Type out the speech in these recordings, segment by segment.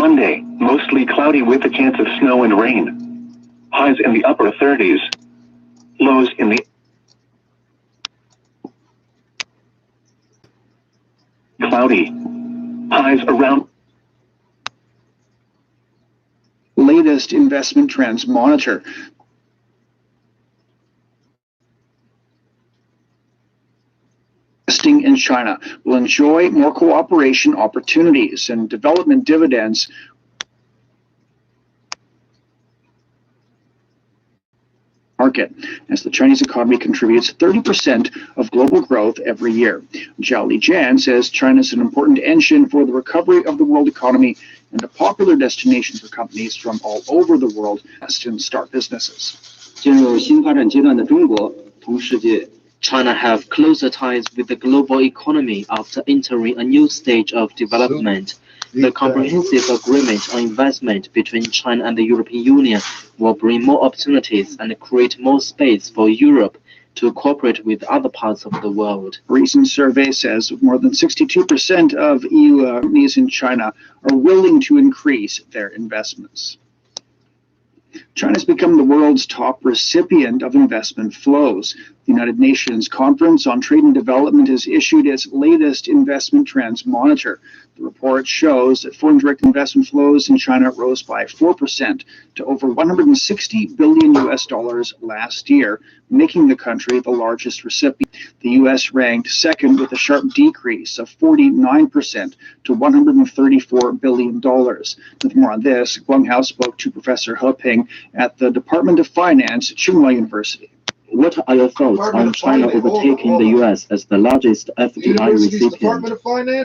Monday, mostly cloudy with a chance of snow and rain. Highs in the upper 30s. Lows in the cloudy. Highs around. Latest investment trends monitor. Investing in China will enjoy more cooperation opportunities and development dividends market, as the Chinese economy contributes 30% of global growth every year. Zhao Lijian says China is an important engine for the recovery of the world economy and a popular destination for companies from all over the world to start businesses. 进入新发展阶段的中国，同世界 China have closer ties with the global economy after entering a new stage of development. The comprehensive agreement on investment between China and the European Union will bring more opportunities and create more space for Europe to cooperate with other parts of the world. A recent survey says more than 62% of EU companies in China are willing to increase their investments. China has become the world's top recipient of investment flows. The United Nations Conference on Trade and Development has issued its latest investment trends monitor. The report shows that foreign direct investment flows in China rose by 4% to over $160 billion last year, making the country the largest recipient. The U.S. ranked second with a sharp decrease of 49% to $134 billion. With more on this, Guanghao spoke to Professor He Ping at the Department of Finance at Tsinghua University. What are your thoughts on China overtaking the U.S. as the largest FDI recipient?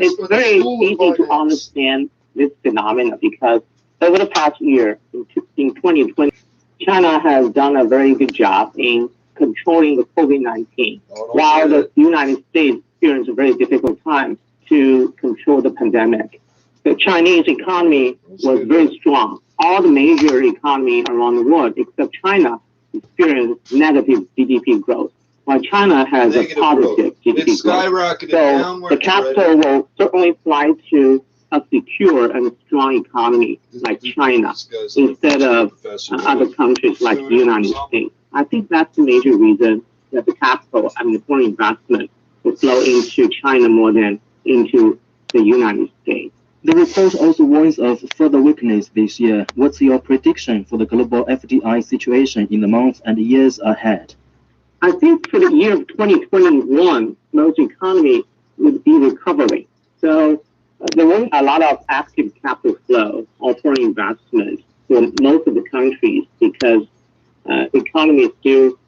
It's very easy to understand this phenomenon because over the past year, in 2020, China has done a very good job in controlling the COVID-19, while the United States experienced a very difficult time to control the pandemic. The Chinese economy was very strong. All the major economies around the world, except China, experienced negative GDP growth, while China has a positive GDP growth. So the capital will certainly fly to a secure and strong economy like China instead of other countries like the United States. I think that's the major reason that the capital and the foreign investment will flow into China more than into the United States. The report also warns of further weakness this year. What's your prediction for the global FDI situation in the months and years ahead? I think for the year of 2021, most economies would be recovering. So there won't be a lot of active capital flow or foreign investment for most of the countries because the economy is still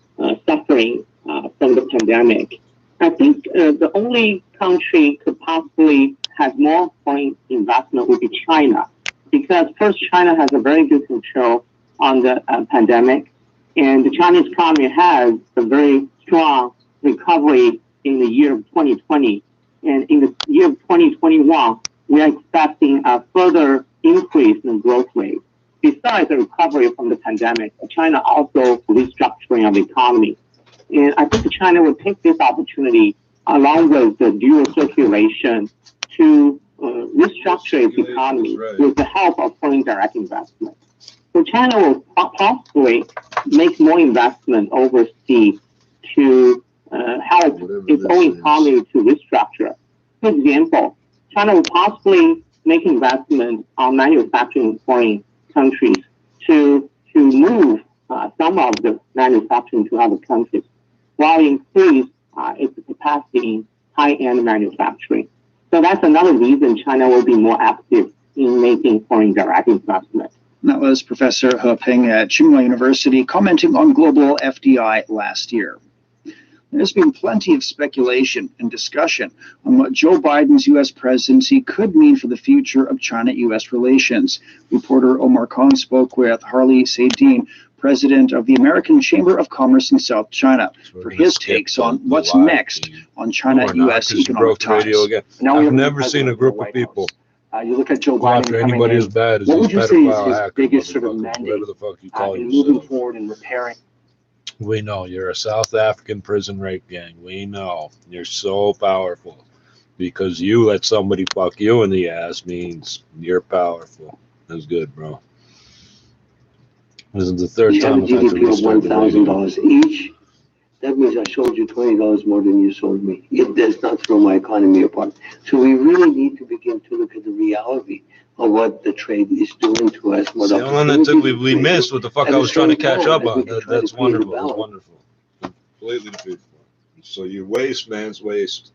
suffering from the pandemic. I think the only country could possibly have more foreign investment would be China, because first, China has a very good control on the pandemic, and the Chinese economy has a very strong recovery in the year of 2020. And in the year of 2021, we are expecting a further increase in growth rate. Besides the recovery from the pandemic, China also restructuring of the economy. And I think China will take this opportunity along with the dual circulation to restructure its economy with the help of foreign direct investment. So China will possibly make more investment overseas to help its own economy to restructure. For example, China will possibly make investment on manufacturing in foreign countries to move some of the manufacturing to other countries, while increase its capacity in high-end manufacturing. So that's another reason China will be more active in making foreign direct investment. That was Professor He Ping at Tsinghua University commenting on global FDI last year. There's been plenty of speculation and discussion on what Joe Biden's U.S. presidency could mean for the future of China-U.S. relations. Reporter Omar Khan spoke with Harley Saidin, president of the American Chamber of Commerce in South China, for his takes on what's next on China-U.S. economic ties. I've never seen a group of people you look at Joe go after Biden anybody as bad as what these would you say is pedophile his hacker biggest sort of motherfuckers, mandate whatever the fuck you call in moving yourself. forward and repairing? We know you're a South African prison rape gang. We know you're so powerful because you let somebody fuck you in the ass means you're powerful. That's good, bro. This is the third You have a time I've had to GDP of restart the radio. $1,000 each. That means I sold you $20 more than you sold me. It does not throw my economy apart. So we really need to begin to look at the reality of what the trade is doing to us. What See, the one that we missed what the fuck I was trying to catch up on. That's wonderful. That's wonderful. Completely defeated. So you waste, man's waste.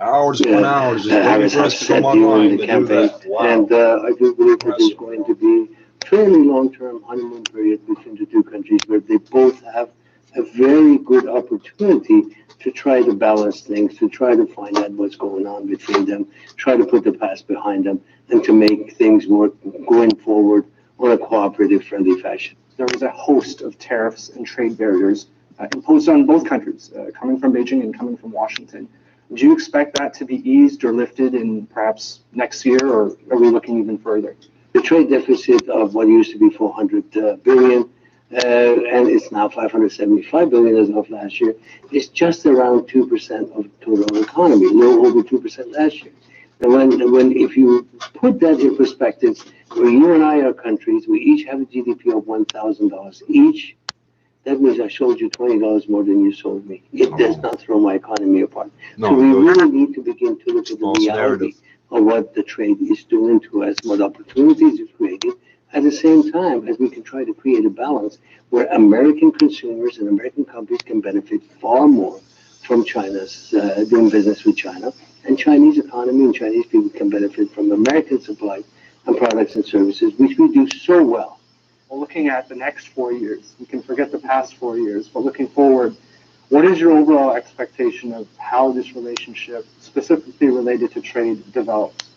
Hours upon hours just I waiting was for us to upset come during online the to do campaign, that. Wow. and I do believe that there's going to be fairly long-term honeymoon period between the two countries where they both have a very good opportunity to try to balance things, to try to find out what's going on between them, try to put the past behind them, and to make things work going forward on a cooperative, friendly fashion. There was a host of tariffs and trade barriers imposed on both countries, coming from Beijing and coming from Washington. Do you expect that to be eased or lifted in perhaps next year, or are we looking even further? The trade deficit of what used to be 400 billion, and it's now 575 billion as of last year, is just around 2% of total economy, no over 2% last year. And if you put that in perspective, where you and I are countries, we each have a GDP of $1,000 each. That means I sold you $20 more than you sold me. It does not throw my economy apart. So we really need to begin to look at the reality of what the trade is doing to us, what opportunities it's creating, at the same time as we can try to create a balance where American consumers and American companies can benefit far more from China's doing business with China, and Chinese economy and Chinese people can benefit from American supply and products and services, which we do so well. Well, looking at the next 4 years, we can forget the past 4 years, but looking forward, what is your overall expectation of how this relationship, specifically related to trade, develops?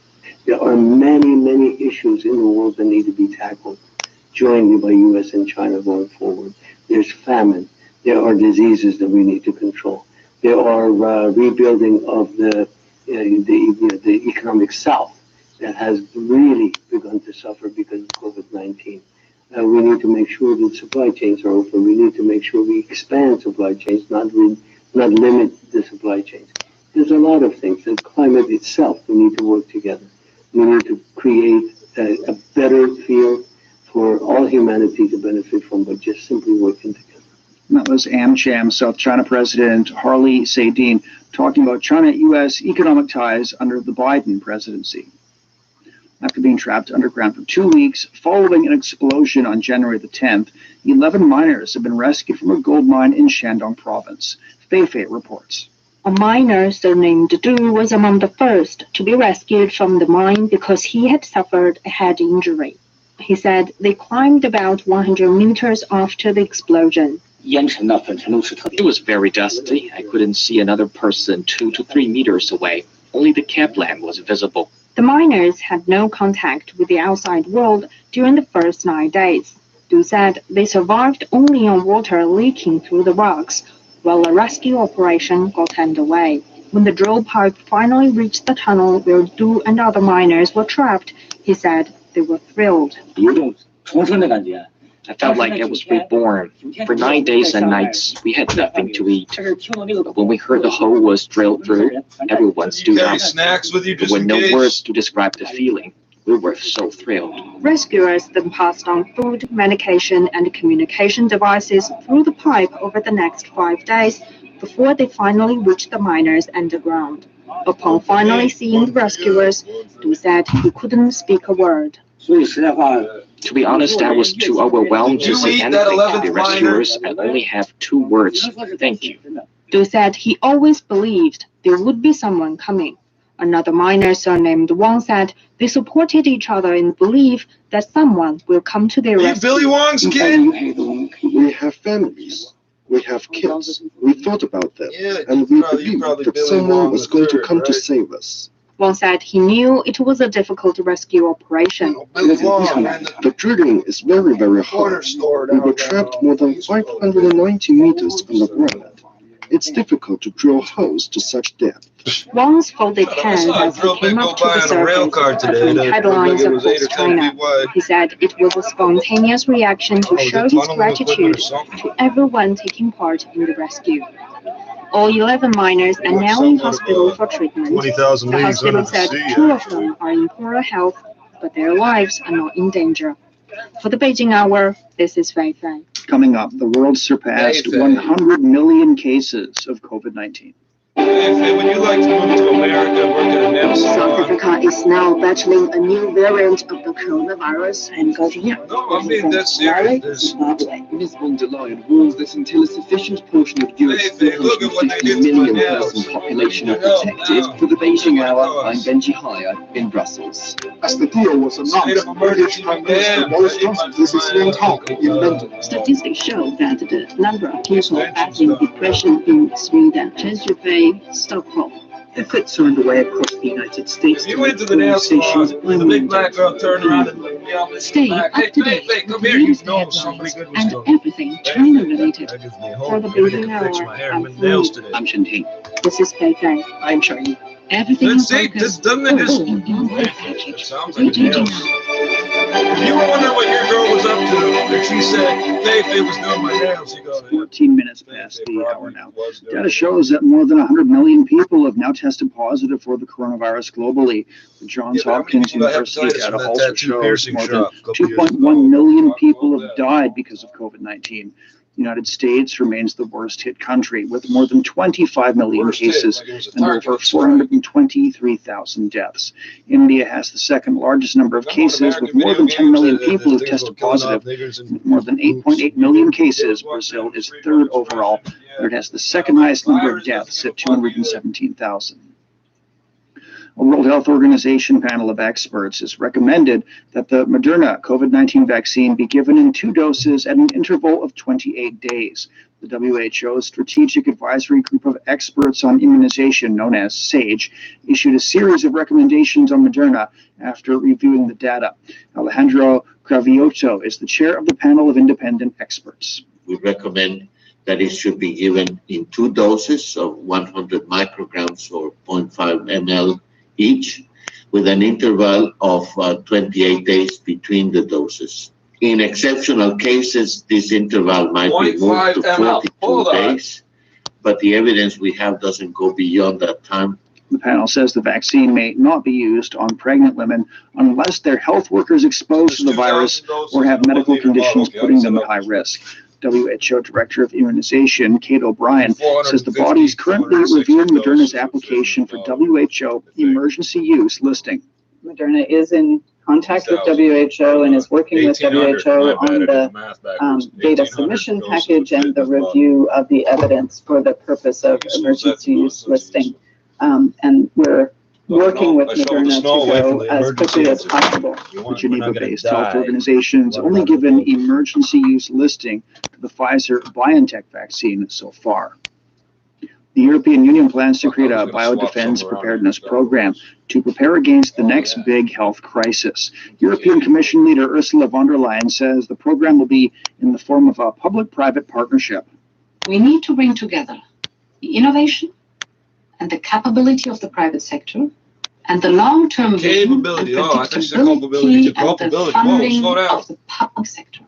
There are many, many issues in the world that need to be tackled jointly by U.S. and China going forward. There's famine. There are diseases that we need to control. There are rebuilding of the economic South that has really begun to suffer because of COVID-19. We need to make sure that supply chains are open. We need to make sure we expand supply chains, not limit the supply chains. There's a lot of things. The climate itself, we need to work together. We need to create a better field for all humanity to benefit from by just simply working together. That was AmCham South China President Harley Seidin talking about China-U.S. economic ties under the Biden presidency. After being trapped underground for 2 weeks following an explosion on January the 10th, 11 miners have been rescued from a gold mine in Shandong province. Fei reports. A miner surnamed Du was among the first to be rescued from the mine because he had suffered a head injury. He said they climbed about 100 meters after the explosion. It was very dusty. I couldn't see another person 2 to 3 meters away. Only the cab lamp was visible. The miners had no contact with the outside world during the first 9 days. Du said they survived only on water leaking through the rocks while a rescue operation got underway. When the drill pipe finally reached the tunnel where Du and other miners were trapped, he said they were thrilled. I felt like I was reborn. For 9 days and nights, we had nothing to eat. But when we heard the hole was drilled through, everyone stood up. Snacks with you There were no words to describe the feeling. We were so thrilled. Rescuers then passed on food, medication, and communication devices through the pipe over the next 5 days before they finally reached the miners underground. Upon finally seeing the rescuers, Du said he couldn't speak a word. To be honest, I was too overwhelmed to say anything to the rescuers. I only have 2 words. Thank you. Du said he always believed there would be someone coming. Another miner surnamed Wang said they supported each other in the belief that someone will come to their rescue. Billy Wong's kid? We have families. We have kids. We thought about them. And we believed that someone was going to come to save us. Wang said he knew it was a difficult rescue operation. The drilling is very, very hard. We were trapped more than 590 meters underground. It's difficult to drill holes to such depth. Wang's folded hands as he came up to the surface, uttering headlines across China. He said it was a spontaneous reaction to show his gratitude to everyone taking part in the rescue. All 11 miners are now in hospital for treatment. The hospital said 2 of them are in poorer health, but their lives are not in danger. For the Beijing Hour, this is Fei Fei. Coming up, the world surpassed 100 million cases of COVID-19. Would you like to move to America and work at a nail salon? South Africa is now battling a new variant of the coronavirus and going here. No, I mean that's serious. It has been delayed rules that until a sufficient portion of US 450 million person population are protected. For the Beijing Hour, I'm Benji Hire in Brussels. As the deal was announced, British Prime Minister Boris Johnson visits London in London. Statistics show that the number of people battling depression in Sweden tends to pay Stockholm. Efforts are underway across the United States. You went to the nail salon, the big black girl turned around and yelled, Stay up to date with the latest headlines and everything China-related. For the Beijing Hour, I'm Shinting. This is Fei Fei. I'm Charlie. Everything Let's see, this doesn't it just sounds like nails. If you were wondering what your girl was up to, and she said, Fei was doing my nails, you go, 14 minutes past the hour now. Data shows that more than 100 million people have now tested positive for the coronavirus globally. The Johns Hopkins University data also shows more than 2.1 million people have died because of COVID-19. The United States remains the worst hit country with more than 25 million cases and over 423,000 deaths. India has the second largest number of cases with more than 10 million people who've tested positive. With more than 8.8 million cases, Brazil is third overall, but it has the second highest number of deaths at 217,000. A World Health Organization panel of experts has recommended that the Moderna COVID-19 vaccine be given in 2 doses at an interval of 28 days. The WHO's Strategic Advisory Group of Experts on Immunization, known as SAGE, issued a series of recommendations on Moderna after reviewing the data. Alejandro Cravioto is the chair of the panel of independent experts. We recommend that it should be given in 2 doses of 100 micrograms or 0.5 ml each, with an interval of 28 days between the doses. In exceptional cases, this interval might be moved to 42 days, but the evidence we have doesn't go beyond that time. The panel says the vaccine may not be used on pregnant women unless they're health workers exposed to the virus or have medical conditions putting them at high risk. WHO Director of Immunization, Kate O'Brien, says the body is currently reviewing Moderna's application for WHO emergency use listing. Moderna is in contact with WHO and is working with WHO on the data submission package and the review of the evidence for the purpose of emergency use listing. And we're working with Moderna to go as quickly as possible. The Geneva-based health organization's only given emergency use listing to the Pfizer-BioNTech vaccine so far. The European Union plans to create a Biodefense Preparedness program to prepare against the next big health crisis. European Commission leader Ursula von der Leyen says the program will be in the form of a public-private partnership. We need to bring together the innovation and the capability of the private sector and the long-term vision and predictability and the funding of the public sector.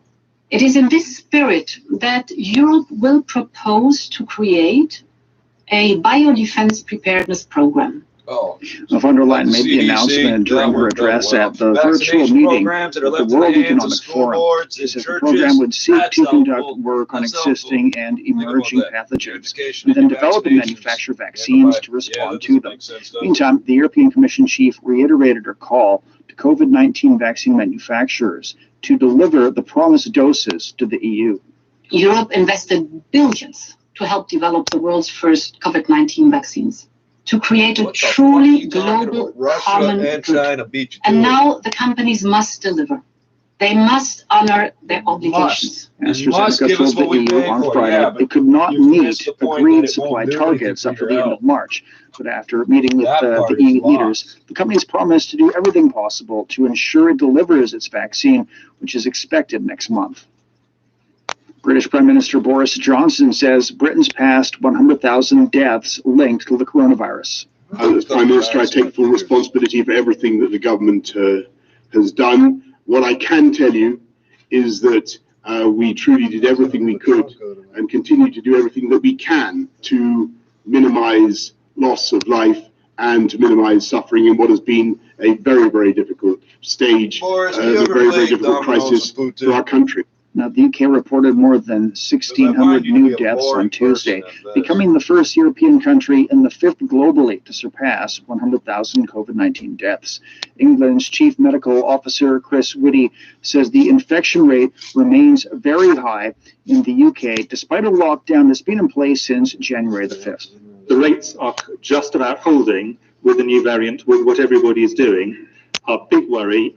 It is in this spirit that Europe will propose to create a biodefense preparedness program. Von der Leyen made the announcement during her address at the virtual meeting of the World Economic Forum. She says the program would seek to conduct work on existing and emerging pathogens and then develop and manufacture vaccines to respond to them. Meantime, the European Commission chief reiterated her call to COVID-19 vaccine manufacturers to deliver the promised doses to the EU. Europe invested billions to help develop the world's first COVID-19 vaccines, to create a truly global common good. And now the companies must deliver. They must honor their obligations. AstraZeneca told the EU on Friday it could not meet agreed supply targets up to the end of March. But after meeting with the EU leaders, the company's promised to do everything possible to ensure it delivers its vaccine, which is expected next month. British Prime Minister Boris Johnson says Britain's passed 100,000 deaths linked to the coronavirus. As Prime Minister, I take full responsibility for everything that the government has done. What I can tell you is that we truly did everything we could and continue to do everything that we can to minimize loss of life and to minimize suffering in what has been a very, very difficult stage, a very, very difficult crisis for our country. Now, the UK reported more than 1,600 new deaths on Tuesday, becoming the first European country and the fifth globally to surpass 100,000 COVID-19 deaths. England's Chief Medical Officer, Chris Whitty, says the infection rate remains very high in the UK, despite a lockdown that's been in place since January the 5th. The rates are just about holding with the new variant, with what everybody is doing. Our big worry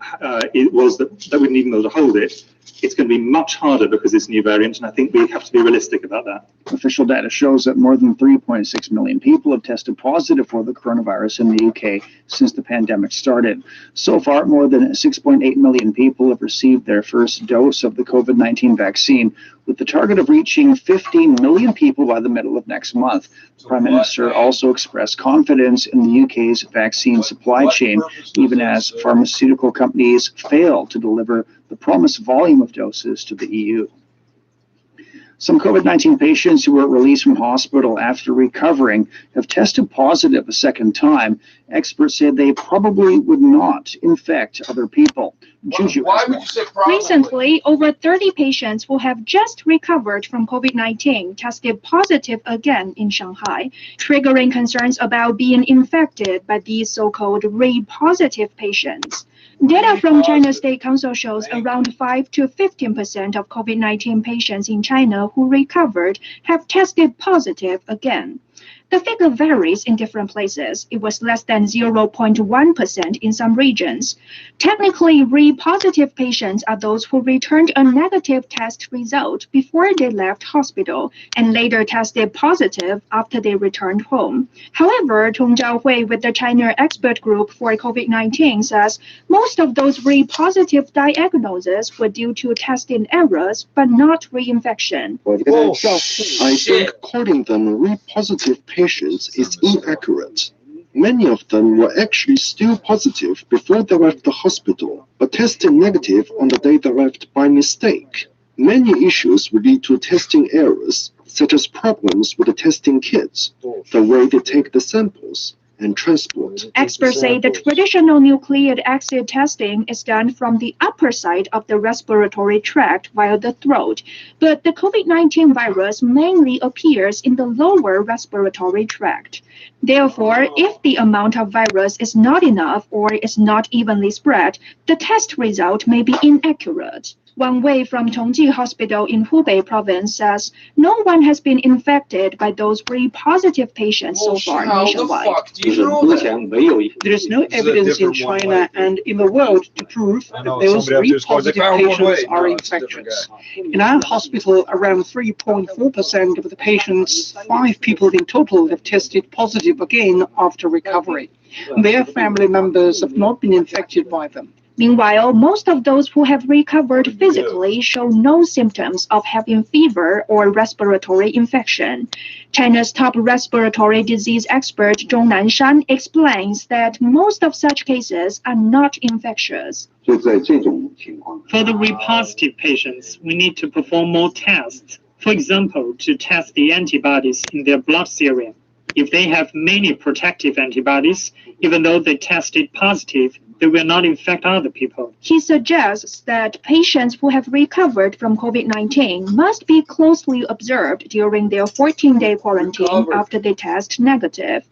was that we didn't even be able to hold it. It's going to be much harder because it's a new variant, and I think we have to be realistic about that. Official data shows that more than 3.6 million people have tested positive for the coronavirus in the UK since the pandemic started. So far, more than 6.8 million people have received their first dose of the COVID-19 vaccine, with the target of reaching 15 million people by the middle of next month. The Prime Minister also expressed confidence in the UK's vaccine supply chain, even as pharmaceutical companies fail to deliver the promised volume of doses to the EU. Some COVID-19 patients who were released from hospital after recovering have tested positive a second time. Experts said they probably would not infect other people. Juju. Recently, over 30 patients who have just recovered from COVID-19 tested positive again in Shanghai, triggering concerns about being infected by these so-called re-positive patients. Data from China State Council shows around 5 to 15% of COVID-19 patients in China who recovered have tested positive again. The figure varies in different places. It was less than 0.1% in some regions. Technically, re-positive patients are those who returned a negative test result before they left hospital and later tested positive after they returned home. However, Tong Zhaohui with the China Expert Group for COVID-19 says most of those re-positive diagnoses were due to testing errors, but not reinfection. I think calling them re-positive patients is inaccurate. Many of them were actually still positive before they left the hospital, but tested negative on the day they left by mistake. Many issues relate to testing errors, such as problems with the testing kits, the way they take the samples, and transport. Experts say the traditional nucleic acid testing is done from the upper side of the respiratory tract via the throat, but the COVID-19 virus mainly appears in the lower respiratory tract. Therefore, if the amount of virus is not enough or is not evenly spread, the test result may be inaccurate. Wang Wei from Tongji Hospital in Hubei province says no one has been infected by those re-positive patients so far nationwide. There is no evidence in China and in the world to prove that those re-positive patients are infectious. In our hospital, around 3.4% of the patients, 5 people in total, have tested positive again after recovery. Their family members have not been infected by them. Meanwhile, most of those who have recovered physically show no symptoms of having fever or respiratory infection. China's top respiratory disease expert Zhong Nanshan explains that most of such cases are not infectious. For the re-positive patients, we need to perform more tests. For example, to test the antibodies in their blood serum. If they have many protective antibodies, even though they tested positive, they will not infect other people. He suggests that patients who have recovered from COVID-19 must be closely observed during their 14-day quarantine after they test negative.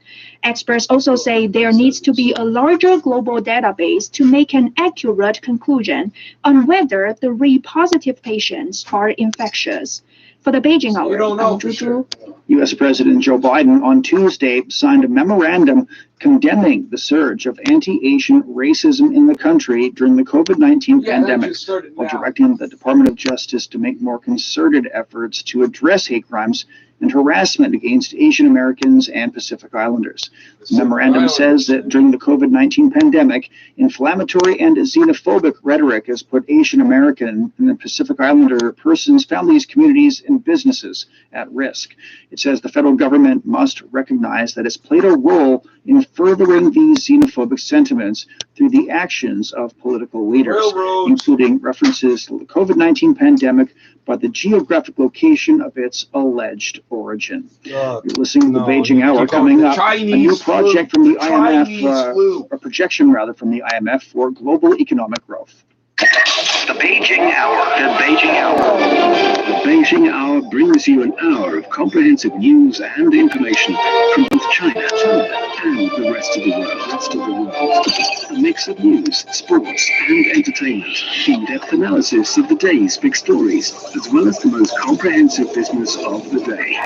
Experts also say there needs to be a larger global database to make an accurate conclusion on whether the re-positive patients are infectious. For the Beijing Hour, I'm Zhu. U.S. President Joe Biden on Tuesday signed a memorandum condemning the surge of anti-Asian racism in the country during the COVID-19 pandemic, while directing the Department of Justice to make more concerted efforts to address hate crimes and harassment against Asian Americans and Pacific Islanders. The memorandum says that during the COVID-19 pandemic, inflammatory and xenophobic rhetoric has put Asian American and Pacific Islander persons, families, communities, and businesses at risk. It says the federal government must recognize that it's played a role in furthering these xenophobic sentiments through the actions of political leaders, including references to the COVID-19 pandemic by the geographic location of its alleged origin. You're listening to the Beijing Hour. Coming up, a new project from the IMF, a projection rather from the IMF for global economic growth. The Beijing Hour. The Beijing Hour. The Beijing Hour brings you an hour of comprehensive news and information from both China and the rest of the world. A mix of news, sports, and entertainment. In-depth analysis of the day's big stories, as well as the most comprehensive business of the day.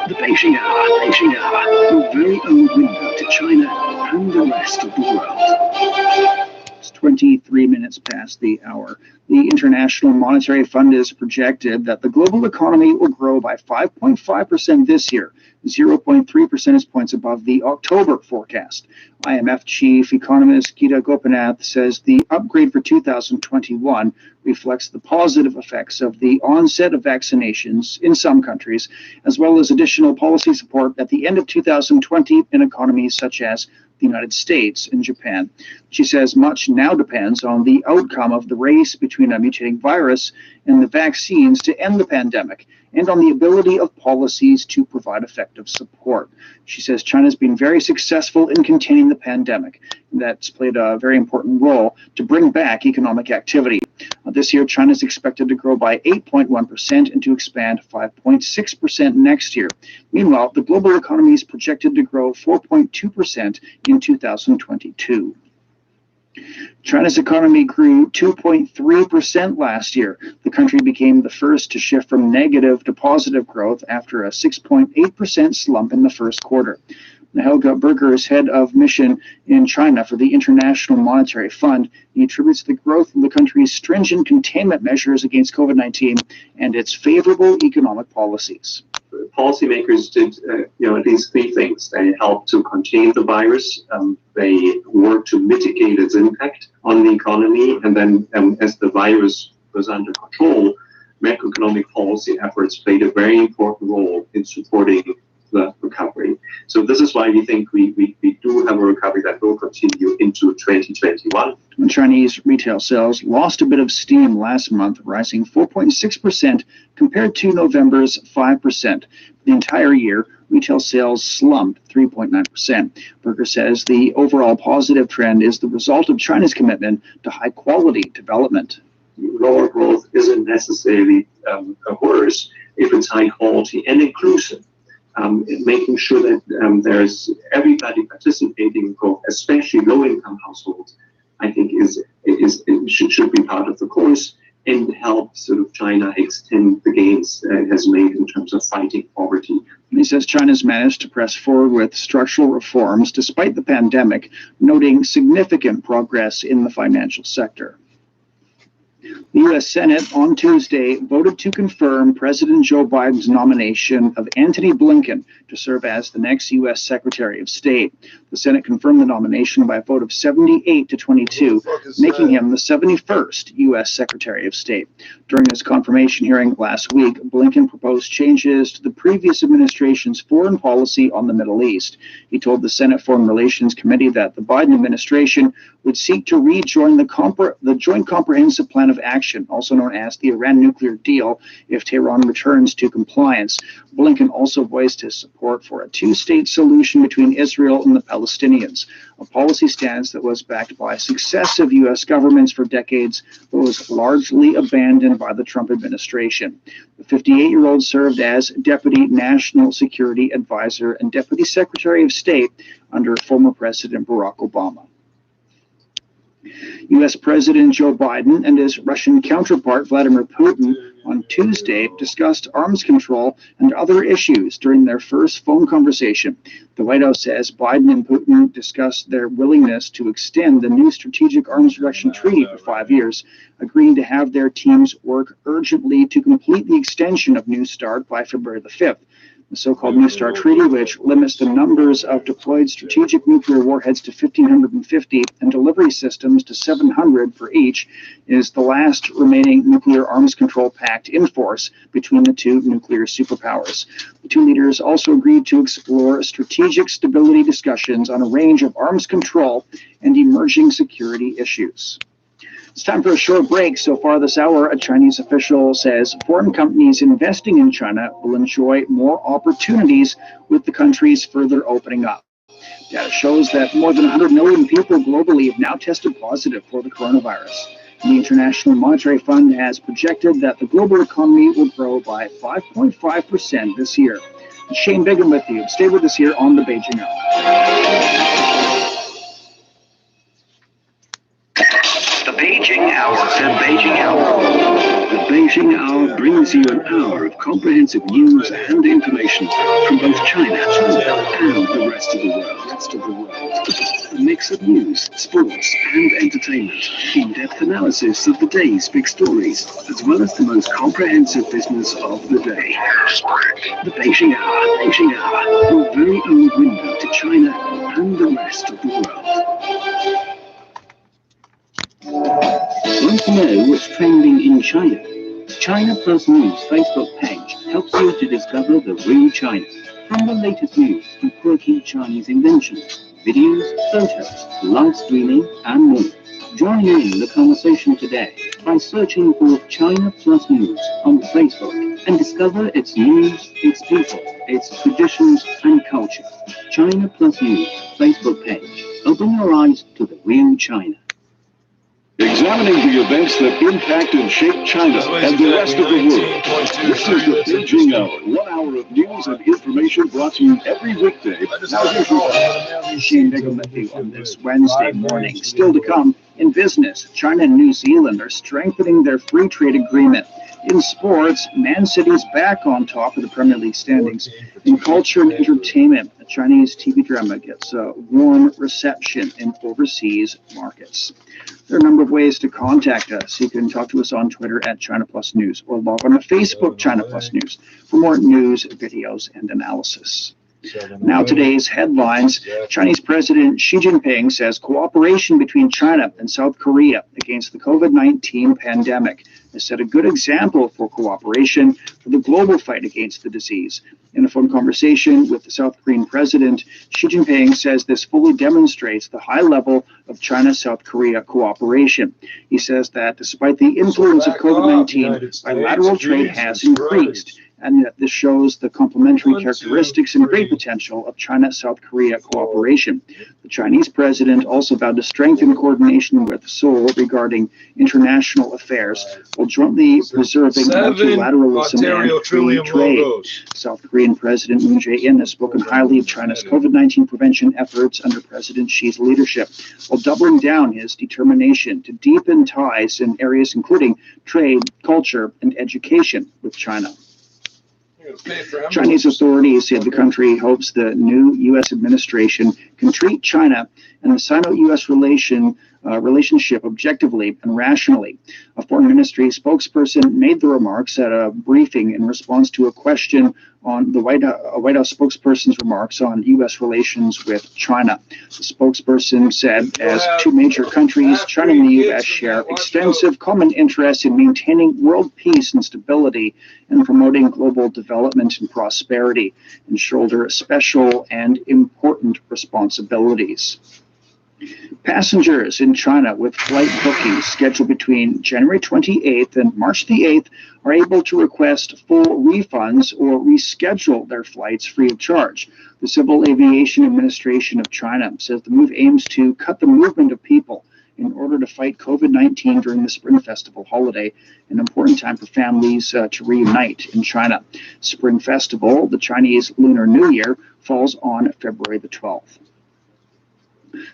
The Beijing Hour. Beijing Hour. Your very own window to China and the rest of the world. 23 minutes past the hour. The International Monetary Fund has projected that the global economy will grow by 5.5% this year, 0.3 percentage points above the October forecast. IMF chief economist Gita Gopinath says the upgrade for 2021 reflects the positive effects of the onset of vaccinations in some countries, as well as additional policy support at the end of 2020 in economies such as the United States and Japan. She says much now depends on the outcome of the race between a mutating virus and the vaccines to end the pandemic, and on the ability of policies to provide effective support. She says China's been very successful in containing the pandemic. That's played a very important role to bring back economic activity. This year, China is expected to grow by 8.1% and to expand 5.6% next year. Meanwhile, the global economy is projected to grow 4.2% in 2022. China's economy grew 2.3% last year. The country became the first to shift from negative to positive growth after a 6.8% slump in the first quarter. Helga Berger is head of mission in China for the International Monetary Fund. He attributes the growth of the country's stringent containment measures against COVID-19 and its favorable economic policies. Policymakers did, at least three things. They helped to contain the virus. They worked to mitigate its impact on the economy. And then as the virus was under control, macroeconomic policy efforts played a very important role in supporting the recovery. So this is why we think we do have a recovery that will continue into 2021. Chinese retail sales lost a bit of steam last month, rising 4.6% compared to November's 5%. The entire year, retail sales slumped 3.9%. Berger says the overall positive trend is the result of China's commitment to high-quality development. Lower growth isn't necessarily worse if it's high quality and inclusive. Making sure that there's everybody participating in growth, especially low-income households, I think should be part of the course and help sort of China extend the gains it has made in terms of fighting poverty. He says China's managed to press forward with structural reforms despite the pandemic, noting significant progress in the financial sector. The U.S. Senate on Tuesday voted to confirm President Joe Biden's nomination of Antony Blinken to serve as the next U.S. Secretary of State. The Senate confirmed the nomination by a vote of 78 to 22, making him the 71st U.S. Secretary of State. During his confirmation hearing last week, Blinken proposed changes to the previous administration's foreign policy on the Middle East. He told the Senate Foreign Relations Committee that the Biden administration would seek to rejoin the Joint Comprehensive Plan of Action, also known as the Iran nuclear deal, if Tehran returns to compliance. Blinken also voiced his support for a two-state solution between Israel and the Palestinians, a policy stance that was backed by successive U.S. governments for decades, but was largely abandoned by the Trump administration. The 58-year-old served as Deputy National Security Advisor and Deputy Secretary of State under former President Barack Obama. U.S. President Joe Biden and his Russian counterpart Vladimir Putin on Tuesday discussed arms control and other issues during their first phone conversation. The White House says Biden and Putin discussed their willingness to extend the new Strategic Arms Reduction Treaty for 5 years, agreeing to have their teams work urgently to complete the extension of New START by February the 5th. The so-called New START Treaty, which limits the numbers of deployed strategic nuclear warheads to 1,550 and delivery systems to 700 for each, is the last remaining nuclear arms control pact in force between the two nuclear superpowers. The two leaders also agreed to explore strategic stability discussions on a range of arms control and emerging security issues. It's time for a short break. So far this hour, a Chinese official says foreign companies investing in China will enjoy more opportunities with the country's further opening up. Data shows that more than 100 million people globally have now tested positive for the coronavirus. The International Monetary Fund has projected that the global economy will grow by 5.5% this year. Shane Bigham with you. Stay with us here on the Beijing Hour. The Beijing Hour. The Beijing Hour. The Beijing Hour brings you an hour of comprehensive news and information from both China and the rest of the world. A mix of news, sports, and entertainment. In-depth analysis of the day's big stories, as well as the most comprehensive business of the day. The Beijing Hour. Beijing Hour. Your very own window to China and the rest of the world. Want to know what's trending in China? China Plus News Facebook page helps you to discover the real China. From the latest news to quirky Chinese inventions, videos, photos, live streaming, and more. Join in the conversation today by searching for China Plus News on Facebook and discover its news, its people, its traditions, and culture. China Plus News Facebook page. Open your eyes to the real China. Examining the events that impact and shape China and the rest of the world. This is the Beijing Hour, 1 hour of news and information brought to you every weekday. Now, Shane Bigham with you on this Wednesday morning. Still to come, in business, China and New Zealand are strengthening their free trade agreement. In sports, Man City's back on top of the Premier League standings. In culture and entertainment, a Chinese TV drama gets a warm reception in overseas markets. There are a number of ways to contact us. You can talk to us on Twitter at China Plus News or log on to Facebook China Plus News for more news, videos, and analysis. Now today's headlines. Chinese President Xi Jinping says cooperation between China and South Korea against the COVID-19 pandemic has set a good example for cooperation for the global fight against the disease. In a phone conversation with the South Korean president, Xi Jinping says this fully demonstrates the high level of China-South Korea cooperation. He says that despite the influence of COVID-19, bilateral trade has increased, and that this shows the complementary characteristics and great potential of China-South Korea cooperation. The Chinese president also vowed to strengthen coordination with Seoul regarding international affairs, while jointly preserving multilateralism and free trade. South Korean President Moon Jae-in has spoken highly of China's COVID-19 prevention efforts under President Xi's leadership, while doubling down his determination to deepen ties in areas including trade, culture, and education with China. Chinese authorities said the country hopes the new U.S. administration can treat China and the Sino-U.S. relationship objectively and rationally. A foreign ministry spokesperson made the remarks at a briefing in response to a question on the White House spokesperson's remarks on U.S. relations with China. The spokesperson said, as two major countries, China and the U.S. share extensive common interests in maintaining world peace and stability and promoting global development and prosperity, and shoulder special and important responsibilities. Passengers in China with flight bookings scheduled between January 28th and March the 8th are able to request full refunds or reschedule their flights free of charge. The Civil Aviation Administration of China says the move aims to cut the movement of people in order to fight COVID-19 during the Spring Festival holiday, an important time for families to reunite in China. Spring Festival, the Chinese Lunar New Year, falls on February the 12th.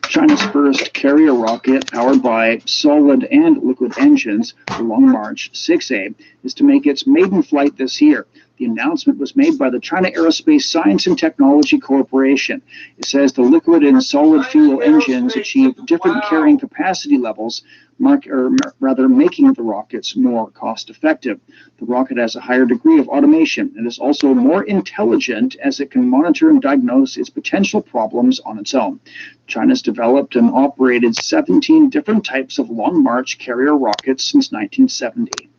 China's first carrier rocket powered by solid and liquid engines, the Long March 6A, is to make its maiden flight this year. The announcement was made by the China Aerospace Science and Technology Corporation. It says the liquid and solid fuel engines achieve different carrying capacity levels, making the rockets more cost-effective. The rocket has a higher degree of automation and is also more intelligent as it can monitor and diagnose its potential problems on its own. China's developed and operated 17 different types of Long March carrier rockets since 1970.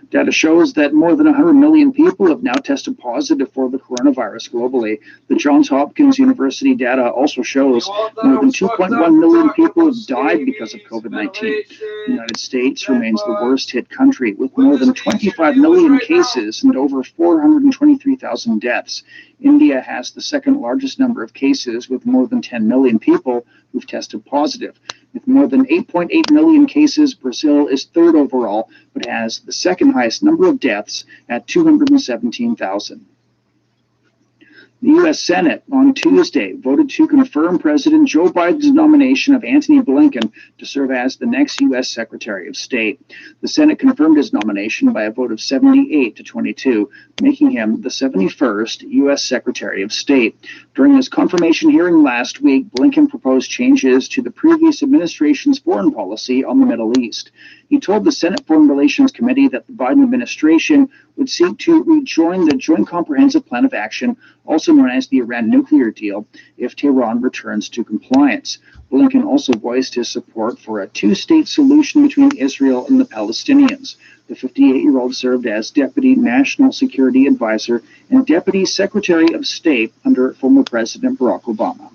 Data shows that more than 100 million people have now tested positive for the coronavirus globally. The Johns Hopkins University data also shows more than 2.1 million people have died because of COVID-19. The United States remains the worst hit country with more than 25 million cases and over 423,000 deaths. India has the second largest number of cases with more than 10 million people who've tested positive. With more than 8.8 million cases, Brazil is third overall, but has the second highest number of deaths at 217,000. The U.S. Senate on Tuesday voted to confirm President Joe Biden's nomination of Antony Blinken to serve as the next U.S. Secretary of State. The Senate confirmed his nomination by a vote of 78 to 22, making him the 71st U.S. Secretary of State. During his confirmation hearing last week, Blinken proposed changes to the previous administration's foreign policy on the Middle East. He told the Senate Foreign Relations Committee that the Biden administration would seek to rejoin the Joint Comprehensive Plan of Action, also known as the Iran nuclear deal, if Tehran returns to compliance. Blinken also voiced his support for a two-state solution between Israel and the Palestinians. The 58-year-old served as Deputy National Security Advisor and Deputy Secretary of State under former President Barack Obama.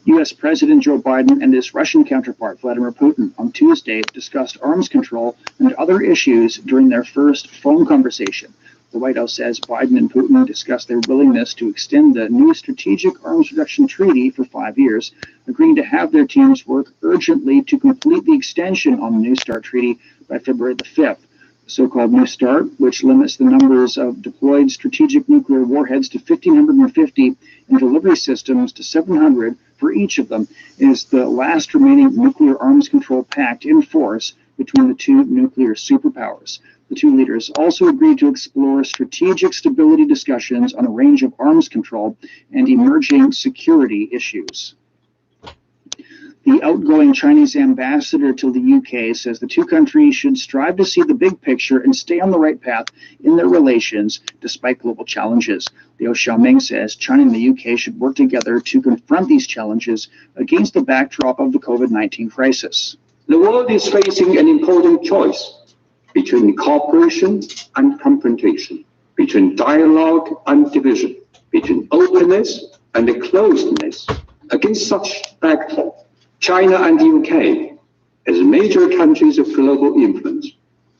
U.S. President Joe Biden and his Russian counterpart Vladimir Putin on Tuesday discussed arms control and other issues during their first phone conversation. The White House says Biden and Putin discussed their willingness to extend the new Strategic Arms Reduction Treaty for 5 years, agreeing to have their teams work urgently to complete the extension on the New START treaty by February the 5th. The so-called New START, which limits the numbers of deployed strategic nuclear warheads to 1,550 and delivery systems to 700 for each of them, is the last remaining nuclear arms control pact in force between the two nuclear superpowers. The two leaders also agreed to explore strategic stability discussions on a range of arms control and emerging security issues. The outgoing Chinese ambassador to the UK says the two countries should strive to see the big picture and stay on the right path in their relations despite global challenges. Liu Xiaoming says China and the UK should work together to confront these challenges against the backdrop of the COVID-19 crisis. The world is facing an important choice between cooperation and confrontation, between dialogue and division, between openness and closedness. Against such backdrop, China and the UK, as major countries of global influence,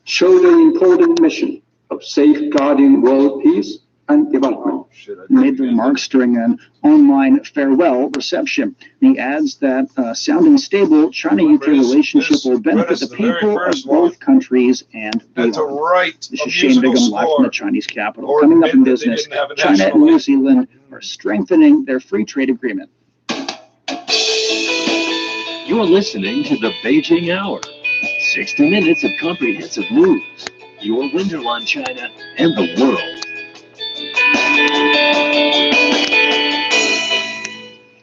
showed an important mission of safeguarding world peace and development. He made the remarks during an online farewell reception. He adds that a sound and stable China-UK relationship will benefit the people of both countries and beyond. This is Shane Bigham live from the Chinese capital. Coming up in business, China and New Zealand are strengthening their free trade agreement. You're listening to the Beijing Hour, 60 minutes of comprehensive news, your window on China and the world.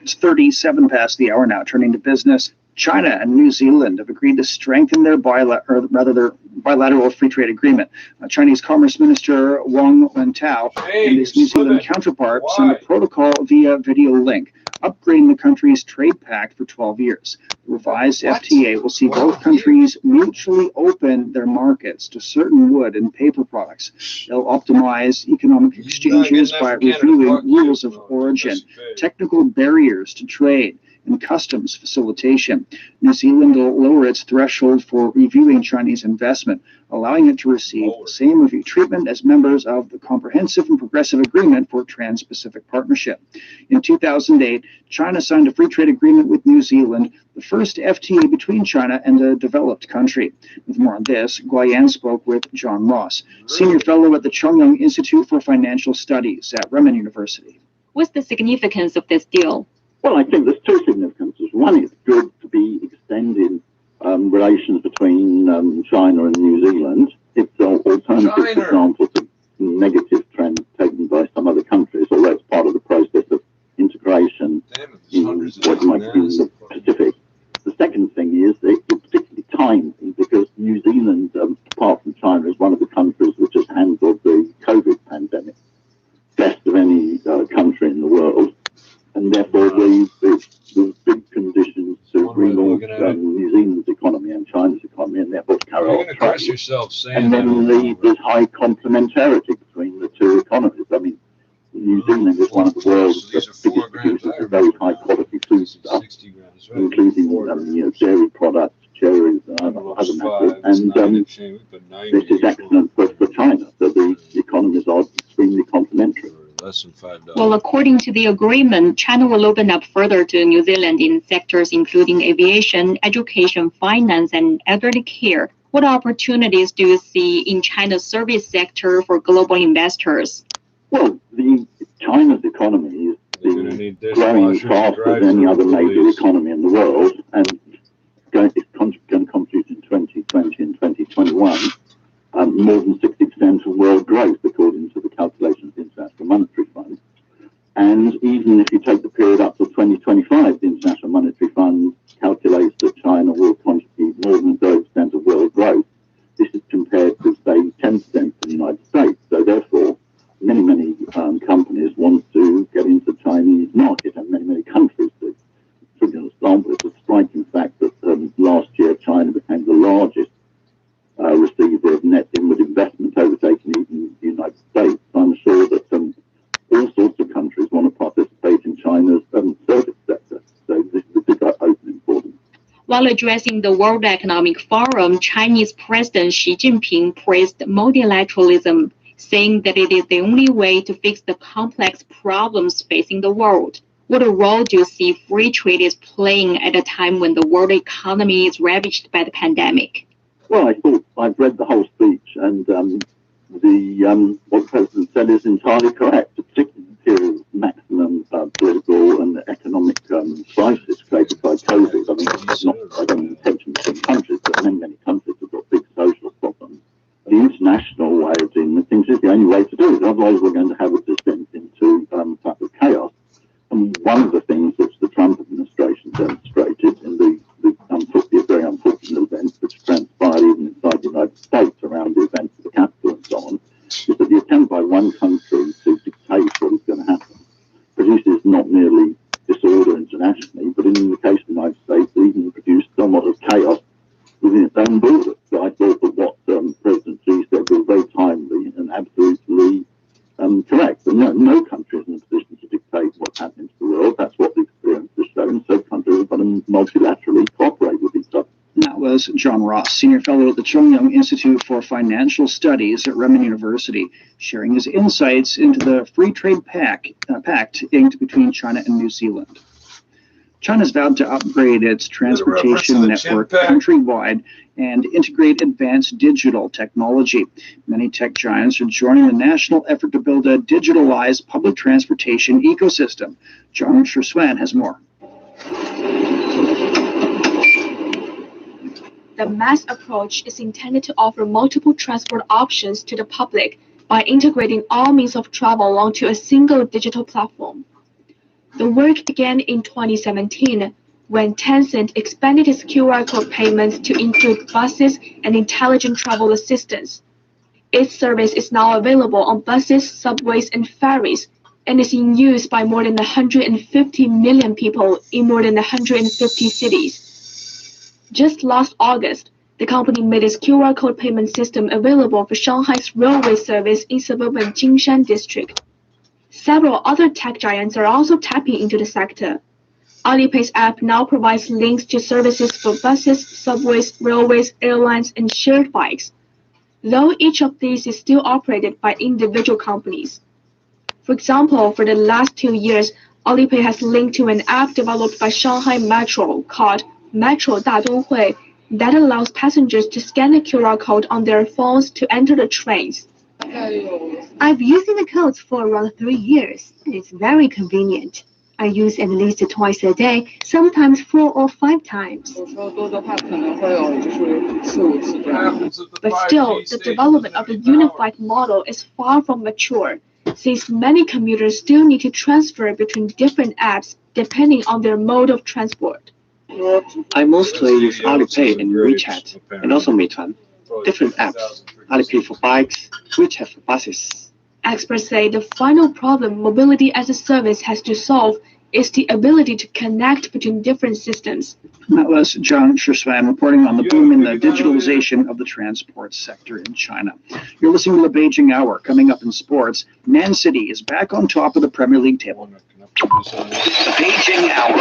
It's 37 past the hour now. Turning to business, China and New Zealand have agreed to strengthen their bilateral free trade agreement. Chinese Commerce Minister Wang Wentao and his New Zealand counterpart signed a protocol via video link, upgrading the country's trade pact for 12 years. The revised FTA will see both countries mutually open their markets to certain wood and paper products. They'll optimize economic exchanges by reviewing rules of origin, technical barriers to trade, and customs facilitation. New Zealand will lower its threshold for reviewing Chinese investment, allowing it to receive the same review treatment as members of the Comprehensive and Progressive Agreement for Trans-Pacific Partnership. In 2008, China signed a free trade agreement with New Zealand, the first FTA between China and a developed country. With more on this, Guayan spoke with John Ross, Senior Fellow at the Chongyang Institute for Financial Studies at Renmin University. What's the significance of this deal? Well, I think there's two significances. One, it's good to be extending relations between China and New Zealand. it's alternative examples of negative trends taken by some other countries, although it's part of the process of integration in what might be the Pacific. The second thing is that it's particularly timely because New Zealand, apart from China, is one of the countries which has handled the COVID pandemic best of any country in the world, and therefore there's big conditions to relaunch New Zealand's economy and China's economy, and therefore carry on trade. And then there's high complementarity between the two economies. I mean, New Zealand is one of the world's biggest producers of very high quality food stuff, including dairy products, cherries, and other matters. And this is excellent for China. So the economies are extremely complementary. Well, according to the agreement, China will open up further to New Zealand in sectors including aviation, education, finance, and elderly care. What opportunities do you see in China's service sector for global investors? Well, China's economy is growing faster than any other major economy in the world, and it's going to contribute in 2020 and 2021 more than 60% of world growth, according to the calculations of the International Monetary Fund. And even if you take the period up to 2025, the International Monetary Fund calculates that China will contribute more than 30% of world growth. This is compared to, say, 10% in the United States. So therefore, many companies want to get into the Chinese market, and many countries do. For example, it's a striking fact that last year China became the largest receiver of net inward investment, overtaking even the United States. I'm sure that all sorts of countries want to participate in China's service sector. So this is a big opening for them. While addressing the World Economic Forum, Chinese President Xi Jinping praised multilateralism, saying that it is the only way to fix the complex problems facing the world. What role do you see free trade is playing at a time when the world economy is ravaged by the pandemic? Well, I thought I've read the whole speech, and what the President said is entirely correct, particularly in the period of maximum political and economic crisis created by COVID. I mean, I don't intention to some countries, but many countries have got big social problems. The international way of dealing with things is the only way to do it. Otherwise, we're going to have a descent into type of chaos. And one of the things which the Trump administration demonstrated in the very unfortunate events which transpired even inside the United States around the events of the Capitol and so on, is that the attempt by one country to dictate what is going to happen produces not merely disorder internationally, but in the case of the United States, even produced somewhat of chaos within its own borders. So I thought that what President Xi said was very timely and absolutely correct. But no country is in a position to dictate what's happening to the world. That's what the experience has shown. So countries have got to multilaterally cooperate with each other. That was John Ross, Senior Fellow at the Chongyang Institute for Financial Studies at Renmin University, sharing his insights into the Free Trade Pact inked between China and New Zealand. China's vowed to upgrade its transportation network countrywide and integrate advanced digital technology. Many tech giants are joining the national effort to build a digitalized public transportation ecosystem. John Shuan has more. The mass approach is intended to offer multiple transport options to the public by integrating all means of travel onto a single digital platform. The work began in 2017 when Tencent expanded its QR code payments to include buses and intelligent travel assistance. Its service is now available on buses, subways, and ferries, and is in use by more than 150 million people in more than 150 cities. Just last August, the company made its QR code payment system available for Shanghai's railway service in suburban Jingshan district. Several other tech giants are also tapping into the sector. Alipay's app now provides links to services for buses, subways, railways, airlines, and shared bikes, though each of these is still operated by individual companies. For example, for the last 2 years, Alipay has linked to an app developed by Shanghai Metro called Metro Dadonghui that allows passengers to scan a QR code on their phones to enter the trains. I've used the codes for around 3 years, and it's very convenient. I use at least twice a day, sometimes 4 or 5 times. But still, the development of the unified model is far from mature, since many commuters still need to transfer between different apps depending on their mode of transport. I mostly use Alipay and WeChat, and also Meituan. Different apps. Alipay for bikes, WeChat for buses. Experts say the final problem mobility as a service has to solve is the ability to connect between different systems. That was John Schussman reporting on the boom in the digitalization of the transport sector in China. You're listening to the Beijing Hour. Coming up in sports, Man City is back on top of the Premier League table. The Beijing Hour.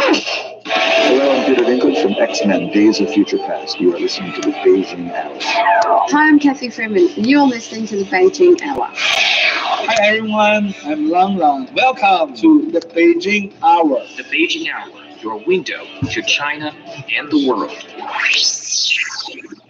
Hello, I'm Peter Dinklage from X-Men Days of Future Past. You are listening to the Beijing Hour. Hi, I'm Kathy Freeman. You're listening to the Beijing Hour. Hi everyone, I'm Lang Lang. Welcome to the Beijing Hour. The Beijing Hour, your window to China and the world.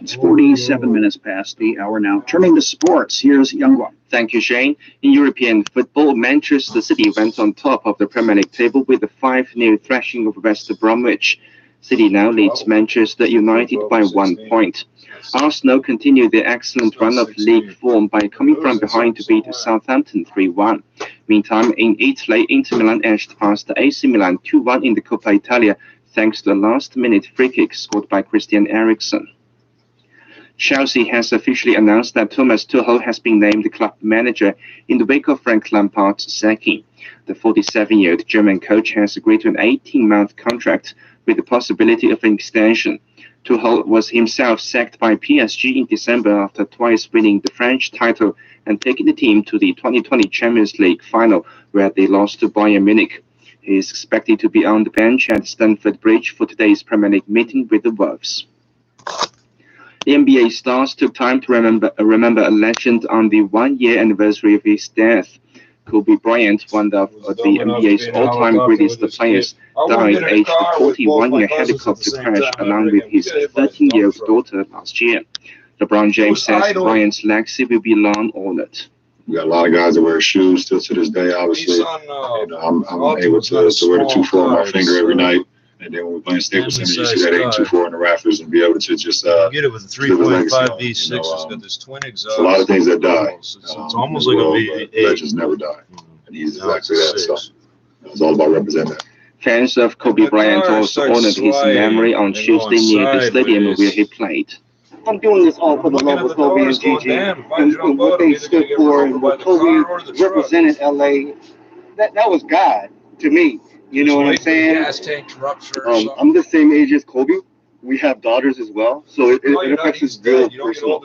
It's 47 minutes past the hour now. Turning to sports, here's Yang. Thank you, Shane. In European football, Manchester City went on top of the Premier League table with a 5-0 thrashing of West Bromwich. City now leads Manchester United by 1 point. Arsenal continued their excellent run of league form by coming from behind to beat Southampton 3-1. Meantime, in Italy, Inter Milan edged past AC Milan 2-1 in the Coppa Italia thanks to the last-minute free kick scored by Christian Eriksen. Chelsea has officially announced that Thomas Tuchel has been named the club manager in the wake of Frank Lampard's sacking. The 47-year-old German coach has agreed to an 18-month contract with the possibility of an extension. Tuchel was himself sacked by PSG in December after twice winning the French title and taking the team to the 2020 Champions League final, where they lost to Bayern Munich. He is expected to be on the bench at Stamford Bridge for today's Premier League meeting with the Wolves. The NBA stars took time to remember a legend on the 1-year anniversary of his death. Kobe Bryant, one of the NBA's all-time greatest players, died aged 41 in a helicopter crash along with his 13-year-old daughter last year. LeBron James says Bryant's legacy will be long honored. We got a lot of guys that wear shoes still to this day, obviously. I'm able to wear the 2-4 on my finger every night. And then when we're playing Staples Center, you see that 8-2-4 in the rafters and be able to just get it with a 3.5 V6. It's got this twin exhaust. A lot of things that die. It's almost like a V8. Legends never die. And he's exactly that. So it's all about representing that. Fans of Kobe Bryant also honored his memory on Tuesday near the stadium where he played. I'm doing this all for the love of Kobe and Gigi and what they stood for and what Kobe represented LA. That was God to me. You know what I'm saying? I'm the same age as Kobe. We have daughters as well, so it affects us real personal.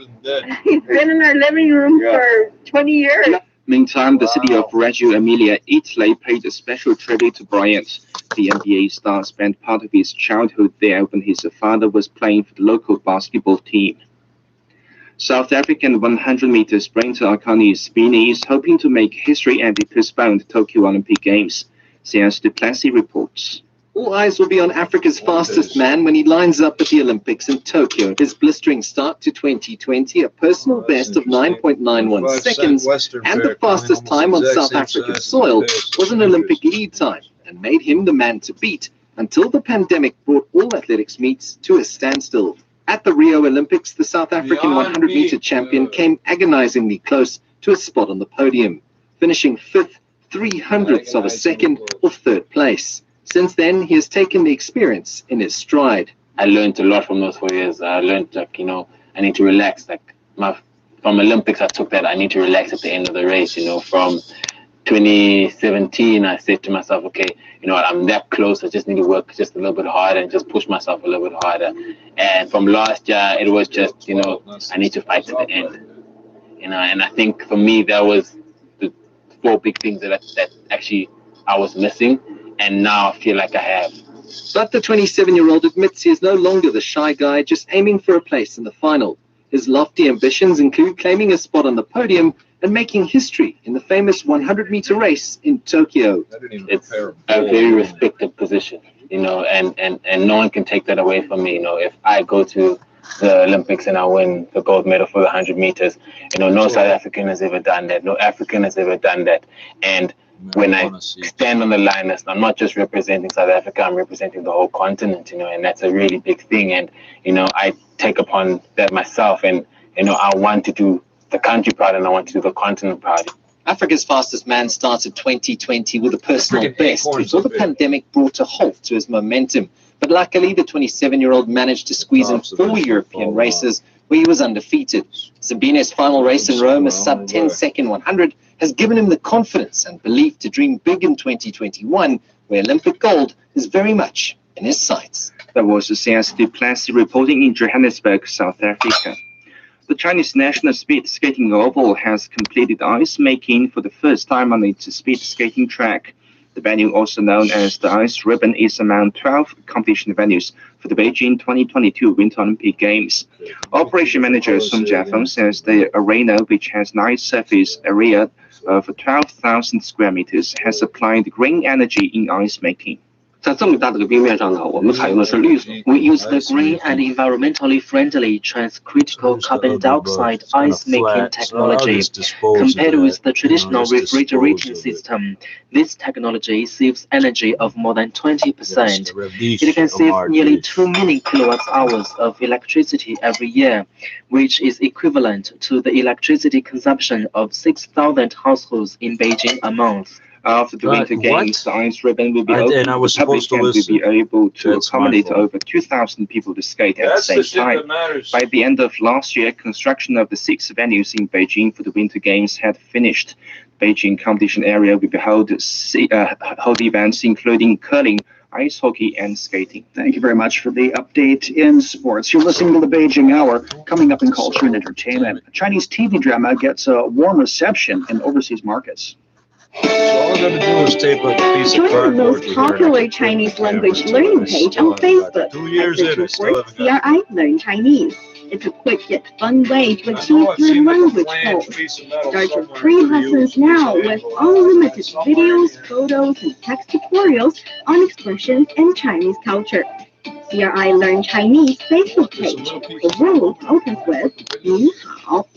He's been in our living room for 20 years. Meantime, the city of Reggio Emilia, Italy, paid a special tribute to Bryant. The NBA star spent part of his childhood there when his father was playing for the local basketball team. South African 100-meter sprinter Akani Simbine is hoping to make history at the postponed Tokyo Olympic Games. Sias du Plessis reports. All eyes will be on Africa's fastest man when he lines up at the Olympics in Tokyo. His blistering start to 2020, a personal best of 9.91 seconds, and the fastest time on South African soil, was an Olympic lead time and made him the man to beat until the pandemic brought all athletics meets to a standstill. At the Rio Olympics, the South African 100-meter champion came agonizingly close to a spot on the podium, finishing 5th 0.03 of a second of 3rd place. Since then, he has taken the experience in his stride. I learned a lot from those 4 years. I learned, I need to relax. From Olympics, I took that I need to relax at the end of the race. From 2017, I said to myself, okay, I'm that close. I just need to work just a little bit harder and just push myself a little bit harder. And from last year, it was just, I need to fight to the end. And I think for me, that was 4 big things that actually I was missing, and now I feel like I have. But the 27-year-old admits he is no longer the shy guy, just aiming for a place in the final. His lofty ambitions include claiming a spot on the podium and making history in the famous 100-meter race in Tokyo. It's a very respected position, and no one can take that away from me. If I go to the Olympics and I win the gold medal for the 100 meters, no South African has ever done that. No African has ever done that. And when I stand on the line, I'm not just representing South Africa, I'm representing the whole continent, and that's a really big thing. And, I take upon that myself, and, I want to do the country proud, and I want to do the continent proud. Africa's fastest man started 2020 with a personal best before the pandemic brought a halt to his momentum. But luckily, the 27-year-old managed to squeeze in 4 European races where he was undefeated. Sabine's final race in Rome, a sub-10-second 100, has given him the confidence and belief to dream big in 2021, where Olympic gold is very much in his sights. That was Trippz reporting in Johannesburg, South Africa. The Chinese National Speed Skating Oval has completed ice making for the first time on its speed skating track. The venue, also known as the Ice Ribbon, is among 12 competition venues for the Beijing 2022 Winter Olympic Games. Operation Manager Song Jiafeng says the arena, which has an ice surface area of 12,000 square meters, has applied green energy in ice making. 在这么大的个冰面上呢，我们采用的是绿色。We use the green and environmentally friendly transcritical carbon dioxide ice-making technology. Compared with the traditional refrigerating system, this technology saves energy of more than 20%. It can save nearly 2 million kilowatt-hours of electricity every year, which is equivalent to the electricity consumption of 6,000 households in Beijing a month. After the Winter Games, the ice ribbon will be open and I was to the public and will be able to accommodate over 2,000 people to skate at the same time. By the end of last year, construction of the 6 venues in Beijing for the Winter Games had finished. Beijing competition area will hold events including curling, ice hockey, and skating. Thank you very much for the update in sports. You're listening to the Beijing Hour. Coming up in culture and entertainment, a Chinese TV drama gets a warm reception in overseas markets. So all I gotta do is tape up a piece of Join the cardboard. most popular Chinese language learning page on Facebook. 2 years in, I still haven't got CRI Learn Chinese. It's a quick yet fun way to achieve your language goals. Start your free lessons now with unlimited videos, photos, and text tutorials on expressions and Chinese culture. CRI Learn Chinese Facebook page. The world opens with 你好.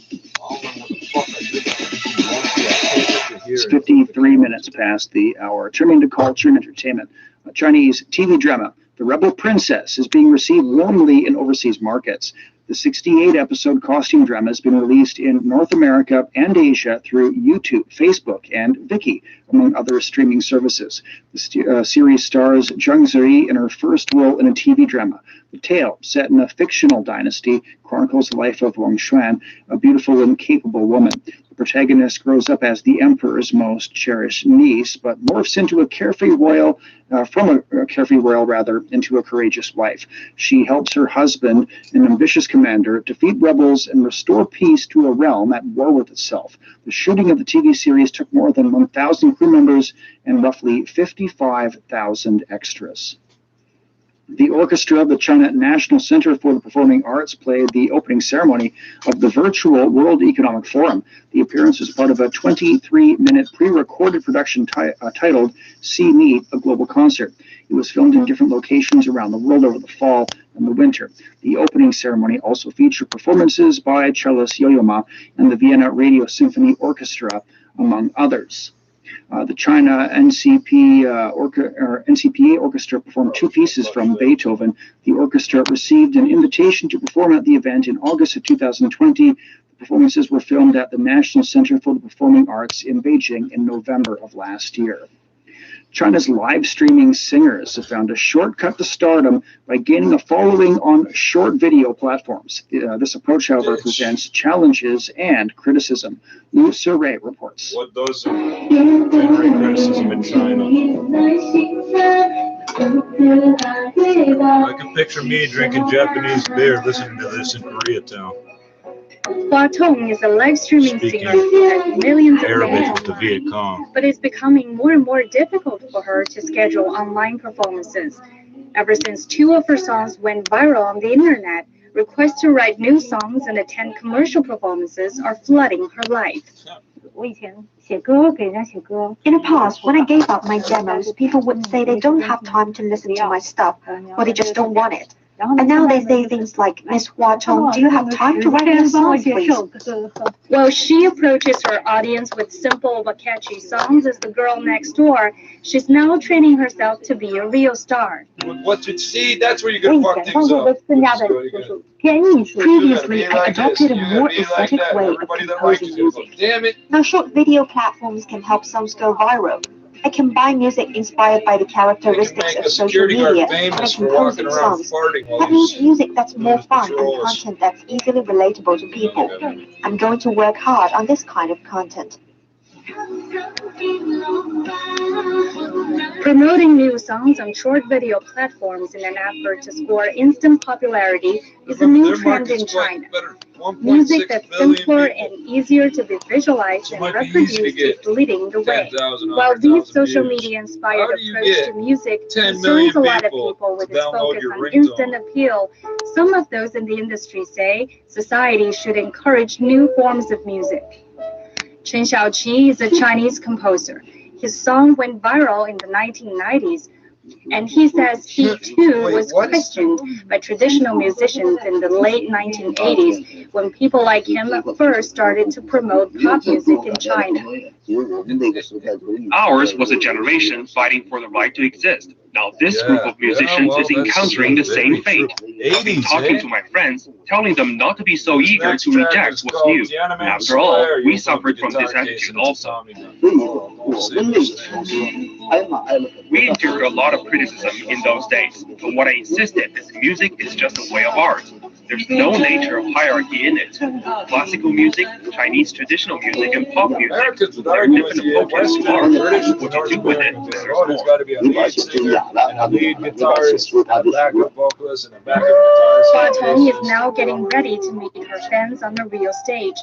It's 53 minutes past the hour. Turning to culture and entertainment, a Chinese TV drama, The Rebel Princess, is being received warmly in overseas markets. The 68-episode costume drama has been released in North America and Asia through YouTube, Facebook, and Viki, among other streaming services. The series stars Zhang Ziyi in her first role in a TV drama. The tale, set in a fictional dynasty, chronicles the life of Wang Xuan, a beautiful and capable woman. The protagonist grows up as the emperor's most cherished niece, but morphs into a carefree royal, into a courageous wife. She helps her husband, an ambitious commander, defeat rebels and restore peace to a realm at war with itself. The shooting of the TV series took more than 1,000 crew members and roughly 55,000 extras. The orchestra of the China National Center for the Performing Arts played the opening ceremony of the virtual World Economic Forum. The appearance was part of a 23-minute pre-recorded production titled See Me, a Global Concert. It was filmed in different locations around the world over the fall and the winter. The opening ceremony also featured performances by cellist Yo-Yo Ma and the Vienna Radio Symphony Orchestra, among others. The China NCPA Orchestra performed 2 pieces from Beethoven. The orchestra received an invitation to perform at the event in August of 2020. The performances were filmed at the National Center for the Performing Arts in Beijing in November of last year. China's live streaming singers have found a shortcut to stardom by gaining a following on short video platforms. This approach, however, presents challenges and criticism. Lu Surrey reports. What does generate criticism in China? I can picture me drinking Japanese beer listening to this in Koreatown. Hua Tong is a live streaming singer who has millions of Arabic fans with the Viet Cong. but it's becoming more and more difficult for her to schedule online performances. Ever since 2 of her songs went viral on the internet, requests to write new songs and attend commercial performances are flooding her life. In the past, when I gave out my demos, people would say they don't have time to listen to my stuff, or they just don't want it. And now they say things like, Miss Hua Chong, do you have time to write a song, please? Well, she approaches her audience with simple but catchy songs as the girl next door. She's now training herself to be a real star. What you see, that's where you're going to fuck things up. Previously, I adopted a more aesthetic way of composing music. Damn it. Now, short video platforms can help songs go viral. I combine music inspired by the characteristics of social media and I compose some songs. That means music that's more fun and content that's easily relatable to people. I'm going to work hard on this kind of content. Promoting new songs on short video platforms in an effort to score instant popularity is a new trend in China. Music that's simpler and easier to be visualized and reproduced is leading the way. While these social media-inspired approach to music concerns a lot of people with its focus on instant appeal, some of those in the industry say society should encourage new forms of music. Chen Xiaoqi is a Chinese composer. His song went viral in the 1990s, and he says he too was questioned by traditional musicians in the late 1980s when people like him first started to promote pop music in China. Ours was a generation fighting for the right to exist. Now this group of musicians is encountering the same fate. I've been talking to my friends, telling them not to be so eager to reject what's new. After all, we suffered from this attitude also. We endured a lot of criticism in those days, but what I insisted is music is just a way of art. There's no nature of hierarchy in it. Classical music, Chinese traditional music, and pop music, there are different approaches to art. What you do with it matters more. And a lead guitarist, a backup vocalist, and a backup guitarist. Hua Chong is now getting ready to meet her fans on the real stage.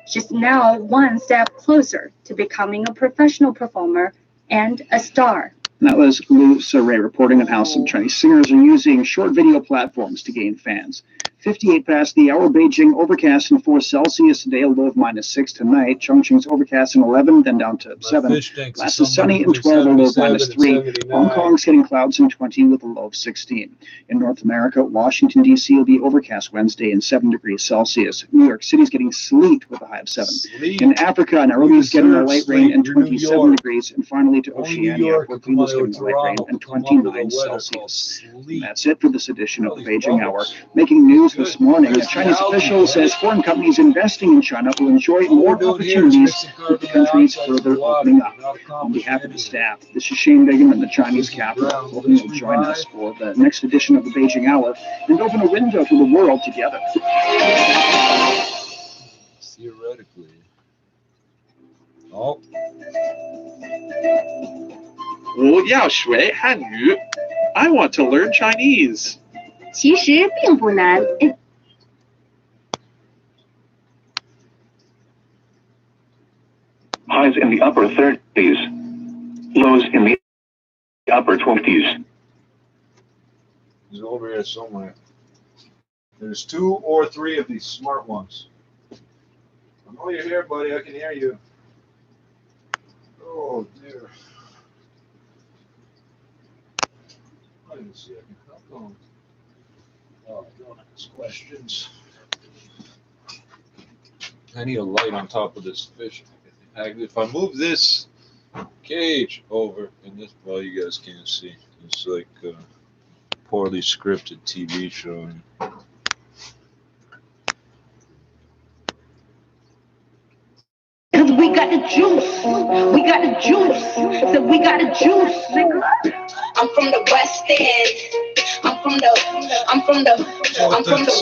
She's now one step closer to becoming a professional performer and a star. That was Lu Saray reporting on how some Chinese singers are using short video platforms to gain fans. 58 past the hour, Beijing overcast and 4 Celsius today, a low of -6 tonight. Chongqing's overcast and 11, then down to 7. Last is sunny and 12, a low of -3. Hong Kong's getting clouds and 20 with a low of 16. In North America, Washington, D.C. will be overcast Wednesday and 7 degrees Celsius. New York City's getting sleet with a high of 7. In Africa, Nairobi's getting a light rain and 27 degrees. And finally to Oceania, where Queen's getting a light rain and 29 Celsius. And that's it for this edition of the Beijing Hour. Making news this morning, the Chinese official says foreign companies investing in China will enjoy more opportunities with the country's further opening up. On behalf of the staff, this is Shane Bigham in the Chinese capital, hoping you'll join us for the next edition of the Beijing Hour and open a window to the world together. Theoretically. Oh. 我要学汉语 I want to learn Chinese. 其实并不难。Highs in the upper 30s, lows in the upper 20s. He's over here somewhere. There's 2 or 3 of these smart ones. I know you're here, buddy. I can hear you. Oh, dear. Wait a second. How come? Oh, don't ask questions. I need a light on top of this fish. If I move this cage over, and this, well, you guys can't see. It's like a poorly scripted TV show. Cause we got the juice, we got the juice, so we got the juice, nigga. I'm from the West End. I'm from the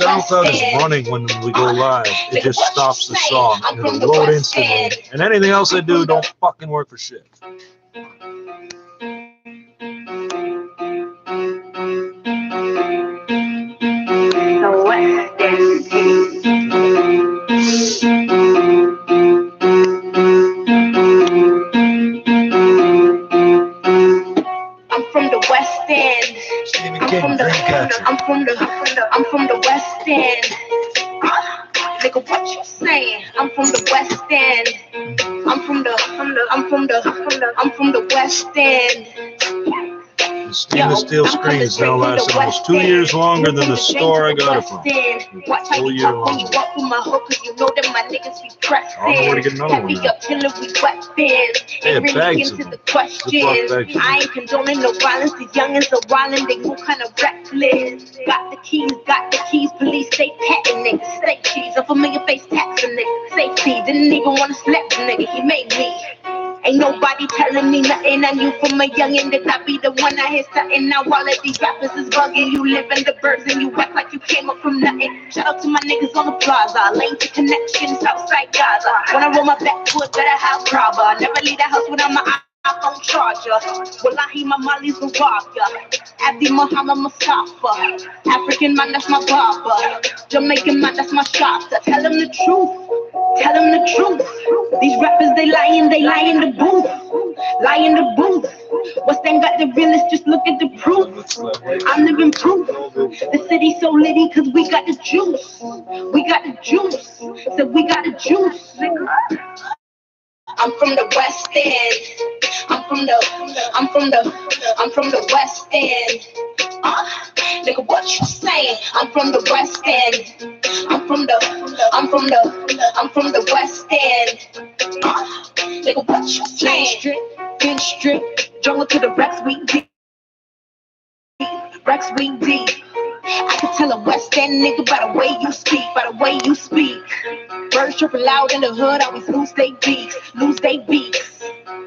SoundCloud is running when we go live. It just stops the song. It'll load instantly. And anything else I do don't fucking work for shit. The West End. I'm from the West End. I'm from the West End. Nigga, what you saying? I'm from the West End. I'm from the West End. The stainless steel screen is now lasting almost 2 years longer than the store I got it from. Full year long. I don't know where to get another one now. They have bags of them. Ziploc bags. I ain't condoning no violence. The youngins are wildin', they move kind of reckless. Got the keys, police stay patting niggas. Stay cheese, a familiar face taxing niggas. Safety, didn't even wanna slap the nigga, he made me. Ain't nobody telling me nothing. I knew from a youngin' that I be the one I hit something. Now all of these rappers is bugging. You live in the birds and you act like you came up from nothing. Shout out to my niggas on the plaza. Lane to connections, Southside Gaza. When I roll my backwood, better have grabber. Never leave the house without my iPhone charger. Wallahi, my Mali's the rocker. Abdi Muhammad Mustafa. African man, that's my barber. Jamaican man, that's my shopper. Tell him the truth. Tell them the truth. These rappers, they lying the booth. Lie in the booth. What's then got the realest? Just look at the proof. I'm living proof. The city's so litty cause we got the juice. We got the juice. So we got the juice. I'm from the West End. I'm from the West End. Nigga, what you saying? I'm from the West End. I'm from the West End. Nigga, what you saying? Been strict, jungle to the Rex, we deep. Rex, we deep. I can tell a West End nigga by the way you speak, Birds chirping loud in the hood, always lose they beats.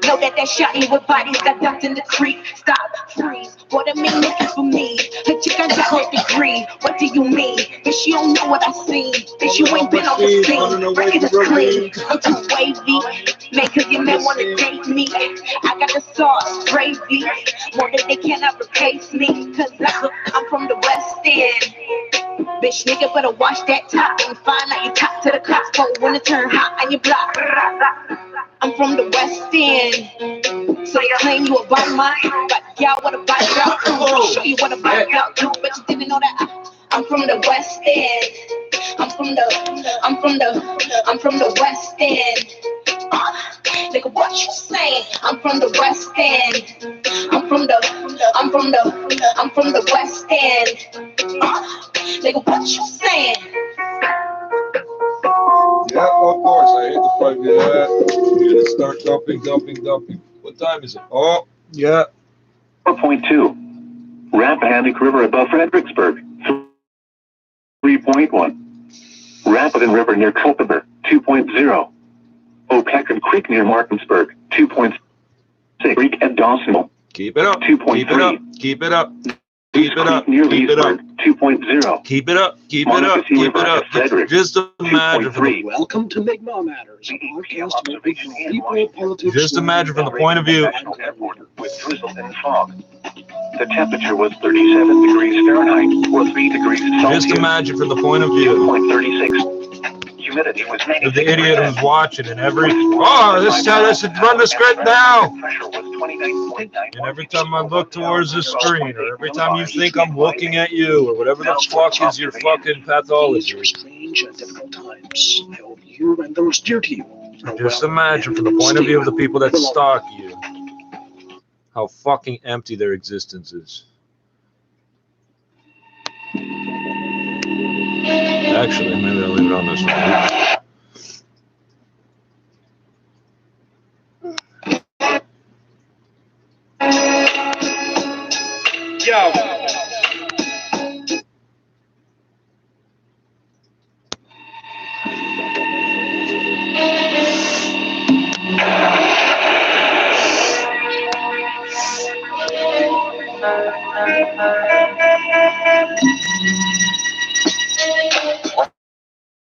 Know that shotty with bodies got dumped in the creek. Stop, freeze, what a mean looking for me. The chick I got her degree, what do you mean? Bitch, she don't know what I seen. Bitch, you ain't been on the scene, record is clean. I'm too wavy, man, cause your man wanna date me. I got the sauce, gravy, more than they cannot replace me. Cause I'm from the West End. Bitch, nigga, better watch that top and find out you top to the cops. Cold when it turn hot on your block. I'm from the West End, so you claim you a body mine, but y'all what a body girl do. I'll show you what a body girl do, but you didn't know that. I'm from the West End. I'm from the West End. Nigga, what you saying? I'm from the West End. I'm from the West End. Nigga, what you saying? Yeah, of course. I hate the fuck that. We're gonna start dumping. What time is it? Oh, yeah. 4.2. Rappahannock River above Fredericksburg. 3.1. Rapidan River near Culpeper. 2.0. Opeckham Creek near Martinsburg. 2.6. Creek at Dawsonville. Keep it up. 2.3. Keep it up. Near Leesburg. 2.0. Keep it up. Just imagine. Welcome to Mi'kmaq Matters, a podcast about people, politics. Just imagine from the point of view. With drizzle and fog. The temperature was 37 degrees Fahrenheit or 3 degrees Celsius. Just imagine from the point of view. 2.36. Humidity was 96%. The idiot who's watching and every this should run the script now. Pressure was 29.9. And every time I look towards the screen, or every time you think I'm looking at you, or whatever the fuck is your fucking pathology. These are strange and difficult times. I hope you and those dear to you. Just imagine from the point of view of the people that stalk you, how fucking empty their existence is. Actually, maybe I'll leave it on this one. Yo.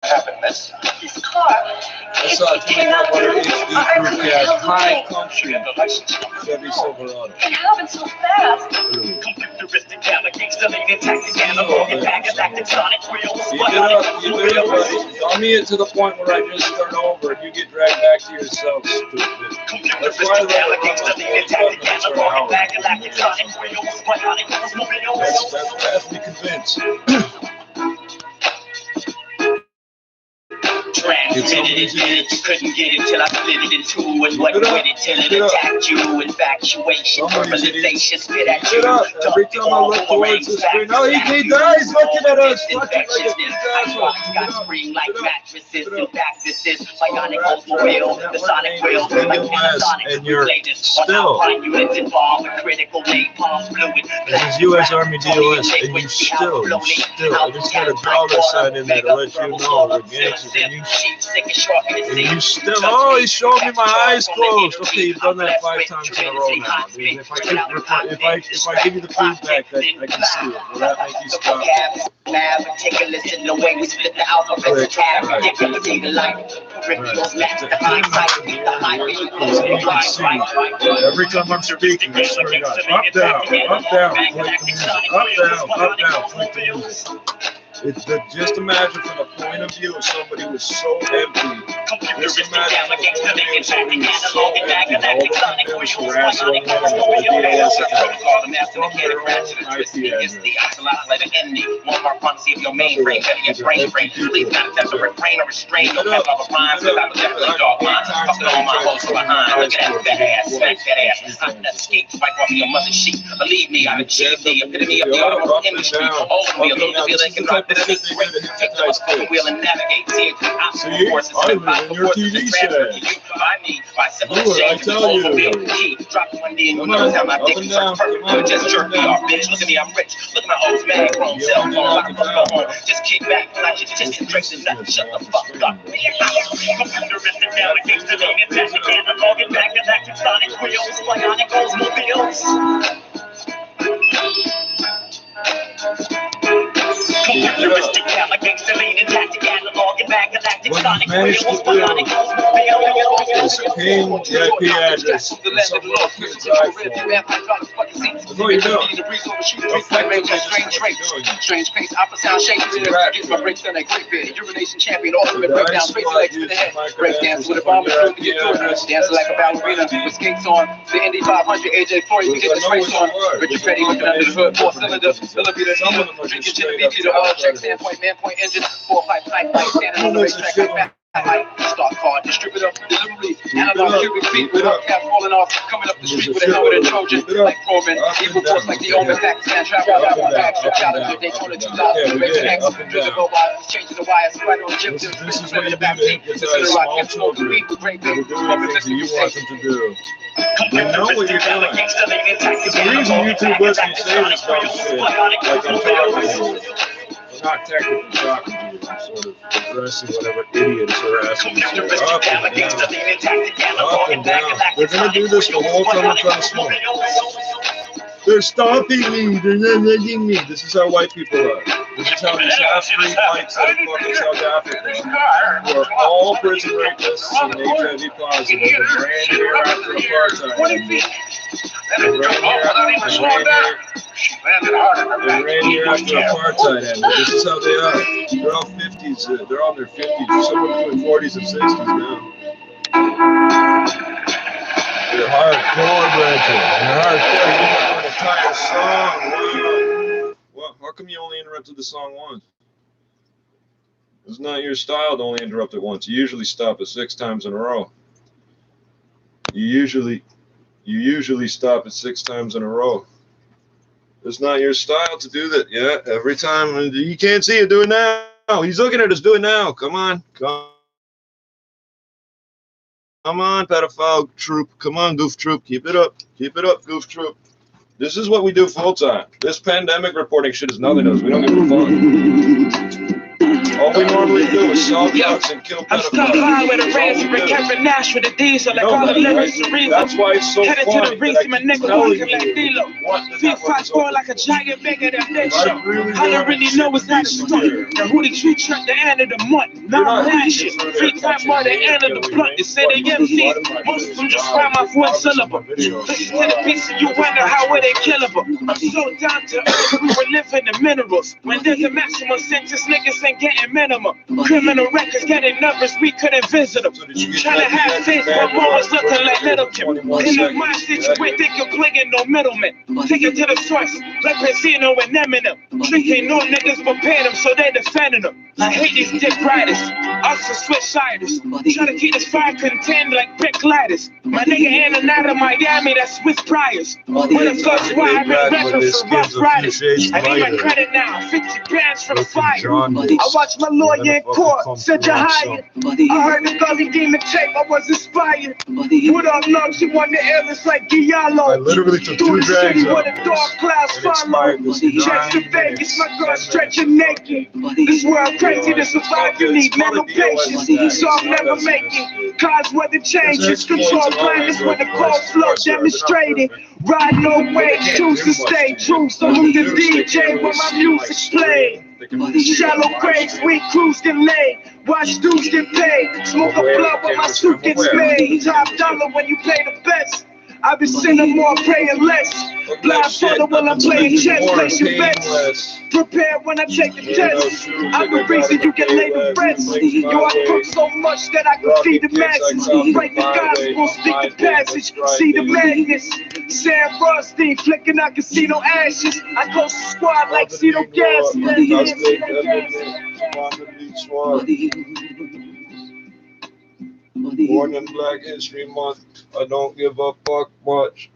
Happened, miss? This car. I saw a 2500 HD crew cab, high country, Chevy Silverado. It happened so fast. Keep it up, buddy. Dummy it to the point where I just turn over and you get dragged back to yourself, stupid. That's why I let it That's me convinced. Transmitted it, couldn't get it till I split it in two and what with it. till it attacked you. Infatuation, verbalization, spit at you. Every time I look towards the screen, no, he dies looking at us. Got spring like mattresses, impactresses, bionic automobile, the sonic wheel, like and you're still. This is U.S. Army DOS, and you still, I just got a dollar sign in there to let you know we're gangsters, and you still, oh, he's showing me my eyes closed. Okay, you've done that 5 times in a row now. Dude, if I give you the feedback, I can see it. Will that make you stop? Meticulous in the way we split the alphabet tab, ridiculous in the light. Every time I'm speaking, I swear to God, up, down, click the music, up, down, click the music. It's just imagine from the point of view of somebody who's so empty. Just imagine from the point of view of somebody who's so empty. All the emails harass one another from their own IP address. One more fancy of your mainframe, better your brain frame. Please not test or refrain or restrain. Don't have other rhymes without definitely dog minds. Fuck all my hoes behind. Look at that ass, smack that ass. I'm that skate, wipe off your mother's sheet. Believe me, I've achieved the epitome of the automotive industry. All the way up to they can drop this. Take the wheel and navigate. See, forces and by the forces and transfer to you by me by simple exchange. Drop one D and you know how my dick is perfect. Just jerk me off, bitch. Look at me, I'm rich. Look at my old man grown. Cell phone, I can go home. Just kick back, flash your tits and drinks and nothing. Shut the fuck up. Computeristic navigates to lean and test again. I'm logging back and active sonic wheels. Bionic Oldsmobiles. Computeristic navigates to lean and tactic analog and back and active sonic wheels. Bionic Oldsmobiles. Ping the IP address. What are you doing? Strange pace, opposite sound shape. Gets my breaks done at great bit. Urination champion, ultimate breakdown, space legs to the head. Break dance with a bomb and to get through it. Dancing like a ballerina with skates on. The Indy 500, AJ40, you get the trace on. Richard Petty looking under the hood, 4-cylinder. Millimeter needle. Drinking Jimmy B to the oil check, standpoint, man point engine. 4-pipe, pipe, standing on the racetrack like that. Stock car, distributor, delivery, analog cubic feet with hubcap falling off, coming up the street with a helmet and Trojan, like Roman, evil force like the Omen, Pakistan, travel out my back, stretch out of the Daytona 2000, Raven X, driven robots, changing the wires, right on Jim, this is what in the backseat, this is the rock, and smoke the weed with great big, smoking this you want them to do. You know what you're doing. It's the reason YouTube lets me say this dumb shit, like I'm talking to you. Not technically talking to you, I'm sort of addressing whatever idiot is harassing me. Up and down. They're going to do this the whole time I'm trying to smoke. They're stopping me. They're not letting me. This is how white people are. This is how these half-breed whites out of fucking South Africa who are all prison rapists and HIV positive and ran here after apartheid. They ran here after apartheid ended. This is how they are. They're all 50s. They're on their 50s. Somewhere between 40s and 60s now. They're hardcore, Brenton. They're hardcore. You didn't know an entire song. Wow. Well, how come you only interrupted the song once? It's not your style to only interrupt it once. You usually stop it 6 times in a row. You usually stop it 6 times in a row. It's not your style to do that. Yeah, every time. You can't see it. Do it now. He's looking at us. Do it now. Come on. Come on, pedophile troop. Come on, goof troop. Keep it up. Keep it up, goof troop. This is what we do full time. This pandemic reporting shit is nothing else. We don't give a fuck. All we normally do is solve drugs and kill pedophiles. I'm stuck high with a razor and Kevin Nash with a diesel. Like all the lyrics to reason. That's why it's so headed funny. Headed to the rinse, my nigga walking like D-Lo. Feet 5'4" like a giant bigger than Big Show. I don't really know it's not a stunt. The Hootie Tree truck the end of the month. Now I'm lashing. 3 times more the end of the blunt. They say they MCs. Most of them just rhyme off one syllable. Listen to the piece and you wonder how were they killable. I'm so down to earth, we were living the minerals. When there's a maximum sentence, niggas ain't getting minimum. Criminal records getting numbers, we couldn't visit them. Trying to have faith, but always looking like Little Kim. In the mind situation, they can play in no middleman. Take it to the source. like Casino and Eminem. Drinking no niggas prepare them, so they defending them. I hate these dick riders, us are Swissiders. Try to keep this fire contained like brick ladders. My nigga in and out of Miami, that's Swiss Priors. What the fuck's why I've been rapping for Rough Riders? I need my credit now, 50 bands for the fire. I watched my lawyer in court, said you're hired. I heard the Gully Demon tape, I was inspired. What up, Lung? She won the illness like Giallo. I literally took Through 2 the city drags where out. the dark clouds follow. Checks to Vegas, my girl stretching naked. This world crazy to survive, you need mental patience. So I'm never making cause weather changes. Control blindness when the cold flow demonstrated. Ride no waves, choose to stay true. So who's the DJ when my music's played? Shallow graves, we cruise get laid. Watch dudes get paid. Smoke a blunt when my suit gets made. Top dollar when you play the best. I've been sinning more, praying less. Blindfolded while I'm playing chess, placing bets. Prepared when I take the test. I'm the reason you can lay the rest. Yo, I cook so much that I can feed the masses. Write the gospel, speak the passage. See the madness. Sam Rusty, flicking out casino ashes. I close the squad like Cito Gas. Born in Black History Month, I don't give a fuck much.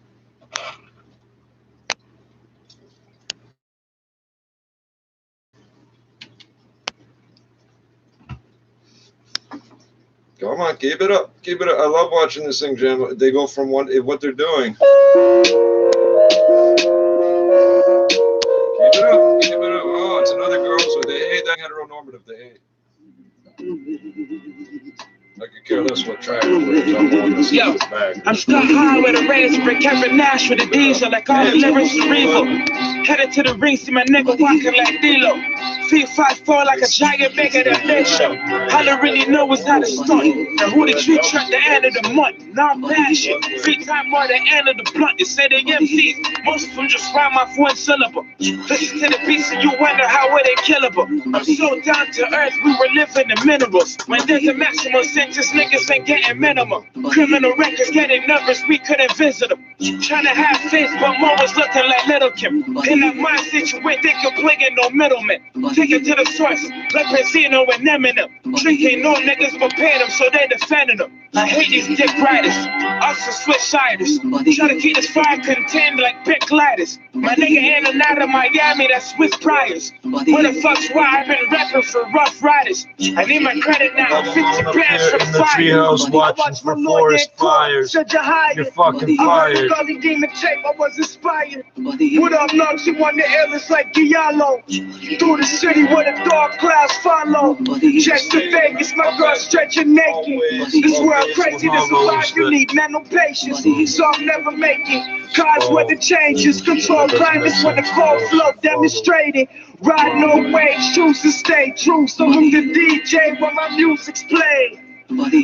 Come on, keep it up, keep it up. I love watching this thing, Jam. They go from what they're doing. Keep it up, keep it up. Oh, it's another girl, so they hate that heteronormative. They hate. I could care less what track it is. Yo, I'm stuck high with a razor, brick Kevin Nash with a diesel, like all the lyrics cerebral. Headed to the ring, see my nigga walking like D-Lo. Feet 5'4" like a giant bigger than Big Show. All I really know is how to stunt. And who the tree truck the end of the month. Now I'm passion. 3 times more than end of the blunt. They say they MCs, most of them just rhyme off 1 syllable. Listen to the beats and you wonder how were they killable. I'm so down to earth, we were living the minerals. When there's a maximum sentence, niggas ain't getting minimum. Criminal records getting numbers, we couldn't visit them. Trying to have faith, but more was looking like Little Kim. In that mind situation, they can play in no middleman. Take it to the source, like Casino and Eminem. Drinking no niggas prepare them, so they defending them. I hate these dick riders, us are Swissiders. Try to keep this fire contained like brick ladders. My nigga in and out of Miami, that's Swiss Priors. What the fuck's why I've been rapping for Rough Riders? I need my credit now, 50 bands for the fire. Treehouse watching for forest fires. You're fucking fired. Gully Demon tape, I was inspired. What up, Lung? She won the illness like Giallo. Through the city where the dark clouds follow. Checks to Vegas, my girl stretching naked. This world crazy to survive, you need mental patience. So I'm never making cause weather changes. Control blindness when the cold flow demonstrated. Ride no waves, choose to stay true. So who's the DJ when my music's played?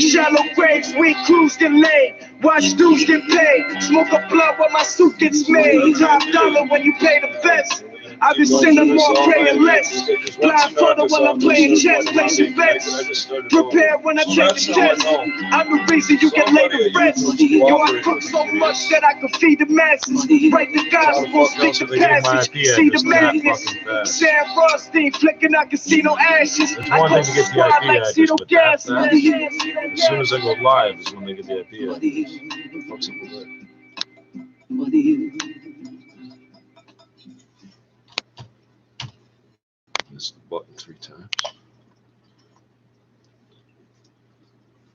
Shallow graves, we cruise get laid. Watch dudes get paid. Smoke a blunt when my suit gets made. Top dollar when you pay the best. I've been sinning more, praying less. Blindfolded when I'm playing chess, placing bets. Prepared when I take the test. I'm the reason you can lay the rest. Yo, I cook so much that I can feed the masses. Write the gospel, speak the passage. See the madness. Sam Rusty, flicking out casino ashes. I go squad like Cito Gas. As soon as I go live is when they get the IP address. Fuck's up with that. This button 3 times.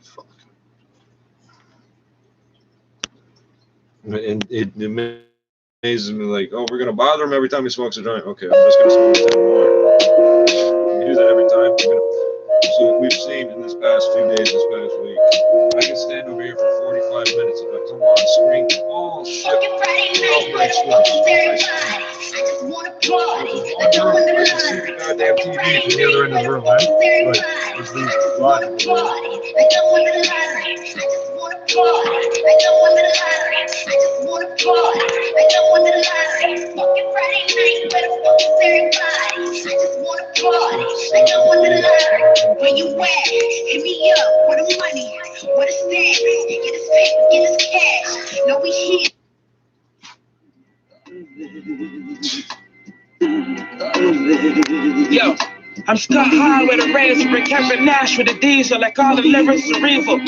Fuck. And it amazes me, like, oh, we're gonna bother him every time he smokes a joint. Okay, I'm just gonna smoke 10 more. You do that every time. So we've seen in this past few days, this past week, I can stand over here for 45 minutes if I come on screen. Oh shit! I can see the goddamn TV from the other end of the room, right? Like, it's these logical. Where you at? Hit me up. Where the money? Where the stamps? Get us paper, get us cash. No, we here. Yo, I'm stuck high with a razor and Kevin Nash with a diesel, like all the lyrics cerebral.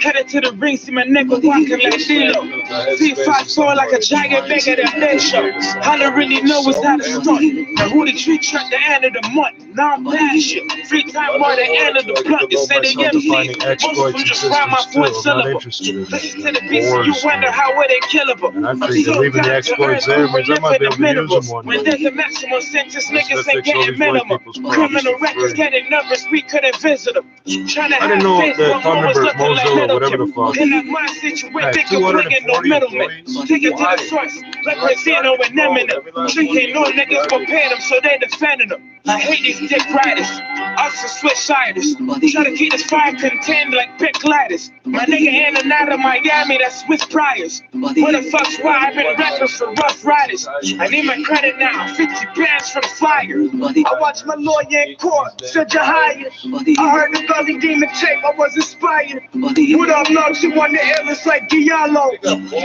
Headed to the ring, see my nigga walking like Dilo. 3-5-4 like a giant bigger than Bishop. I don't really know what's how to start. Now who the treat at the end of the month? Now I'm passion. Free time more the end of the blunt. They say the MC. Most of them just rhyme off one syllable. Listen to the beats and you wonder how would they killable. I'm so down to earth, we're living the minimals. When there's a maximum sentence, niggas ain't getting minimum. Criminal records getting numbers, we couldn't visit them. Trying to have faith, but was looking like middle kid. In that mind situation, think of bringing no middleman. Take it to the source, like Casino and Eminem. Drinking no niggas prepared them, so they defending them. I hate these dick riders, us and switch siders. Try to keep this fire contained like big gliders. My nigga in and out of Miami, that's Swiss Priors. What the fuck's why I've been rapping for rough riders? I need my credit now, 50 bands for the flyer. I watched my lawyer in court, said you're hired. I heard the Gully Demon tape, I was inspired. What up, Lux? You want the illness like Diallo.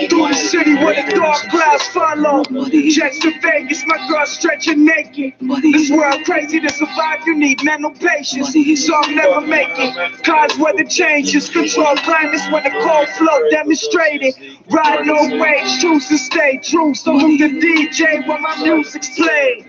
Through the city where the dark clouds follow. Jets to Vegas, my girl stretching naked. This world crazy to survive, you need mental patience. So I'm never making cause weather changes. Control climates when the cold flow demonstrated. Ride no waves, choose to stay true. So I'm the DJ when my music's played.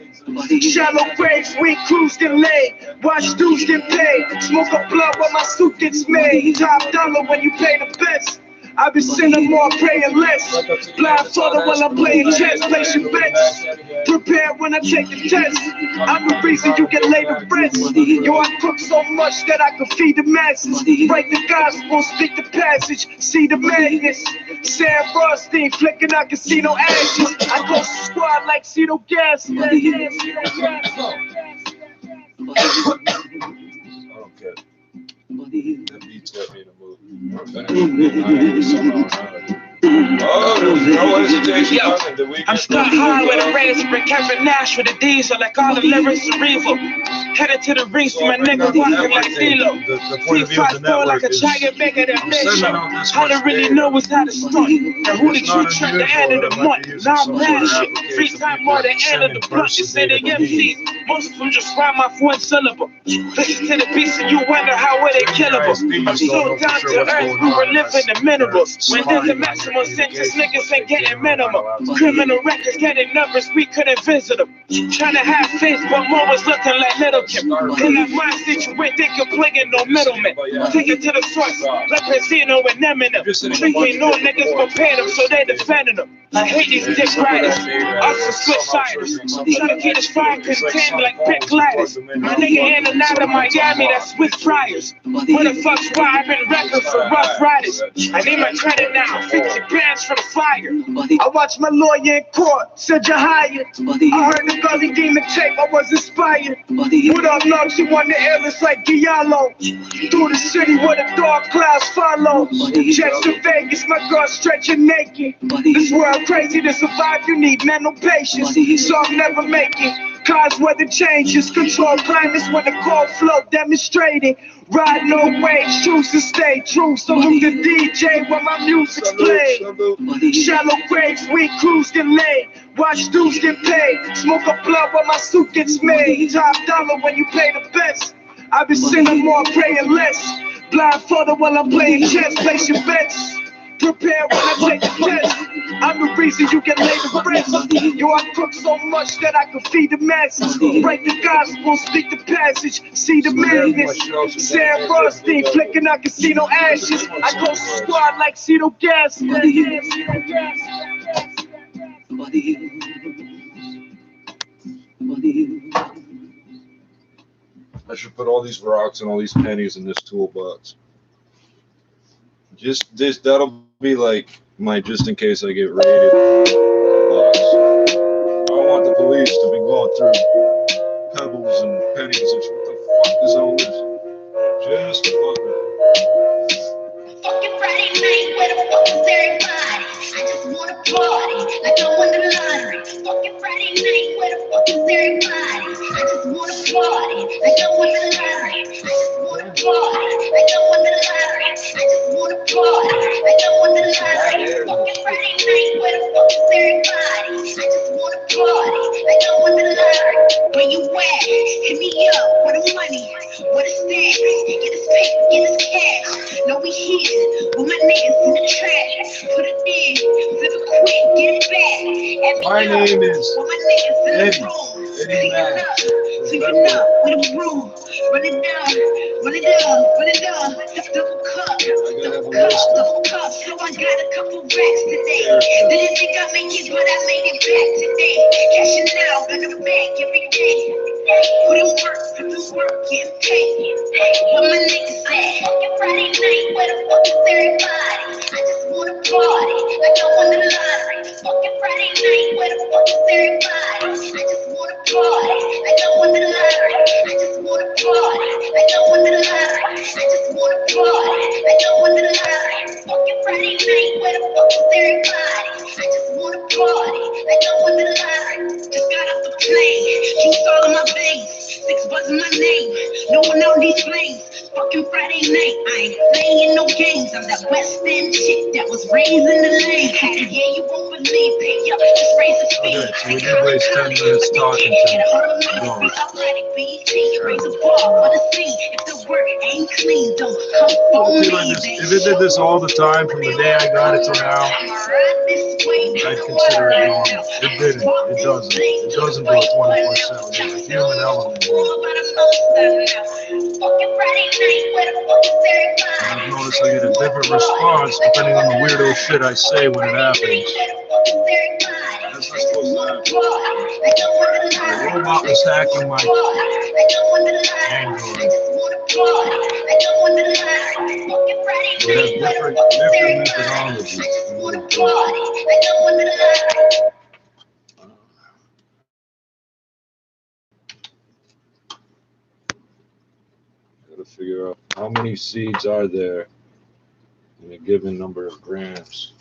Shallow waves, we cruise get laid. Watch dudes get paid. Smoke a blunt when my suit gets made. Top dollar when you pay the best. I be sinning more, praying less. Blindfolded while I'm playing chess, placing bets. Prepared when I take the test. I'm the reason you get laid to rest. Yo, I cook so much that I can feed the masses. Write the gospel, speak the passage, see the madness. Sam Rothstein flicking out casino ashes. I go squad like Cito Gas. I don't care. That beat's got me in a mood. I'm stuck high with a razor and Kevin Nash with a diesel, like all the lyrics cerebral. Headed to the ring, see my nigga walking like Dilo. 3-5-4 like a giant bigger than Bishop. I don't really know what's how to start. Now who the treat at the end of the month? Now I'm passion. Free time more the end of the blunt. They say the MCs, most of them just rhyme off one syllable. Listen to the beats and you wonder how were they killable. I'm so down to earth, we were living the minimals. When there's a maximum sentence, niggas ain't getting minimum. Criminal records getting numbers, we couldn't visit them. Trying to have faith, but more was looking like Little Kim. In that mind situation, think you're playing no middleman. Take it to the source, like Casino and Eminem. Drinking no niggas prepared them, so they defending them. I hate these dick riders, us and switch siders. Trying to keep this fire contained like big gliders. My nigga in and out of Miami, that's Swiss Priors. What the fuck's why I've been rapping for rough riders? I need my credit now, 50 bands for the flyer. I watched my lawyer in court, said you're hired. I heard the Gully Demon tape, I was inspired. What up, Lux? You want the illness like Diallo. Through the city where the dark clouds follow. Jets to Vegas, my girl stretching naked. This world crazy to survive, you need mental patience. So I'm never making cause weather changes. Control climates when the cold flow demonstrated. Ride no waves, choose to stay true. So I'm the DJ when my music's played. Shallow waves, we cruise get laid. Watch dudes get paid. Smoke a blunt when my suit gets made. Top dollar when you pay the best. I be sinning more, praying less. Blindfolded while I'm playing chess, placing bets. Prepare when I take the test. I'm the reason you get laid to rest. Yo, I cook so much that I can feed the masses. Write the gospel, speak the passage, see the madness. Sam Rothstein flicking out casino ashes. I go squad like Cito Gas. I should put all these rocks and all these pennies in this toolbox. Just this, that'll be like my just in case I get raided box. I don't want the police to be going through pebbles and pennies and what the fuck is all this? Just fucking. Fucking Friday night, where the fuck is everybody? I just wanna party like I won the lottery. Fucking Friday night, where the fuck is everybody? I just wanna party like I won the lottery. I just wanna party like I won the lottery. I just wanna party like I won the lottery. Fucking Friday night, where the fuck is everybody? I just wanna party, like I won the lottery. Where you at? Hit me up, where the money, where the stash? Get this paper, get this cash. No, we here, with my niggas in the trash. Put it in, flip it quick, get it back. My name is Eddie Mack. So you know, with a broom, run it down, run it down, run it down. Double cup, double cup. So I got a couple racks today. Didn't think I'd make it, but I made it back today. Cashing out in the bank every day. Put in work, get paid. Where my niggas at? Fucking Friday night, where the fuck is everybody? I just wanna party, like I won the lottery. Fucking Friday night, where the fuck is everybody? I just wanna party, like I won the lottery. I just wanna party, like I won the lottery. I just wanna party, like I won the lottery. Fucking Friday night, where the fuck is everybody? I just wanna party, like I won the lottery. Just got off the plane, juice all in my veins, 6 buzz in my name, no one on these flames. Fucking Friday night, I ain't playing no games. I'm that West End chick that was raised in the lane. Yeah, you won't believe it, yo, just raise the speed. Okay, so we did waste 10 minutes talking to him. Raise a bar for the scene. If the work ain't clean, don't come for me. If it did this all the time from the day I got it to now, I'd consider it normal. It didn't. It doesn't. It doesn't do it 24/7. There's a human element. I've noticed I get a different response depending on the weirdo shit I say when it happens. That's not supposed to happen. The robot was hacking my Android. We have different methodologies. Gotta figure out how many seeds are there in a given number of grams.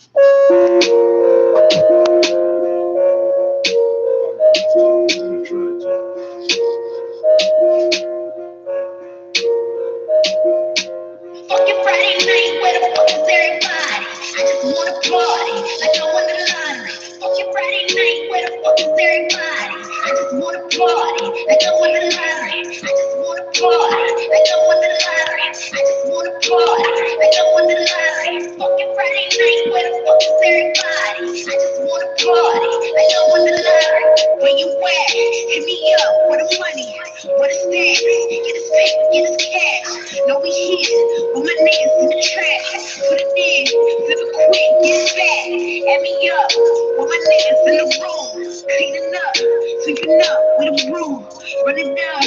Fucking Friday night, where the fuck is everybody? I just wanna party, like I won the lottery. Fucking Friday night, where the fuck is everybody? I just wanna party, like I won the lottery. I just wanna party, like I won the lottery. I just wanna party, like I won the lottery. Fucking Friday night, where the fuck is everybody? I just wanna party, like I won the lottery. Where you at? Hit me up, where the money, where the stash? Get this paper, get this cash. No, we here, with my niggas in the trash. Put it in, flip it quick, get it back. Add me up, with my niggas in the room. Cleaning up, sweeping up with a broom. Run it down,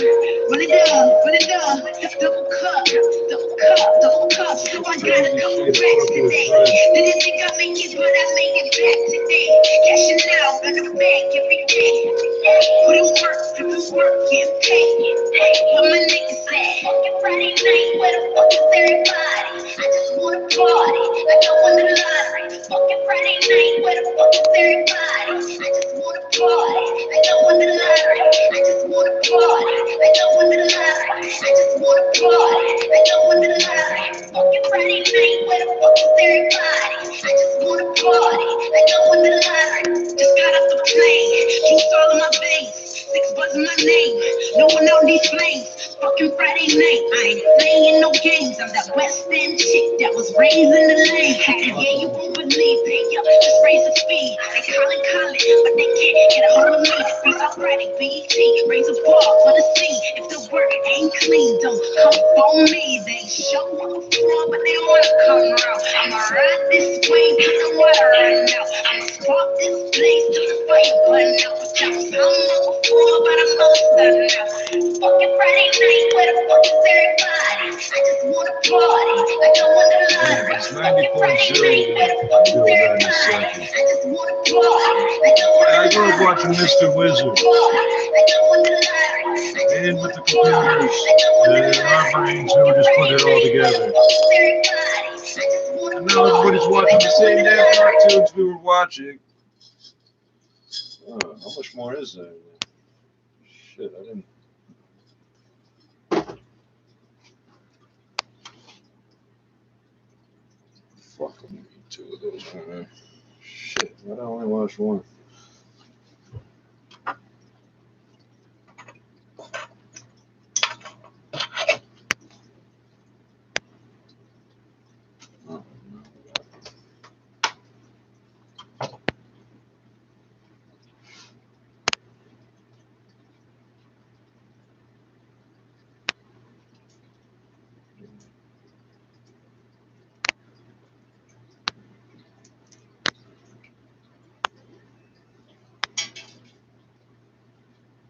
run it down, run it down. Double cup, double cup, double cup. So I got a couple racks today. Didn't think I'd make it, but I made it back today. Cashing out in the bank every day. Put in work, get paid. Where my niggas at? Fucking Friday night, where the fuck is everybody? I just wanna party, like I won the lottery. Fucking Friday night, where the fuck is everybody? I just wanna party, like I won the lottery. I just wanna party, like I won the lottery. I just wanna party, like I won the lottery. Fucking Friday night, where the fuck is everybody? I just wanna party, like I won the lottery. Just got off the plane, juice all in my veins, 6 buzz in my name, no one on these flames. Fucking Friday night, I ain't playing no games. I'm that West End chick that was raised in the lane. Yeah, you won't believe it, yo, just raise the speed. They calling, but they can't get a hold of me. It's alright, BT, raise a bar for the scene. If the work ain't clean, don't come for me. They show up before, but they wanna come around. I'ma ride this wave, put the water right now. I'ma spark this place till the fire burn out. I'm before, but I'm most done now. Fucking Friday night, where the fuck is everybody? I just wanna party, like I won the lottery. Fucking Friday night, where the fuck is everybody? I just wanna party, like I won the lottery. I grew up watching Mr. Wizard. And with the computers and our brains, we would just put it all together. And now everybody's watching the same damn cartoons we were watching. Oh, how much more is there? Shit, I didn't. Fuck, I need 2 of those. Shit, why did I only watch 1?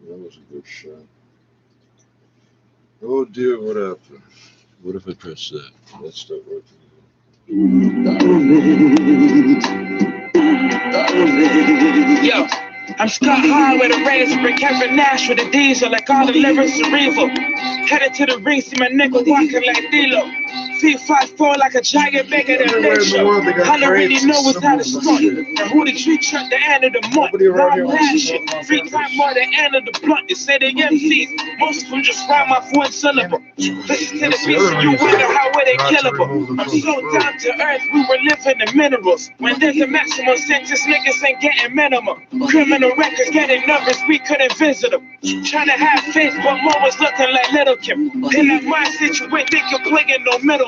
That was a good shot. Oh dear, what happened? What if I press that? Let's start working. Yo, I'm Scott Hard with a razor, brick Kevin Nash with a diesel, like all the lyrics cerebral. Headed to the ring, see my nigga walking like D-Lo. Feet 5'4" like a giant bigger than Big Show. I don't really know what's how to start. And who the tree truck the end of the month. Now I'm passion. Free time more than end of the blunt. They say they MCs. Most of them just rhyme off one syllable. Listen to the beats and you wonder how were they killable. I'm so down to earth, we were living in minerals. When there's a maximum sentence, niggas ain't getting minimum. Criminal records getting numbers, we couldn't visit them. Trying to have faith, but more was looking like Little Kim. In that mindset, you ain't thinking playing no middleman.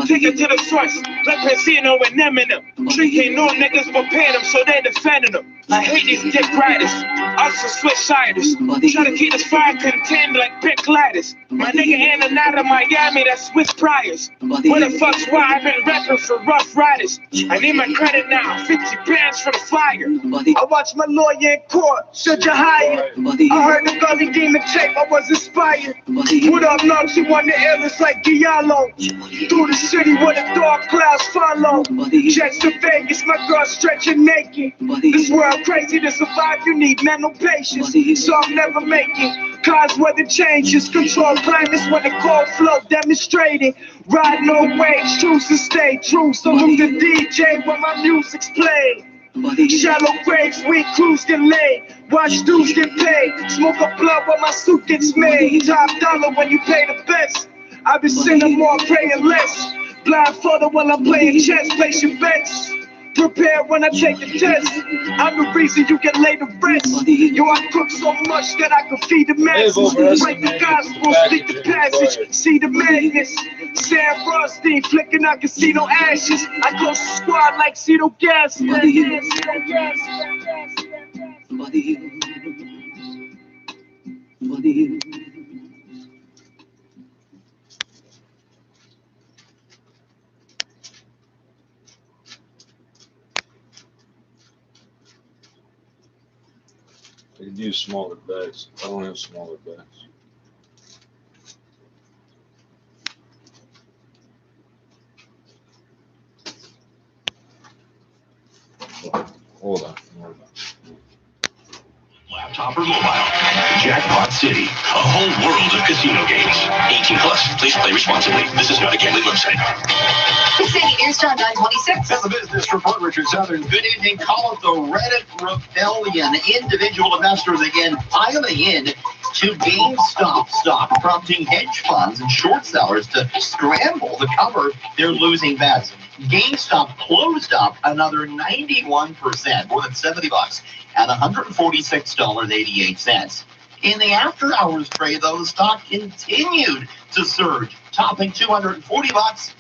Take it to the source, like Casino and Eminem. Drinking no niggas but paying them, so they defending them. I hate these dick riders, also switch siders. Try to keep this fire contained like big gliders. My nigga in and out of Miami, that's Swiss Priors. What the fuck's why I've been rapping for Rough Riders? I need my credit now, 50 bands for the flyer. I watched my lawyer in court, should you hire? I heard the Gully Demon tape, I was inspired. What up, love? She won the illest like Diallo. Through the city where the dark clouds follow. Jets to Vegas, my girl stretching naked. This world crazy to survive, you need mental patience. So I'm never making cause weather changes. Control climates when the cold flow demonstrating. Ride no waves, choose to stay true. So look the DJ when my music's played. Shallow graves, we cruise delayed. Watch dudes get paid. Smoke a blunt when my suit gets made. Top dollar when you pay the best. I've been sinning more, praying less. Blindfolded while I'm playing chess, place your bets. Prepare when I take the test. I'm the reason you can lay the rest. Yo, I cook so much that I can feed the masses. Break the gospel, speak the passage. See the madness. Sam Rothstein flicking, I can see no ashes. I close the squad like Cito Gas. I can use smaller bags. I don't have smaller bags. Hold on. Laptop or mobile, Jackpot City, a whole world of casino games. 18 plus, please play responsibly. This is not a gambling website. City News Time 926. And the business report, Richard Southern. Good evening. Call it the Reddit rebellion. Individual investors again piling in to GameStop stock, prompting hedge funds and short sellers to scramble to cover their losing bets. GameStop closed up another 91%, more than $70, at $146.88. In the after-hours trade, though, the stock continued to surge, topping $240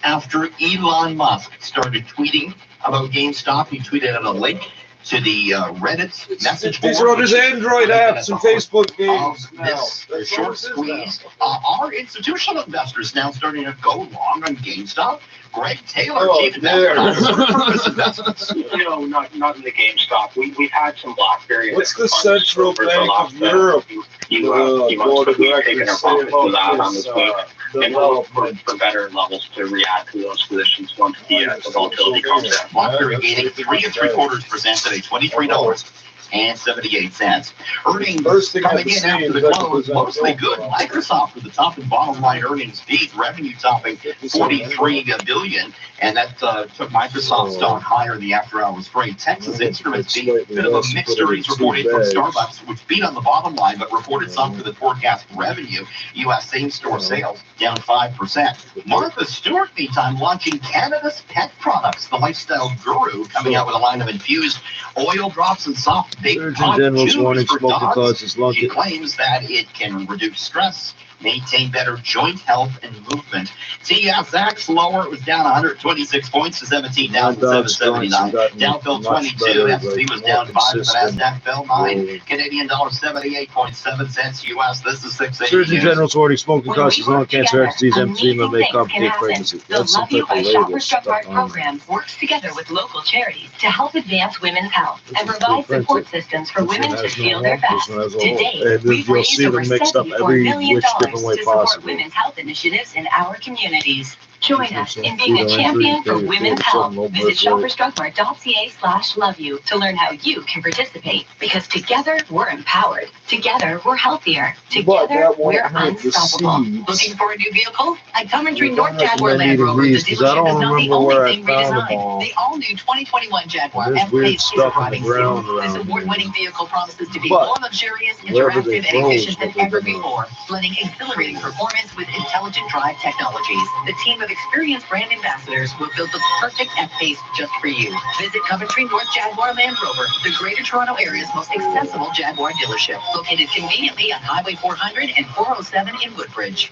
after Elon Musk started tweeting about GameStop. He tweeted out a link to the Reddit message board. These are all just Android apps and Facebook games This short squeeze. Are institutional investors now starting to go long on GameStop? Greg Taylor, chief investor, purpose investments. No, not in the GameStop. We've had some BlackBerry. What's the central bank of Europe? You must have taken a profit from that on this week. And we'll look for better levels to react to those positions once the volatility comes down. BlackBerry gaining 3.75% today, $23.78. Earnings coming in after the close, mostly good. Microsoft with the top and bottom line earnings beat, revenue topping $43 billion, and that took Microsoft stock higher in the after-hours trade. Texas Instruments beat a bit of a mixed earnings reported from Starbucks, which beat on the bottom line but reported softer than forecast revenue. U.S. same-store sales down 5%. Martha Stewart, meantime, launching Canada's pet products. The lifestyle guru coming out with a line of infused oil drops and soft baked pot chews for dogs. She claims that it can reduce stress, maintain better joint health and movement. TSX lower, it was down 126 points to 17,779. Dow fell 22. S&P was down 5. The Nasdaq fell 9. Canadian dollar 78.7 cents US. This is 680. Surgeon General's already smoking causes lung cancer, heart disease, emphysema, may complicate pregnancy. That's some type of label stuck on. Program works together with local charities to help advance women's health and provide support systems for women to feel their best. Today, we've raised over $74 million to support women's health initiatives in our communities. Join us in being a champion for women's health. Visit shoppersdrugmart.ca/loveyou to learn how you can participate. Because together we're empowered. Together we're healthier. Together we're unstoppable. Looking for a new vehicle? At Coventry North Jaguar Land Rover, the dealership is not the only thing redesigned. The all-new 2021 Jaguar F-Pace is arriving soon. This award-winning vehicle promises to be more luxurious, interactive, and efficient than ever before, blending exhilarating performance with intelligent drive technologies. The team of experienced brand ambassadors will build the perfect F-Pace just for you. Visit Coventry North Jaguar Land Rover, the Greater Toronto Area's most accessible Jaguar dealership, located conveniently on Highway 400 and 407 in Woodbridge.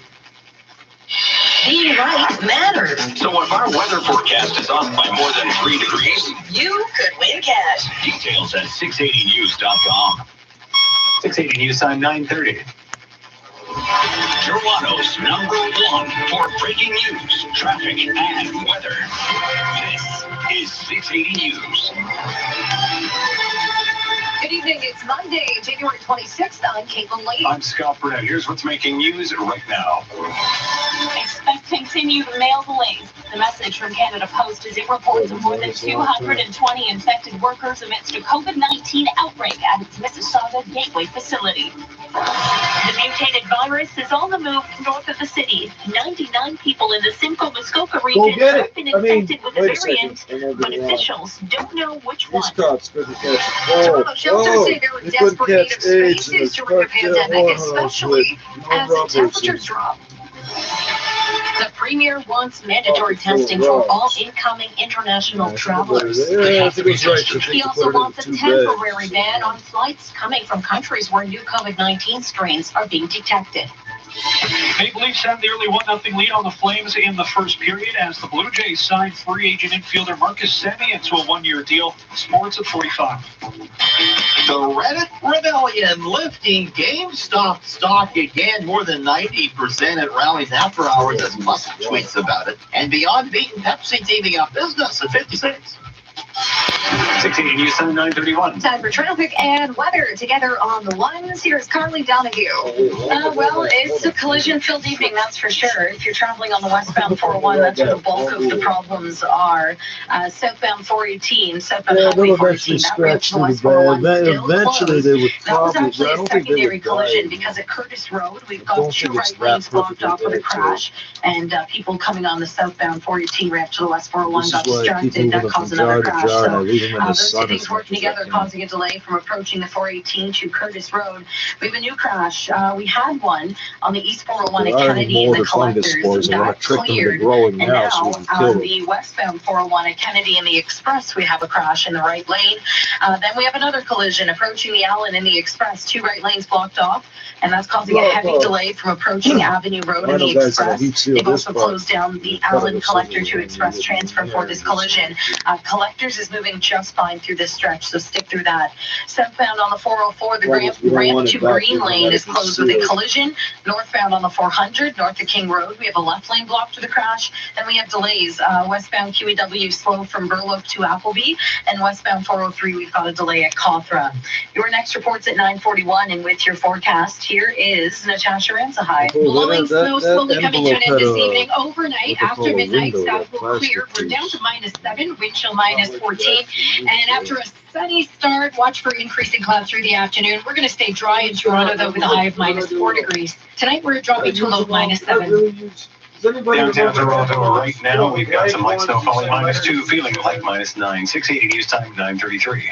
Being right matters. So if our weather forecast is off by more than 3 degrees, you could win cash. Details at 680news.com. 680 News Time 9:30. Toronto's #1 for breaking news, traffic, and weather. This is 680 News. Good evening. It's Monday, January 26th. I'm Caitlin Lee. I'm Scott Burnett. Here's what's making news right now. Expect continued mail delays. The message from Canada Post is it reports more than 220 infected workers amidst a COVID-19 outbreak at its Mississauga Gateway facility. The mutated virus is on the move north of the city. 99 people in the Simcoe Muskoka region have been infected with the variant, but officials don't know which one. Toronto shelters say they're in desperate need of spaces during the pandemic, especially as the temperatures drop. The Premier wants mandatory testing for all incoming international travelers. He also wants a temporary ban on flights coming from countries where new COVID-19 strains are being detected. Maple Leafs have the early 1-0 lead on the Flames in the first period as the Blue Jays signed free agent infielder Marcus Semien into a 1-year deal. Sports at 45. The Reddit rebellion lifting GameStop stock again. More than 90% at rallies after hours as Musk tweets about it. And Beyond Beat and Pepsi teaming up business at 56. 680 News Time 9:31. Time for traffic and weather together on the ones. Here's Carly Donahue. Well, it's a collision-filled evening, that's for sure. If you're traveling on the westbound 401, that's where the bulk of the problems are. Southbound 418, southbound Highway 14, that route to the west 401 still closed. They would That was probably, actually I a don't think they secondary would collision die. because at Curtis Road, we've I got don't 2 think it's right lanes that blocked off with a perfectly crash, and people coming on the southbound 418 ramp to the west 401 This got is why I keep distracted. moving That them caused from another jar to crash. jar, and I So leave them in the those sun two as things much working as I together, can. causing a delay from approaching the 418 to Curtis Road. We have a new crash. We had one on the East 401 at I don't Kennedy need and more the to fungus collectors. spores. I want That to trick them into cleared. growing And now so now we can kill on them. the westbound 401 at Kennedy and the Express, we have a crash in the right lane. Then we have another collision approaching the Allen and the Express. 2 right lanes blocked off, and that's causing a heavy delay from approaching Avenue Road and the Express. They've also closed down the Allen Collector to Express transfer for this collision. Collectors is moving just fine through this stretch, so stick through that. Southbound on the 404, the ramp to Green Lane is closed with a collision. Northbound on the 400, north of King Road, we have a left lane blocked to the crash. Then we have delays. Westbound QEW slow from Burloak to Appleby, and westbound 403, we've got a delay at Cawthra. Your next report's at 9:41, and with your forecast, here is Natasha Ranzahai. Blowing snow slowly coming to an end this evening. Overnight, after midnight, south will clear. We're down to -7, wind chill -14, and after a sunny start, watch for increasing clouds through the afternoon. We're going to stay dry in Toronto, though, with a high of -4 degrees. Tonight, we're dropping to a low of -7. Downtown Toronto right now, we've got some light snow falling -2, feeling like -9. 680 News Time 9:33.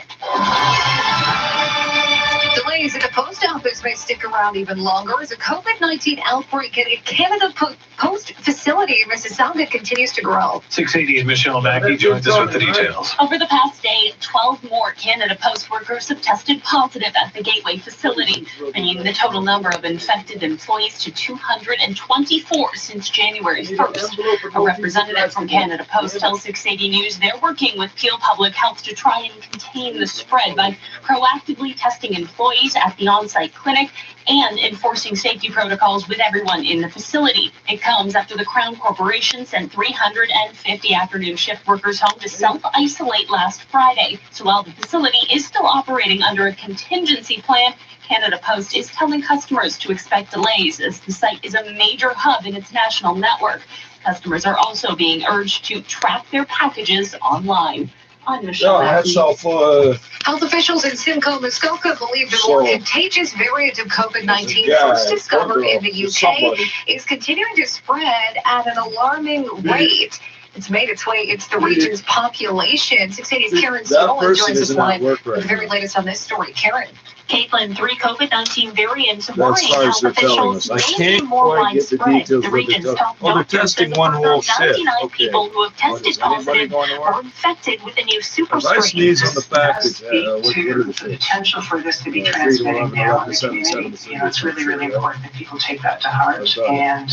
Delays at the post office may stick around even longer as a COVID-19 outbreak at a Canada Post facility in Mississauga continues to grow. 680 and Michelle Mackey joins us with the details. Over the past day, 12 more Canada Post workers have tested positive at the Gateway facility, bringing the total number of infected employees to 224 since January 1st. A representative from Canada Post tells 680 News they're working with Peel Public Health to try and contain the spread by proactively testing employees at the on-site clinic and enforcing safety protocols with everyone in the facility. It comes after the Crown Corporation sent 350 afternoon shift workers home to self-isolate last Friday. So while the facility is still operating under a contingency plan, Canada Post is telling customers to expect delays as the site is a major hub in its national network. Customers are also being urged to track their packages online. I'm Michelle. Health officials in Simcoe, Muskoka believe the more contagious variant of COVID-19 first discovered in the UK is continuing to spread at an alarming rate. It's made its way into the region's population. 680's Karen Stolen joins us live with the very latest on this story. Karen. Caitlin, 3 COVID-19 variants worrying health officials may be more widespread. The region's top doctor says the 99 people who have tested positive are infected with the new super strain. On the package. The potential for this to be transmitting now in the community. It's really, really important that people take that to heart and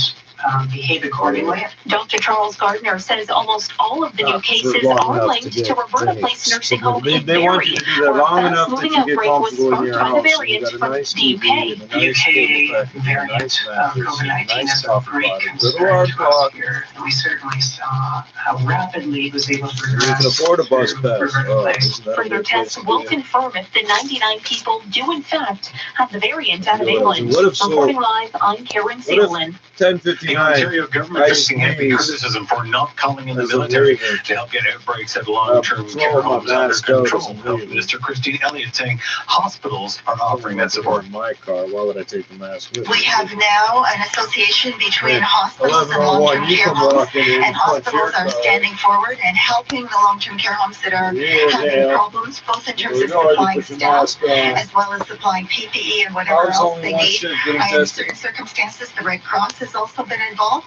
behave accordingly. Dr. Charles Gardner says almost all of the new cases are linked to Roberta Place nursing home in Barrie. The moving outbreak was sparked by the variant from the UK. The UK variant of COVID-19 is a great concern to us here. We certainly saw how rapidly it was able to progress. Further tests will confirm if the 99 people do in fact have the variant out of England. Reporting live, I'm Karen Seelin. The Ontario government facing heavy criticism for not calling in the military to help get outbreaks at long-term care homes under control. Health Minister Christine Elliott saying hospitals are offering that support. In my car, why would I take the mask with me? We have now an association between hospitals and long-term care homes, and hospitals are standing forward and helping the long-term care homes that are having problems, both in terms of supplying staff as well as supplying PPE and whatever else they need. In certain circumstances, the Red Cross has also been involved.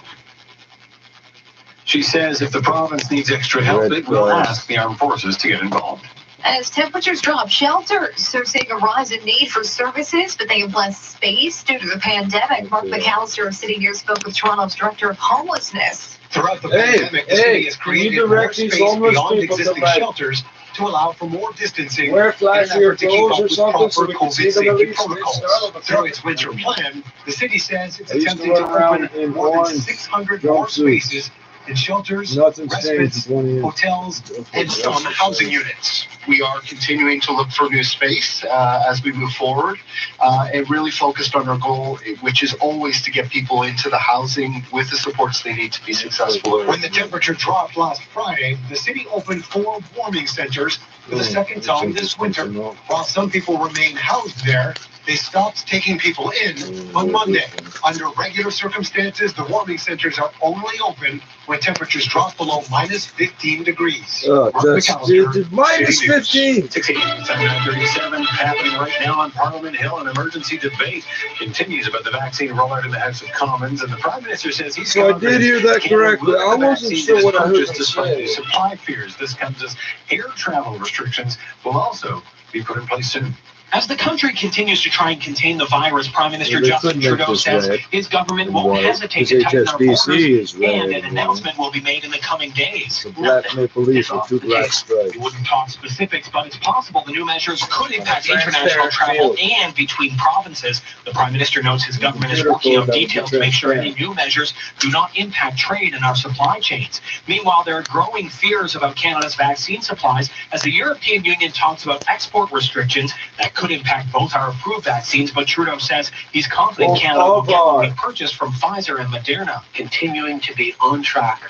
She says if the province needs extra help, it will ask the armed forces to get involved. As temperatures drop, shelters are seeing a rise in need for services, but they have less space due to the pandemic. Mark McAllister of City News spoke with Toronto's director of homelessness. Throughout the pandemic, the city has created more space beyond existing shelters to allow for more distancing in an effort to keep up with proper COVID safety protocols. Through its winter plan, the city says it's attempting to open more than 600 more spaces in shelters, respites, hotels, and some housing units. We are continuing to look for new space as we move forward and really focused on our goal, which is always to get people into the housing with the supports they need to be successful. When the temperature dropped last Friday, the city opened 4 warming centers for the second time this winter. While some people remain housed there, they stopped taking people in on Monday. Under regular circumstances, the warming centers are only open when temperatures drop below minus 15 degrees. Minus 15! 6:37 happening right now on Parliament Hill. An emergency debate continues about the vaccine rollout in the House of Commons, and the Prime Minister says he's I did hear that correctly. I wasn't sure what I heard you say. Supply fears. This comes as air travel restrictions will also be put in place soon. As the country continues to try and contain the virus, Prime Minister Justin Trudeau says his government won't hesitate to tighten our borders, and an announcement will be made in the coming days. Black Maple Leaf with 2 black stripes. We wouldn't talk specifics, but it's possible the new measures could impact international travel and between provinces. The Prime Minister notes his government is working on details to make sure any new measures do not impact trade in our supply chains. Meanwhile, there are growing fears about Canada's vaccine supplies as the European Union talks about export restrictions that could impact both our approved vaccines, but Trudeau says he's confident Canada will get what we purchased from Pfizer and Moderna. Continuing to be on track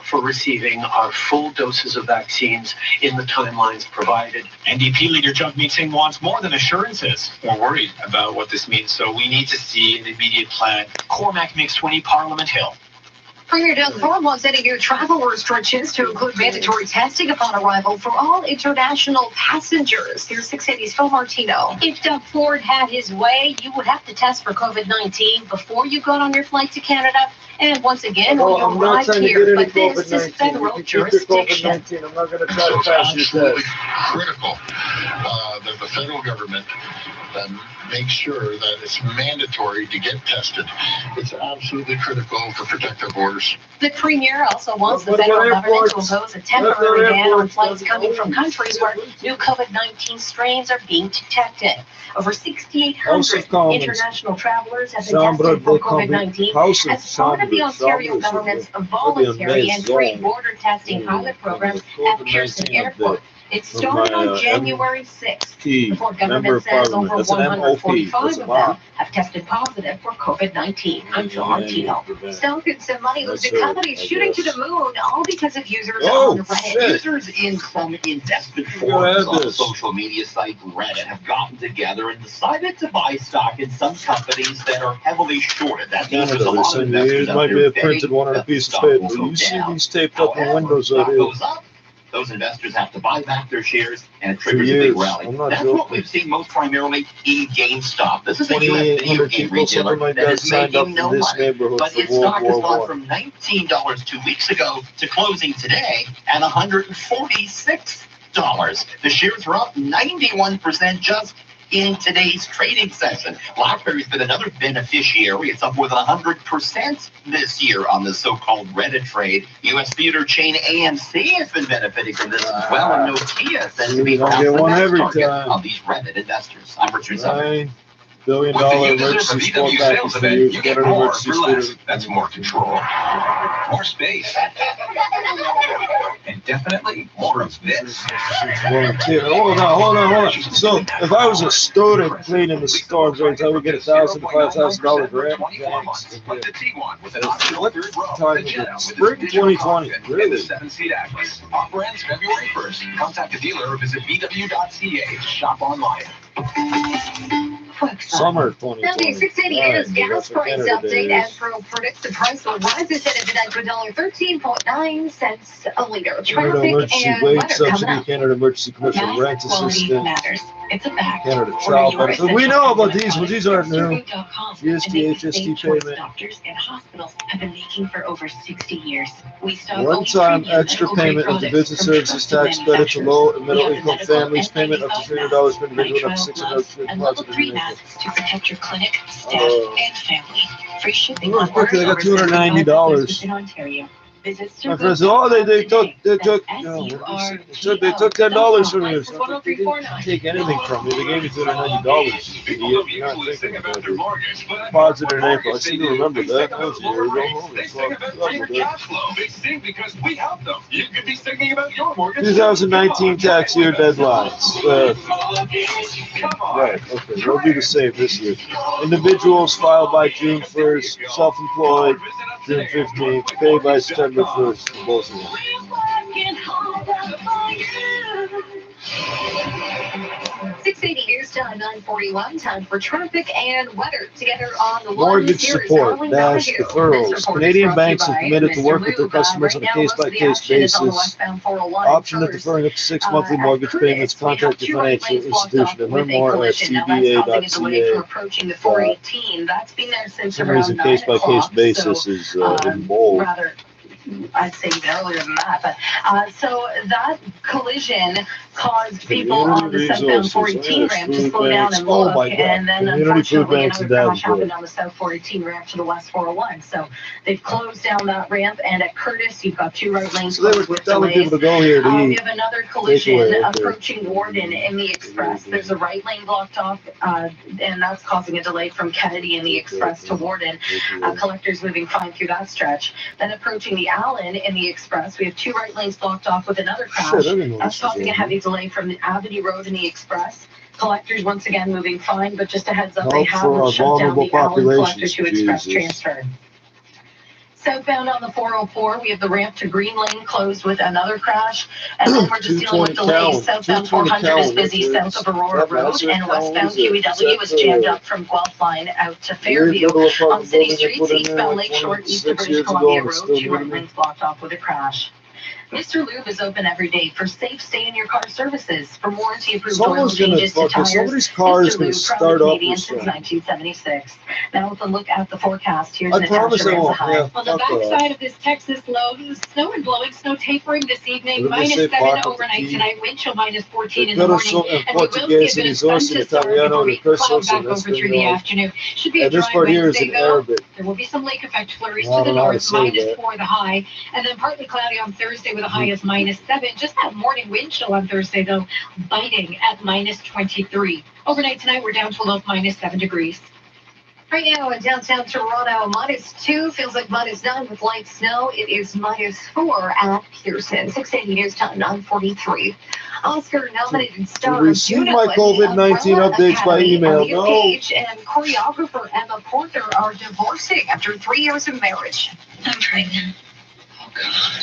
for receiving our full doses of vaccines in the timelines provided. NDP leader Jagmeet Singh wants more than assurances. We're worried about what this means, so we need to see an immediate plan. Cormac Mix 20, Parliament Hill. Premier Doug Ford wants any new travel restrictions to include mandatory testing upon arrival for all international passengers. Here's 680's Phil Martino. If Doug Ford had his way, you would have to test for COVID-19 before you got on your flight to Canada. And once again, when you arrive here, but this is federal jurisdiction. I'm not going to try to pass your test. Critical that the federal government make sure that it's mandatory to get tested. It's absolutely critical to protect our borders. The Premier also wants the federal government to impose a temporary ban on flights coming from countries where new COVID-19 strains are being detected. Over 6,800 international travelers have been tested for COVID-19 as part of the Ontario government's voluntary and free border testing pilot program at Pearson Airport. It started on January 6th. The Ford government says over 145 of them have tested positive for COVID-19. I'm Phil Martino. Stalking some money-losing companies shooting to the moon, all because of users on Reddit. Users in some investment forums on the social media site Reddit have gotten together and decided to buy stock in some companies that are heavily shorted. That means there's a lot of investors out might there be a printed one on a piece of paper. You see these taped up in windows out here. Those investors have to buy back their shares, and it triggers a big rally. That's what we've seen most primarily in GameStop. This is a U.S. video game retailer that is making no money, but its stock has gone from $19 2 weeks ago to closing today at $146. The shares are up 91% just in today's trading session. BlackBerry's been another beneficiary. It's up more than 100% this year on the so-called Reddit trade. U.S. theater chain AMC has been benefiting from this as well, and Nokia says to be perhaps the next target of these Reddit investors. I'm Richard Summers. $9 billion emergency support package for you. Get an emergency scooter. That's more control, more space, and definitely more of this. Hold on. So if I was a student cleaning the storms right now, I would get $1,000 to $5,000 grant. What time is it? Spring 2020. Really? 7-seat Atlas. Offer ends February 1st. Contact a dealer or visit bw.ca to shop online. Summer 2020. Now the 688 is gas price update. Astro predicts the price will rise instead of $13.9 a liter. Canada Traffic Emergency and Wage weather coming Subsidy, up. Canada Emergency Commercial Rent Quality Assistance, matters. It's a fact. Canada Child Benefit. We know about these, but these aren't new. GST, HST payment. Doctors and hospitals have been making for over 60 years. We stock One-time extra payment of the business services tax credit to low and middle income families. Payment up to $300 per individual, up to $600 and level 3 masks to protect your clinic, staff, and family. Free shipping on quickly, I got $290. in Ontario. Visit My friend said, "Oh, they took $10 from you." So they didn't take anything from me. They gave me $290. Idiot, you're not thinking about it. Deposit in April. I seem to remember that. That was a year ago. They think about your cash flow. They sing because we help them. You could be thinking about your mortgage. 2019 tax year deadlines. Right. Okay. We'll do the same this year. Individuals file by June 1st. Self-employed June 15th. Pay by September 1st. Both of them. 680 news time, 9:41. Time for traffic and weather together on the Mortgage support dash deferrals. Canadian banks have committed to work with their customers on a case-by-case basis. Option of deferring up to 6 monthly mortgage payments. Contact your financial institution and learn more at cba.ca. Approaching the 418. That's been there since For some around reason, 9 case-by-case o'clock, basis so, is in bold. rather, I'd say even earlier than that, but so that collision caused people on the southbound 418 ramp to slow down and look, and then unfortunately another crash happened on the south 418 ramp to the west 401. So they've closed down that ramp, and at Curtis, you've got 2 right lanes closed with delays. People to go here to We eat. have another collision approaching Warden in the Express. There's a right lane blocked off, and that's causing a delay from Kennedy in the Express to Warden. Collectors moving fine through that stretch. Then approaching the Allen in the Express, we have 2 right lanes blocked off with another crash. That's causing a heavy delay from the Avenue Road in the Express. Collectors once again moving fine, but just a heads up, they have shut down the Allen collector to Express transfer. Southbound on the 404, we have the ramp to Green Lane closed with another crash. And then we're just dealing with delays. Southbound 400 is busy south of Aurora Road. And westbound QEW is jammed up from Guelph Line out to Fairview. On city streets, eastbound Lakeshore, east of British Columbia Road, 2 right lanes blocked off with a crash. Mr. Lube is open every day for safe stay-in-your-car services. For warranty-approved oil changes to tires, somebody's car is Mr. going Lube, to proud start up Canadian since 1976. Now with a look at the forecast, here's Natasha High. Yeah, On the backside of this Texas low, snow and blowing, snow tapering this evening, -7 overnight tonight, wind chill -14 in the morning, and we will see a bit of sun to start before we cloud back over through the afternoon. Should be a dry Wednesday though. There will be some lake effect flurries to the north, -4 the high, and then partly cloudy on Thursday with a high as -7. Just that morning wind chill on Thursday though, biting at -23. Overnight tonight, we're down to a low of -7 degrees. Right now in downtown Toronto, -2, feels like -9 with light snow. It is -4 at Pearson. 680 news time, 9:43. Oscar-nominated star receive my COVID-19 updates by email. No. Page and choreographer Emma Porter are divorcing after 3 years of marriage. I'm pregnant.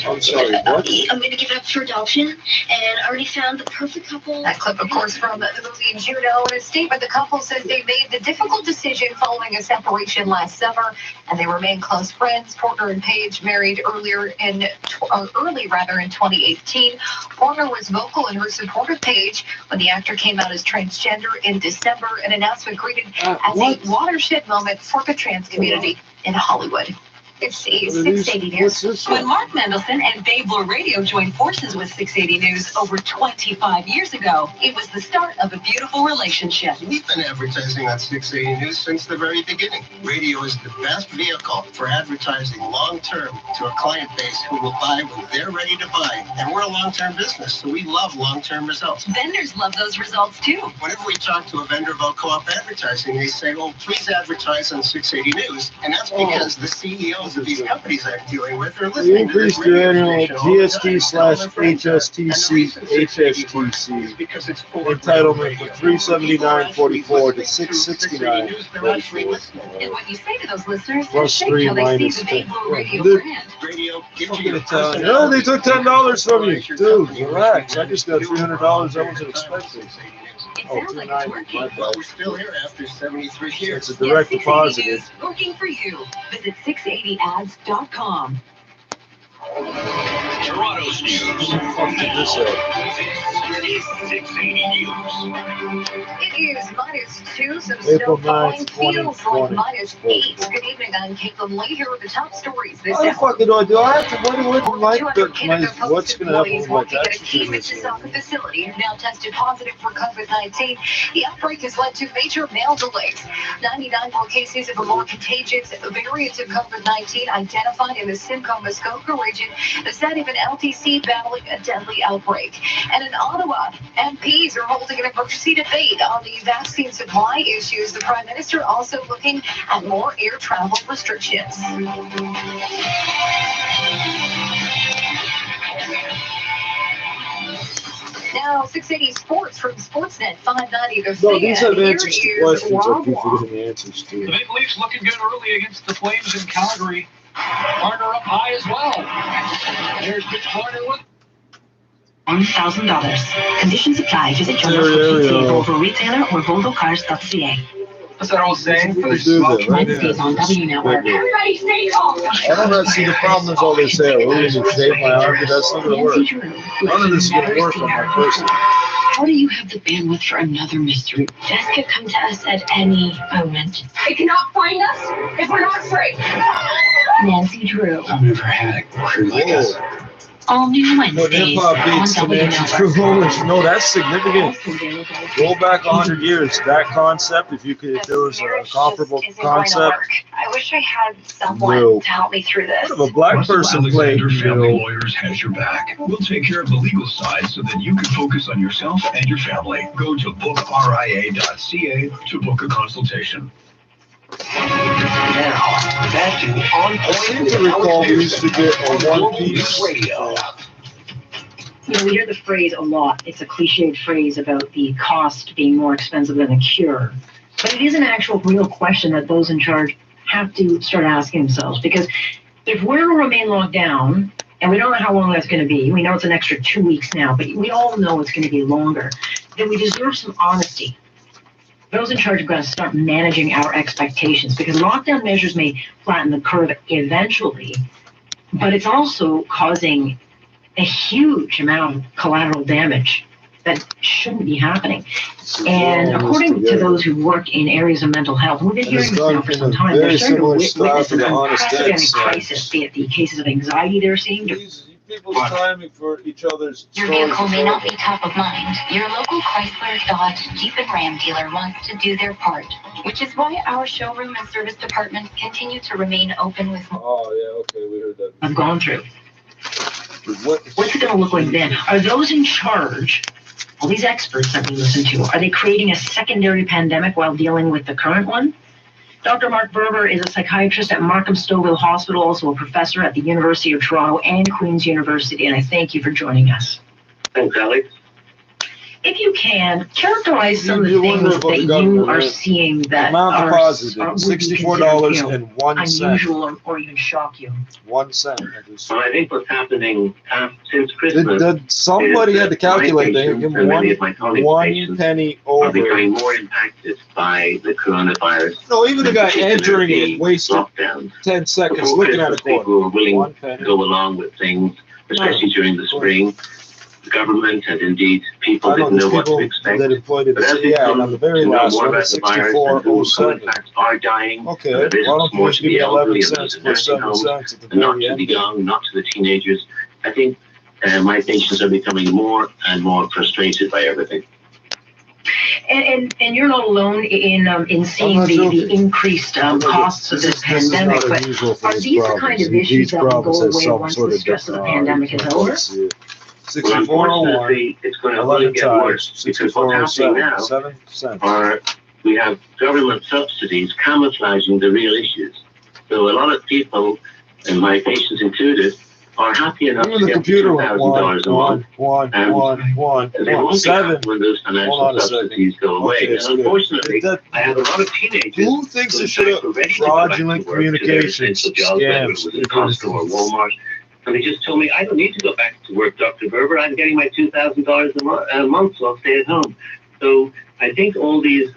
I'm sorry, what? I'm going to give it up for adoption, and I already found the perfect couple. That clip, of course, from the movie Juno. In a statement, the couple says they made the difficult decision following a separation last summer, and they remain close friends. Porter and Page married early in 2018. Porter was vocal in her support of Page when the actor came out as transgender in December, an announcement greeted as a watershed moment for the trans community in Hollywood. It's 680 News. When Mark Mendelson and Babe Blue Radio joined forces with 680 News over 25 years ago, it was the start of a beautiful relationship. We've been advertising on 680 News since the very beginning. Radio is the best vehicle for advertising long-term to a client base who will buy when they're ready to buy. And we're a long-term business, so we love long-term results. Vendors love those results too. Whenever we talk to a vendor about co-op advertising, they say, well, please advertise on 680 News. And that's because the CEOs of these companies I'm dealing with are listening. You increased your annual GST/HSTC entitlement from $379.44 to $669. And what you say to those listeners Plus is shake 3 till they minus see the Babe Blue Radio brand. No, they took $10 from you. Dude, relax. I just got $300 I wasn't expecting. It sounds like it's working. Well, we're still here after 73 years. It's a direct deposit. News, working for you. Visit 680ads.com. Toronto's news. What the fuck did this say? This is 680 News. It is -2, some April snow falling 9th, feels like 2020. -8. Good evening, I'm Caitlin Lee. Here are the top stories this How the hour. fuck do I have to, what what's going to happen with my Working at a tax key return? Mississauga facility have now tested positive for COVID-19. The outbreak has led to major mail delays. 99 more cases of a more contagious variant of COVID-19 identified in the Simcoe-Muskoka region. There's not even LTC battling a deadly outbreak. And in Ottawa, MPs are holding an emergency debate on the vaccine supply issues. The Prime Minister also looking at more air travel restrictions. Now, 680 Sports from Sportsnet 590 The No, Fan. these have Here answers to is questions Rob I keep Waugh. forgetting the answers to. The Maple Leafs looking good early against the Flames in Calgary. Marner up high as well. There's Mitch Marner with $1,000. Conditions apply. Visit your local PTA Volvo retailer or volvocars.ca. What's that old saying? Let's do that right Wednesdays now. on W Network. Everybody stay calm. I don't know, see the problem is all they say, oh, we're going to shave my arm, but that's not going to work. None of this is going to work on my person. How do you have the bandwidth for another mystery? Death could come to us at any moment. They cannot find us if we're not free. Nancy Drew. I've never had a crew like us. All new When Wednesdays hip-hop on beats to W Nancy Network. Drew, no, that's significant. Go back 100 years. That concept, if there was a comparable concept, I wish I had someone No. to help me through this. what if a black person played, Family Lawyers has your back. We'll take care of the legal side so that you can focus on yourself and your family. Go to bookria.ca to book a consultation. Now, back to On I seem to recall we used to get a one-piece. Radio. You know, we hear the phrase a lot. It's a cliched phrase about the cost being more expensive than a cure. But it is an actual real question that those in charge have to start asking themselves, because if we're to remain locked down, and we don't know how long that's going to be, we know it's an extra 2 weeks now, but we all know it's going to be longer, then we deserve some honesty. Those in charge have got to start managing our expectations, because lockdown measures may flatten the curve eventually, but it's also causing a huge amount of collateral damage that shouldn't be happening. And according to those who work in areas of mental health, we've been hearing this now for some time, they're starting to witness an unprecedented crisis, be it the cases of anxiety they're seeing. People's timing for each other's Your vehicle may not be top of mind. Your local Chrysler, Dodge, Jeep, and Ram dealer wants to do their part, which is why our showroom and service departments continue to remain open with more. Oh, yeah, okay, we heard that. I've gone through. What's it going to look like then? Are those in charge, all these experts that we listen to, are they creating a secondary pandemic while dealing with the current one? Dr. Mark Berber is a psychiatrist at Markham Stouffville Hospital, also a professor at the University of Toronto and Queen's University, and I thank you for joining us. Thanks, Alex. If you can, characterize some of the things that you are seeing that are $64.01. unusual or even shock you. 1 cent. Well, I think what's happening since Christmas. Did somebody had to calculate that. Give them one penny over. Are becoming more impacted by the coronavirus. No, even the guy entering it wasted 10 seconds looking at a quarter. People were willing to go along with things, especially during the spring. The government and indeed people didn't know what to expect. But as we come to know more about the virus and who in fact are dying, it is more to the elderly and those in nursing homes, and not to the young, not to the teenagers. I think my patients are becoming more and more frustrated by everything. And you're not alone in seeing the increased costs of this pandemic, but are these the kind of issues that will go away once the stress of the pandemic is over? Well, unfortunately, it's going to only get worse, because what's happening now are we have government subsidies camouflaging the real issues. So a lot of people, and my patients included, are happy enough to get $2,000 a month, and they won't be happy when those financial subsidies go away. And unfortunately, I have a lot of teenagers who thinks it should have fraudulent communications scams with Costco or Walmart. And they just told me, I don't need to go back to work, Dr. Berber. I'm getting my $2,000 a month, so I'll stay at home. So I think all these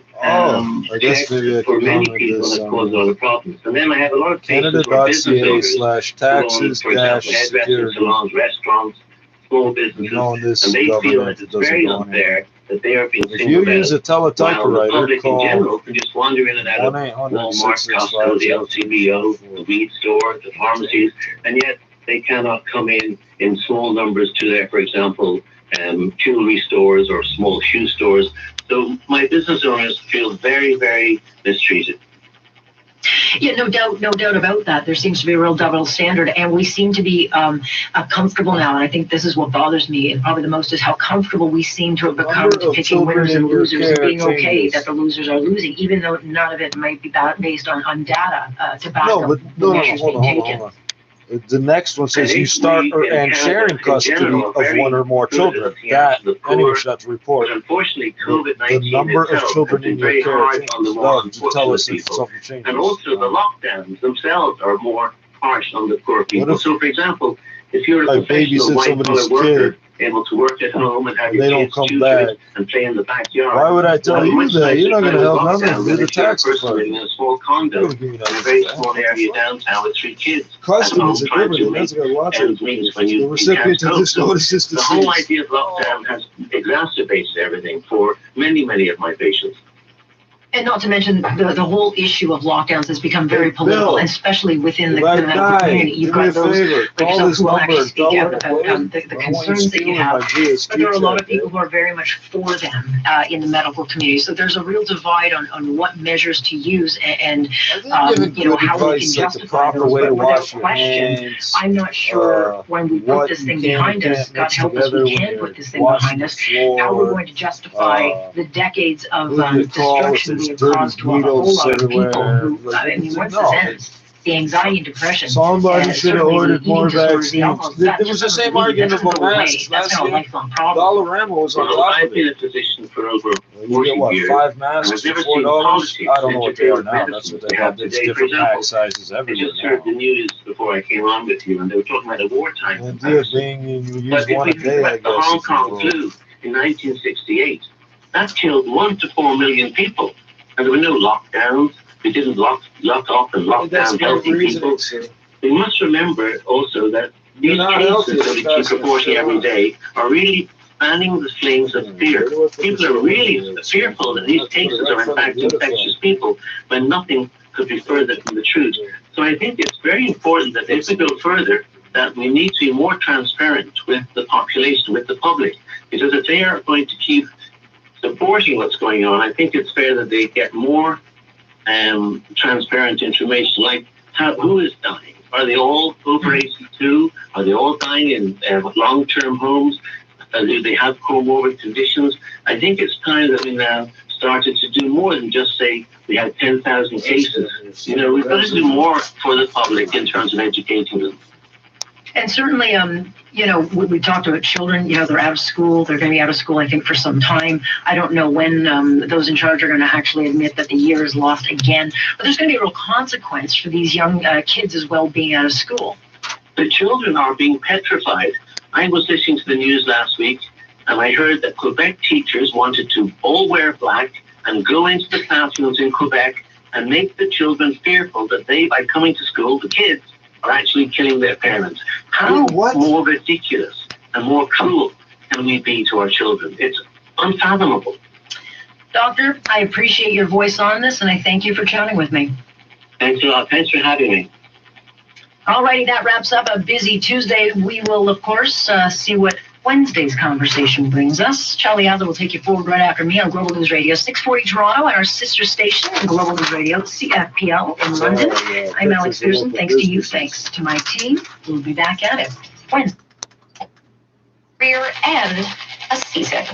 checks for many people have caused a lot of problems. And then I have a lot of patients who are business owners, Taxes, for example, hairdressers, salons, restaurants, small businesses, and they feel that it's very unfair that they are being singled out, while the public in general can just wander in and out of Walmart, Costco, the LCBO, the weed store, the pharmacies, and yet they cannot come in small numbers to their, for example, jewelry stores or small shoe stores. So my business owners feel very, very mistreated. Yeah, no doubt about that. There seems to be a real double standard, and we seem to be comfortable now. And I think this is what bothers me, and probably the most, is how comfortable we seem to have become to picking winners and losers and being okay that the losers are losing, even though none of it might be based on data to back up the measures being taken. The next one says you start and sharing custody of one or more children. That anyone should have to report. Unfortunately, COVID-19 the number of children in your care to tell us if something changes. And also the lockdowns themselves are more harsh on the poor people. So, for example, if you're a professional white-collar worker able to work at home and have your kids tutored and play in the backyard, why would I tell you that? You're not going to help none of them do the tax department. Living in a small condo in a very small area downtown with 3 kids. Customs are different. That's got lots of the recipient of this notice is the whole idea of lockdown has exacerbated everything for many, many of my patients. And not to mention the whole issue of lockdowns has become very political, and especially within the medical community. You've got those who will actually speak out about the concerns that you have. But there are a lot of people who are very much for them in the medical community. So there's a real divide on what measures to use and how we can justify those. But without question, I'm not sure when we put this thing behind us, God help us, we can put this thing behind us, how we're going to justify the decades of destruction we have caused to a whole lot of people who, I mean, once this ends, the anxiety and depression. Somebody should have ordered more vaccines. There There was the same argument about masks last year. Dollarama was on top I've of been it. in a position for over You 40 get what, years. 5 and masks I've for never $4? seen politics I don't know what they interfere are with now. medicine That's what they they have have. It's today. For different pack example, sizes I everywhere just heard now. the news before I came on with you, and they were talking about a wartime The idea of comparison. being you use But if one we a think day, I about the guess. Hong If Kong you flu in 1968, that killed 1 to 4 million people, and there were no lockdowns. We didn't lock off and lock that's down great healthy reasoning, people. sir. We must remember also that these not cases healthy that we as keep reporting every day are really fanning the flames of fear. People are really fearful that these cases are in fact infectious people when nothing could be further from the truth. So I think it's very important that if we go further, that we need to be more transparent with the population, with the public, because if they are going to keep supporting what's going on, I think it's fair that they get more transparent information, like who is dying. Are they all over 82? Are they all dying in long-term homes? Do they have comorbid conditions? I think it's time that we now started to do more than just say we had 10,000 cases. You know, we've got to do more for the public in terms of educating them. And certainly, you know, we talked about children, you know, they're out of school. They're going to be out of school, I think, for some time. I don't know when those in charge are going to actually admit that the year is lost again. But there's going to be a real consequence for these young kids as well being out of school. The children are being petrified. I was listening to the news last week, and I heard that Quebec teachers wanted to all wear black and go into the classrooms in Quebec and make the children fearful that they, by coming to school, the kids, are actually killing their parents. How more ridiculous and more cruel can we be to our children? It's unfathomable. Doctor, I appreciate your voice on this, and I thank you for chatting with me. Thanks a lot. Thanks for having me. Alrighty, that wraps up a busy Tuesday. We will, of course, see what Wednesday's conversation brings us. Charlie Adler will take you forward right after me on Global News Radio 640 Toronto and our sister station, Global News Radio CFPL in London. I'm Alex Pearson. Thanks to you. Thanks to my team. We'll be back at it Wednesday. And a season.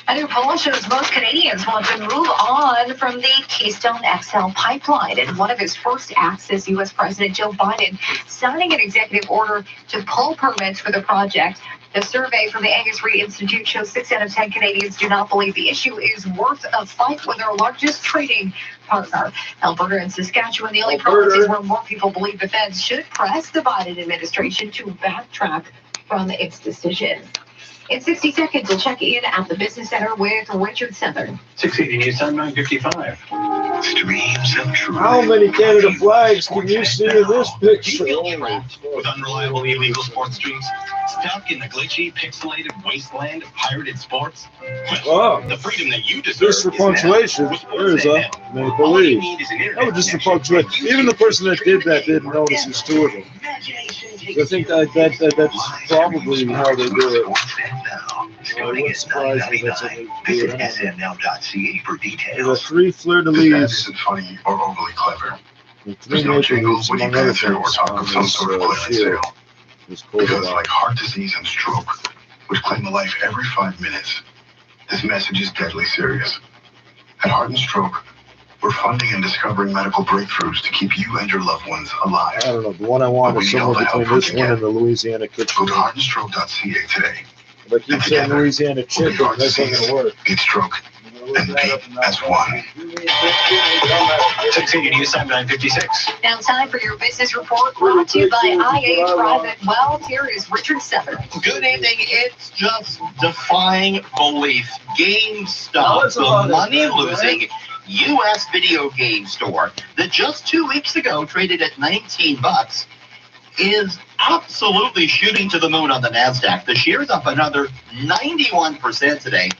A new poll shows most Canadians want to move on from the Keystone XL pipeline. And one of his first acts is U.S. President Joe Biden signing an executive order to pull permits for the project. The survey from the Angus Reid Institute shows 6 out of 10 Canadians do not believe the issue is worth a fight with their largest trading partner. Alberta and Saskatchewan, the only provinces where more people believe the feds should press the Biden administration to backtrack from its decision. In 60 seconds, we'll check in at the Business Center with Richard Southern. 680 News Time 9:55. Streams of truth. How many Canada flags can you see in this picture? With unreliable illegal sports streams, stuck in the glitchy, pixelated wasteland of pirated sports. Oh, the freedom that you deserve. just for punctuation. There's a Maple Leaf. That was just for punctuation. Even the person that did that didn't notice there's 2 of them. I think that's probably how they do it. Starting at $9.99. Visit snnow.ca for details. There are 3 fleur-de-lis. That isn't funny or overly clever. The 3 There's no Maple jingle Leafs, when you among other glance at or things, talk on of some this sort of clearance field. sale. It's cold Because out. like heart disease and stroke, which claim a life every 5 minutes, this message is deadly serious. At Heart and Stroke, we're funding and discovering medical breakthroughs to keep you and your loved ones alive. I don't know. The one I want is somewhere between this one and the Louisiana Kitchen. Go to heartandstroke.ca today. If I keep saying Louisiana Chicken, that's not going to work. Beat stroke and beat as one. 680 News Time 9:56. Now time for your business report brought to you by IA Private Wealth. Here is Richard Southern. Good evening. It's just defying belief. GameStop, the money-losing U.S. video game store that just 2 weeks ago traded at $19, is absolutely shooting to the moon on the NASDAQ. The share's up another 91% today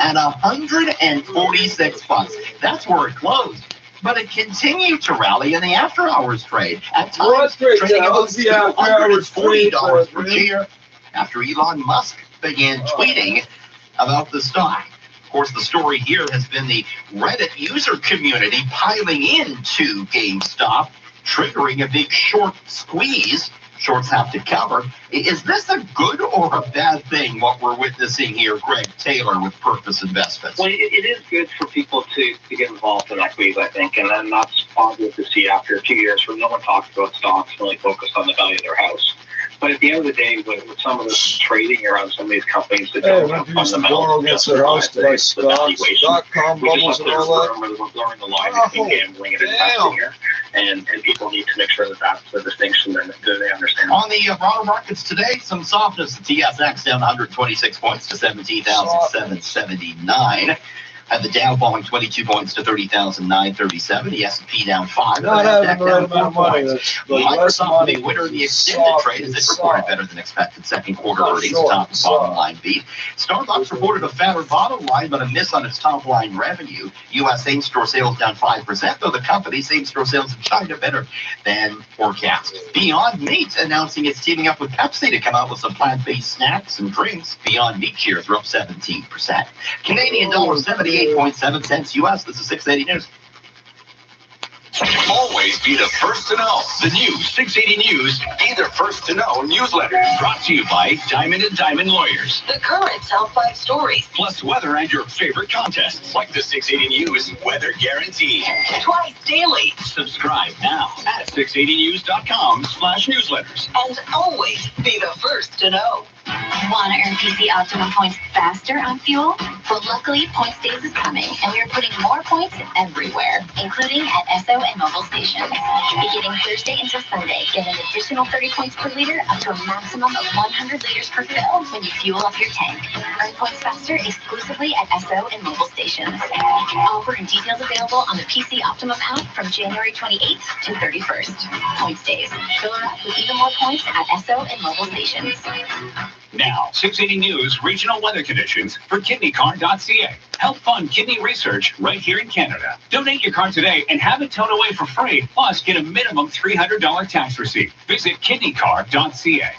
at $146. That's where it closed. But it continued to rally in the after-hours trade. At times, trading above $240 per share after Elon Musk began tweeting about the stock. Of course, the story here has been the Reddit user community piling into GameStop, triggering a big short squeeze Shorts have to cover. Is this a good or a bad thing, what we're witnessing here? Greg Taylor with Purpose Investments. Well, it is good for people to get involved in equities, I think, and then that's positive to see after a few years where no one talks about stocks, really focused on the value of their house. But at the end of the day, with some of this trading around some of these companies that don't have fundamentals against their house to buy stocks, .com bubbles and all that. We're blurring the line between gambling and investing here, and people need to make sure that that's the distinction that they understand. On the broader markets today, some softness. The TSX down 126 points to 17,779. And the Dow falling 22 points to 30,937. The S&P down 5. Not having the right amount of money. Microsoft, the winner in the extended trade, as it reported better than expected second quarter earnings, top and bottom line beat. Starbucks reported a fatter bottom line, but a miss on its top line revenue. U.S. same-store sales down 5%, though the company's same-store sales in China better than forecast. Beyond Meat announcing it's teaming up with Pepsi to come out with some plant-based snacks and drinks. Beyond Meat shares are up 17%. Canadian dollar 78.7 cents U.S. This is 680 News. Always be the first to know. The new 680 News, be the first to know newsletter. Brought to you by Diamond & Diamond Lawyers. The current top 5 stories. Plus weather and your favorite contests, like the 680 News Weather Guarantee. Twice daily. Subscribe now at 680news.com/newsletters. And always be the first to know. Want to earn PC Optimum points faster on fuel? Well, luckily, Points Days is coming, and we are putting more points everywhere, including at Esso and mobile stations. Beginning Thursday until Sunday, get an additional 30 points per liter up to a maximum of 100 liters per fill when you fuel up your tank. Earn points faster exclusively at Esso and mobile stations. Offer and details available on the PC Optimum app from January 28th to 31st. Points Days. Fill her up with even more points at Esso and mobile stations. Now, 680 News regional weather conditions for kidneycar.ca. Help fund kidney research right here in Canada. Donate your car today and have it towed away for free. Plus, get a minimum $300 tax receipt. Visit kidneycar.ca.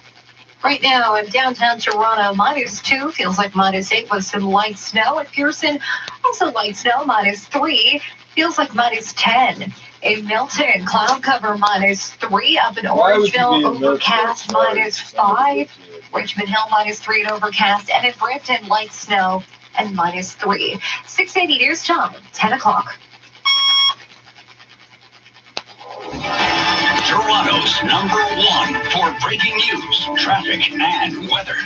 Right now in downtown Toronto, -2, feels like -8 with some light snow. At Pearson, also light snow, -3, feels like -10. In Milton, cloud cover -3. Up in Orangeville, overcast -5. Richmond Hill -3 and overcast. And in Brampton, light snow and -3. 680 News Time, 10 o'clock. Toronto's #1 for breaking news, traffic, and weather.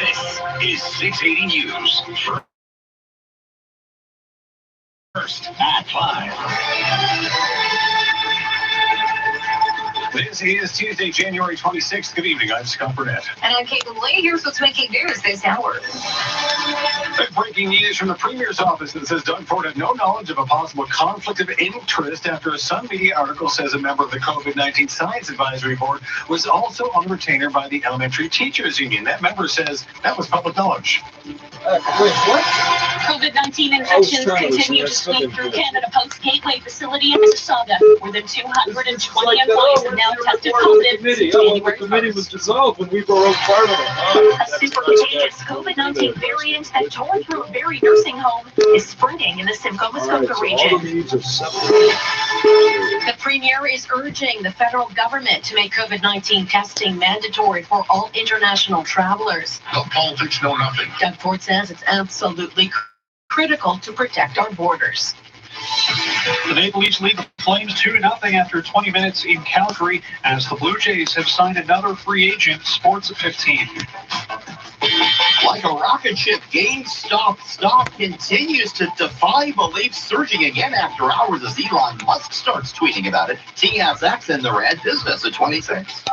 This is 680 News. First at 5. This is Tuesday, January 26th. Good evening. I'm Scott Burnett. And I'm KPT. Here's what's making news this hour. Breaking news from the Premier's office that says Doug Ford had no knowledge of a possible conflict of interest after a Sun Media article says a member of the COVID-19 Science Advisory Board was also on retainer by the Elementary Teachers Union. That member says that was public knowledge. Wait, what? COVID-19 infections continue to sweep through Canada Post Gateway facility in Mississauga. More than 220 employees have now tested positive. The committee was dissolved when we broke Parliament. A super contagious COVID-19 variant that tore through a very nursing home is spreading in the Simcoe Muskoka region. The Premier is urging the federal government to make COVID-19 testing mandatory for all international travelers. The politics know nothing. Doug Ford says it's absolutely critical to protect our borders. The Maple Leafs lead the Flames 2-0 after 20 minutes in Calgary as the Blue Jays have signed another free agent, Sports at 15. Like a rocket ship, GameStop stock continues to defy belief, surging again after hours as Elon Musk starts tweeting about it. TSX in the red, business at 26.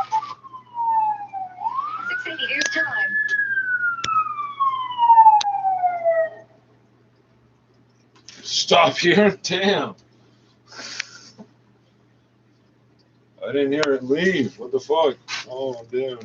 680 News Time. Stop here? Damn. I didn't hear it leave. What the fuck? Oh, damn.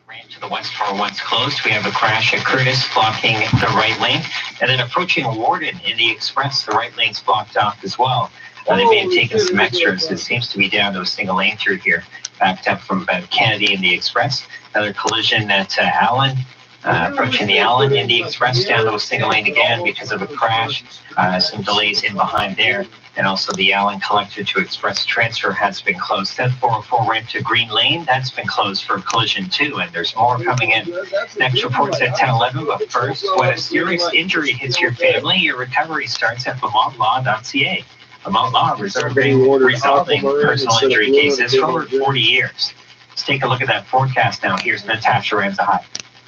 Ran to the west car once closed. We have a crash at Curtis blocking the right lane. And then approaching Warden in the Express, the right lane's blocked off as well. They may have taken some extras. It seems to be down to a single lane through here. Backed up from Kennedy in the Express. Another collision at Allen approaching the Allen in the express down to a single lane again because of a crash. Some delays in behind there. And also the Allen collector to express transfer has been closed. That 404 ramp to Green Lane, that's been closed for collision too. And there's more coming in. Next report's at 10:11. But first, when a serious injury hits your family, your recovery starts at vermontlaw.ca. Vermont Law resolving personal injury cases for over 40 years. Let's take a look at that forecast now. Here's Natasha Ramsahai.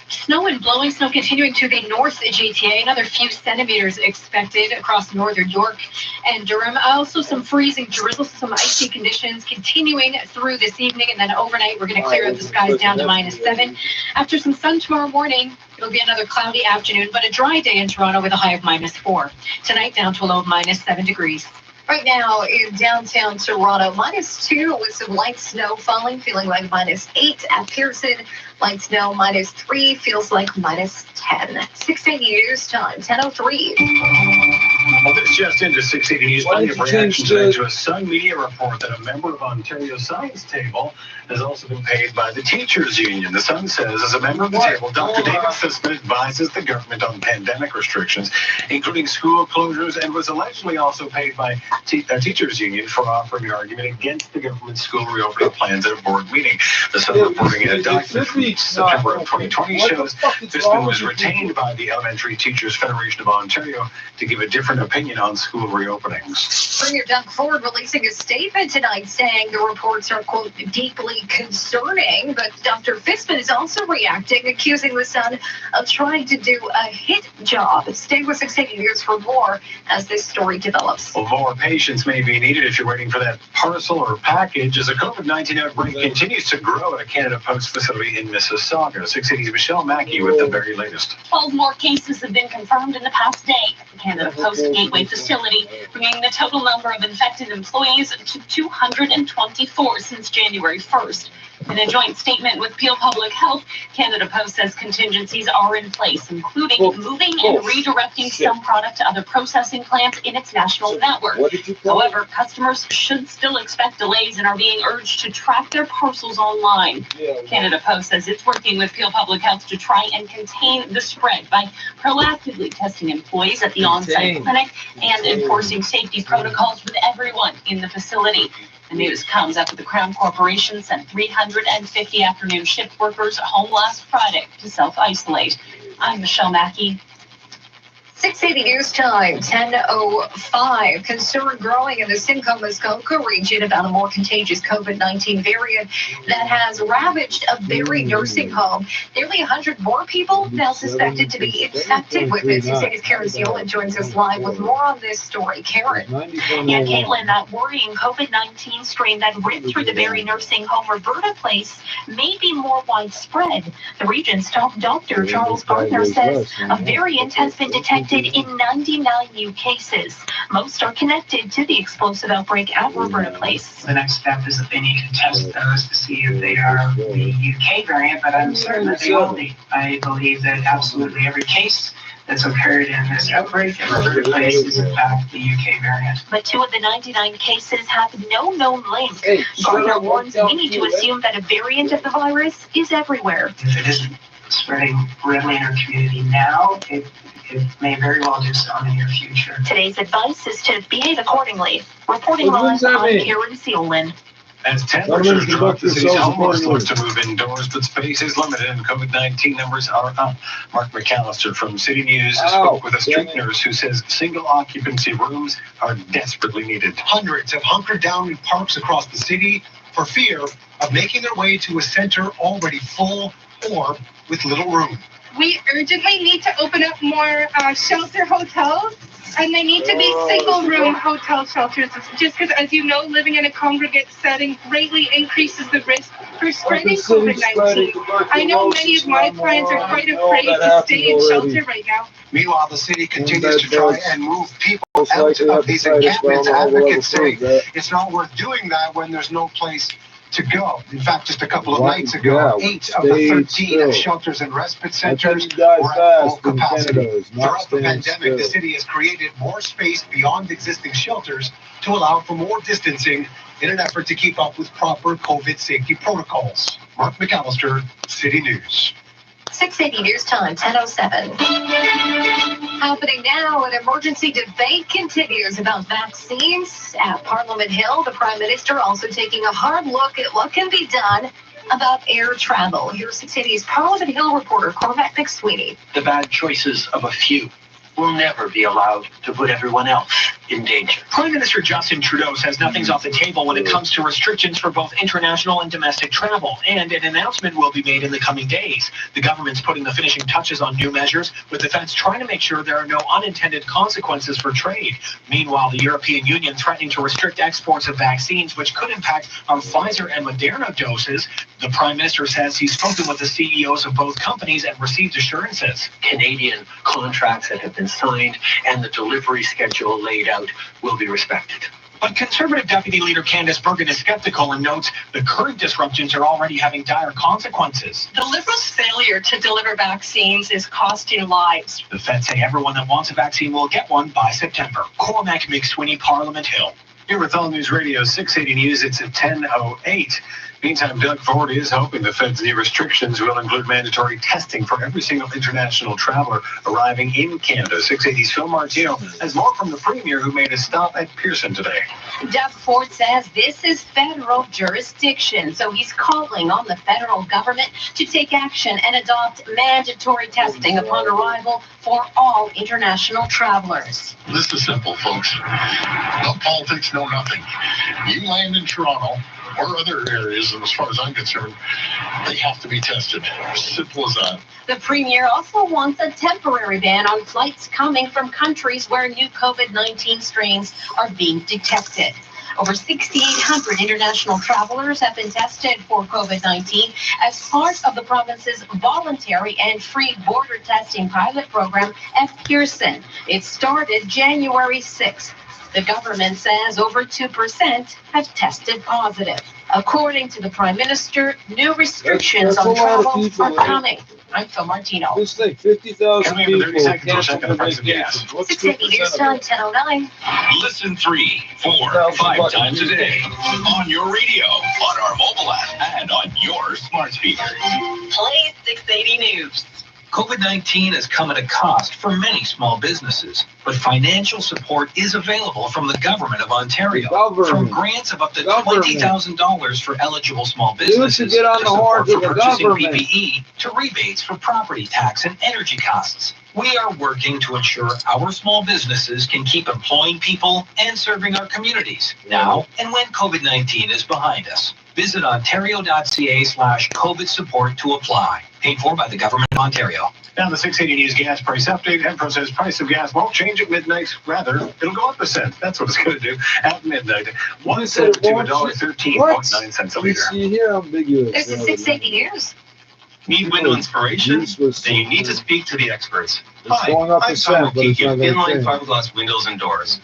Snow and blowing snow continuing to the north GTA. Another few centimeters expected across northern York and Durham. Also some freezing drizzle, some icy conditions continuing through this evening. And then overnight, we're going to clear out the skies down to -7. After some sun tomorrow morning, it'll be another cloudy afternoon, but a dry day in Toronto with a high of -4. Tonight down to a low of -7 degrees. Right now in downtown Toronto, -2 with some light snow falling, feeling like -8 at Pearson. Light snow -3, feels like -10. 680 News Time, 10:03. Well, this just into 680 News. Plenty of reactions to a Sun Media report that a member of Ontario's Science Table has also been paid by the Teachers Union. The Sun says, as a member of the table, Dr. David Fissman advises the government on pandemic restrictions, including school closures, and was allegedly also paid by Teachers Union for offering an argument against the government's school reopening plans at a board meeting. The Sun reporting in a document from September of 2020 shows Fissman was retained by the Elementary Teachers Federation of Ontario to give a different opinion on school reopenings. Premier Doug Ford releasing a statement tonight saying the reports are, quote, deeply concerning, but Dr. Fissman is also reacting, accusing the Sun of trying to do a hit job. Stay with 680 News for more as this story develops. Well, more patience may be needed if you're waiting for that parcel or package as a COVID-19 outbreak continues to grow at a Canada Post facility in Mississauga. 680's Michelle Mackey with the very latest. 12 more cases have been confirmed in the past day at the Canada Post Gateway facility, bringing the total number of infected employees to 224 since January 1st. In a joint statement with Peel Public Health, Canada Post says contingencies are in place, including moving and redirecting some product to other processing plants in its national network. However, customers should still expect delays and are being urged to track their parcels online. Canada Post says it's working with Peel Public Health to try and contain the spread by proactively testing employees at the on-site clinic and enforcing safety protocols with everyone in the facility. The news comes after the Crown Corporation sent 350 afternoon shift workers home last Friday to self-isolate. I'm Michelle Mackey. 680 News Time, 10:05. Concern growing in the Simcoe-Muskoka region about a more contagious COVID-19 variant that has ravaged a Barrie nursing home. Nearly 100 more people now suspected to be infected with it. 680's Karen Ziola joins us live with more on this story. Karen. Yeah, Caitlin, that worrying COVID-19 strain that ripped through the Barrie nursing home Roberta Place may be more widespread. The region's top doctor, Charles Gardner, says a variant has been detected in 99 new cases. Most are connected to the explosive outbreak at Roberta Place. The next step is that they need to test those to see if they are the UK variant, but I'm certain that they will be. I believe that absolutely every case that's occurred in this outbreak at Roberta Place is in fact the UK variant. But 2 of the 99 cases have no known link. Gardner warns we need to assume that a variant of the virus is everywhere. If it isn't spreading readily in our community now, it may very well do so in the near future. Today's advice is to behave accordingly. Reporting live, I'm Karen Seolin. As temperatures drop, the city's homeless looks to move indoors, but space is limited and COVID-19 numbers are up. Mark McAllister from City News spoke with a street nurse who says single occupancy rooms are desperately needed. Hundreds have hunkered down in parks across the city for fear of making their way to a center already full or with little room. We urgently need to open up more shelter hotels, and they need to be single-room hotel shelters, just because, as you know, living in a congregate setting greatly increases the risk for spreading COVID-19. I know many of my clients are quite afraid to stay in shelter right now. Meanwhile, the city continues to try and move people out of these encampments. Advocates say it's not worth doing that when there's no place to go. In fact, just a couple of nights ago, 8 of the 13 shelters and respite centers were at full capacity. Throughout the pandemic, the city has created more space beyond existing shelters to allow for more distancing in an effort to keep up with proper COVID safety protocols. Mark McAllister, City News. 680 News Time, 10:07. Happening now, an emergency debate continues about vaccines at Parliament Hill. The Prime Minister also taking a hard look at what can be done about air travel. Here's 680's Parliament Hill reporter Cormac McSweeney. The bad choices of a few will never be allowed to put everyone else in danger. Prime Minister Justin Trudeau says nothing's off the table when it comes to restrictions for both international and domestic travel, and an announcement will be made in the coming days. The government's putting the finishing touches on new measures, with the feds trying to make sure there are no unintended consequences for trade. Meanwhile, the European Union threatening to restrict exports of vaccines, which could impact our Pfizer and Moderna doses. The Prime Minister says he's spoken with the CEOs of both companies and received assurances. Canadian contracts that have been signed and the delivery schedule laid out will be respected. But Conservative Deputy Leader Candice Bergen is skeptical and notes the current disruptions are already having dire consequences. The Liberals' failure to deliver vaccines is costing lives. The feds say everyone that wants a vaccine will get one by September. Cormac McSweeney, Parliament Hill. Here with All News Radio 680 News, it's at 10:08. Meantime, Doug Ford is hoping the Fed's new restrictions will include mandatory testing for every single international traveler arriving in Canada. 680's Phil Martino has more from the Premier, who made a stop at Pearson today. Doug Ford says this is federal jurisdiction, so he's calling on the federal government to take action and adopt mandatory testing upon arrival for all international travelers. This is simple, folks. No politics, no nothing. You land in Toronto or other areas, and as far as I'm concerned, they have to be tested. Simple as that. The Premier also wants a temporary ban on flights coming from countries where new COVID-19 strains are being detected. Over 6,800 international travelers have been tested for COVID-19 as part of the province's voluntary and free border testing pilot program at Pearson. It started January 6th. The government says over 2% have tested positive. According to the Prime Minister, new restrictions on travel are coming. I'm Phil Martino. It's like 50,000 people. 30 seconds, we'll check on the price of gas. 680 News Time, 10:09. Listen 3, 4, 5 times a day on your radio, on our mobile app, and on your smart speaker. Play 680 News. COVID-19 has come at a cost for many small businesses, but financial support is available from the Government of Ontario. From grants of up to $20,000 for eligible small businesses, get on the horn support to for the purchasing government. PPE, to rebates for property tax and energy costs. We are working to ensure our small businesses can keep employing people and serving our communities now and when COVID-19 is behind us. Visit ontario.ca/COVID support to apply. Paid for by the Government of Ontario. Now the 680 News gas price update. Empro says price of gas won't change at midnight. Rather, it'll go up a cent. That's what it's going to do at midnight. 1 cent to $1.13.9 a liter. You hear ambiguous. This is 680 News. Need window inspiration? Then you need to speak to the experts. Hi, going up I'm a cent, Tom but it's O'Keefe, not gonna Inline change. Fiberglass Windows and Doors.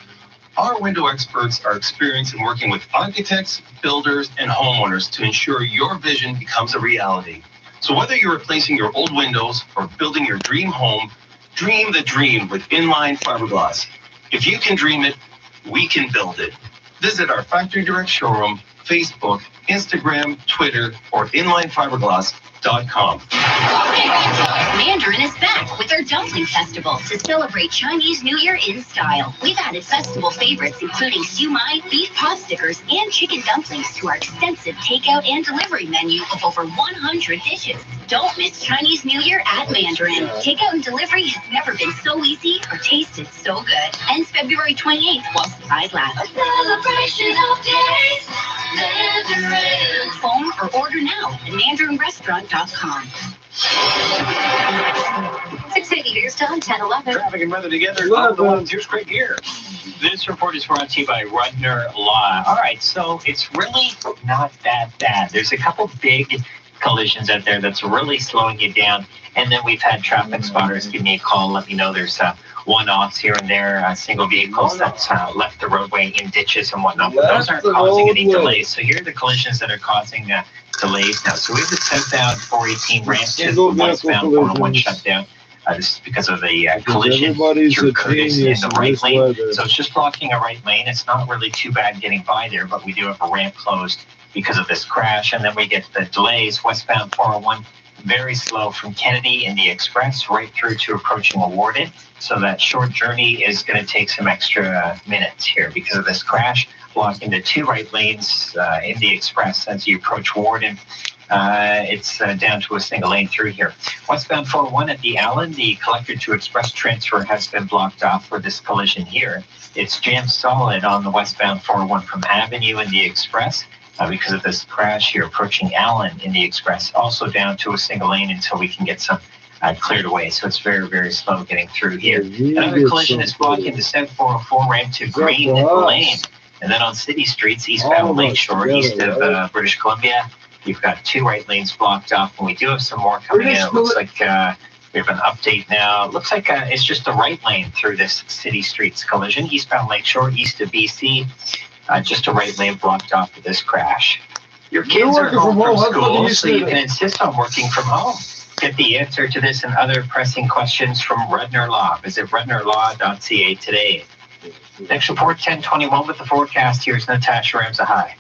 Our window experts are experienced in working with architects, builders, and homeowners to ensure your vision becomes a reality. So whether you're replacing your old windows or building your dream home, dream the dream with Inline Fiberglass. If you can dream it, we can build it. Visit our Factory Direct showroom, Facebook, Instagram, Twitter, or inlinefiberglass.com. Mandarin is back with our Dumpling Festival to celebrate Chinese New Year in style. We've added festival favorites including siumai, beef pot stickers, and chicken dumplings to our extensive takeout and delivery menu of over 100 dishes. Don't miss Chinese New Year at Mandarin. Takeout and delivery has never been so easy or tasted so good. Ends February 28th while supplies last. A celebration of days, Mandarin. Phone or order now at mandarinrestaurant.com. 680 News Time, 10:11. Traffic and weather together. On the ones. Here's Craig Gear. This report is brought to you by Rudner Law. All right, so it's really not that bad. There's a couple big collisions out there that's really slowing you down. And then we've had traffic spotters give me a call, let me know there's one-offs here and there, single vehicles that's left the roadway in ditches and whatnot. But those aren't causing any delays. So here are the collisions that are causing delays now. So we have the southbound 418 ramp to the westbound 401 shutdown. This is because of the collision through Curtis in the right lane. So it's just blocking a right lane. It's not really too bad getting by there, but we do have a ramp closed because of this crash. And then we get the delays westbound 401 very slow from Kennedy in the Express right through to approaching Warden. So that short journey is going to take some extra minutes here because of this crash, blocking the 2 right lanes in the Express as you approach Warden. It's down to a single lane through here. Westbound 401 at the Allen, the collector to express transfer has been blocked off for this collision here. It's jammed solid on the westbound 401 from Avenue in the Express because of this crash here approaching Allen in the Express. Also down to a single lane until we can get some cleared away. So it's very, very slow getting through here. Another collision is blocking the South 404 ramp to Green Lane. And then on city streets, eastbound Lakeshore, east of British Columbia, you've got 2 right lanes blocked off, and we do have some more coming in. It looks like we have an update now. It looks like it's just the right lane through this city streets collision. Eastbound Lakeshore, east of BC, just a right lane blocked off for this crash. Your kids are home from school, so you can insist on working from home. Get the answer to this and other pressing questions from Rudner Law. Visit rudnerlaw.ca today. Next report, 10:21 with the forecast. Here's Natasha Ramza. Hi.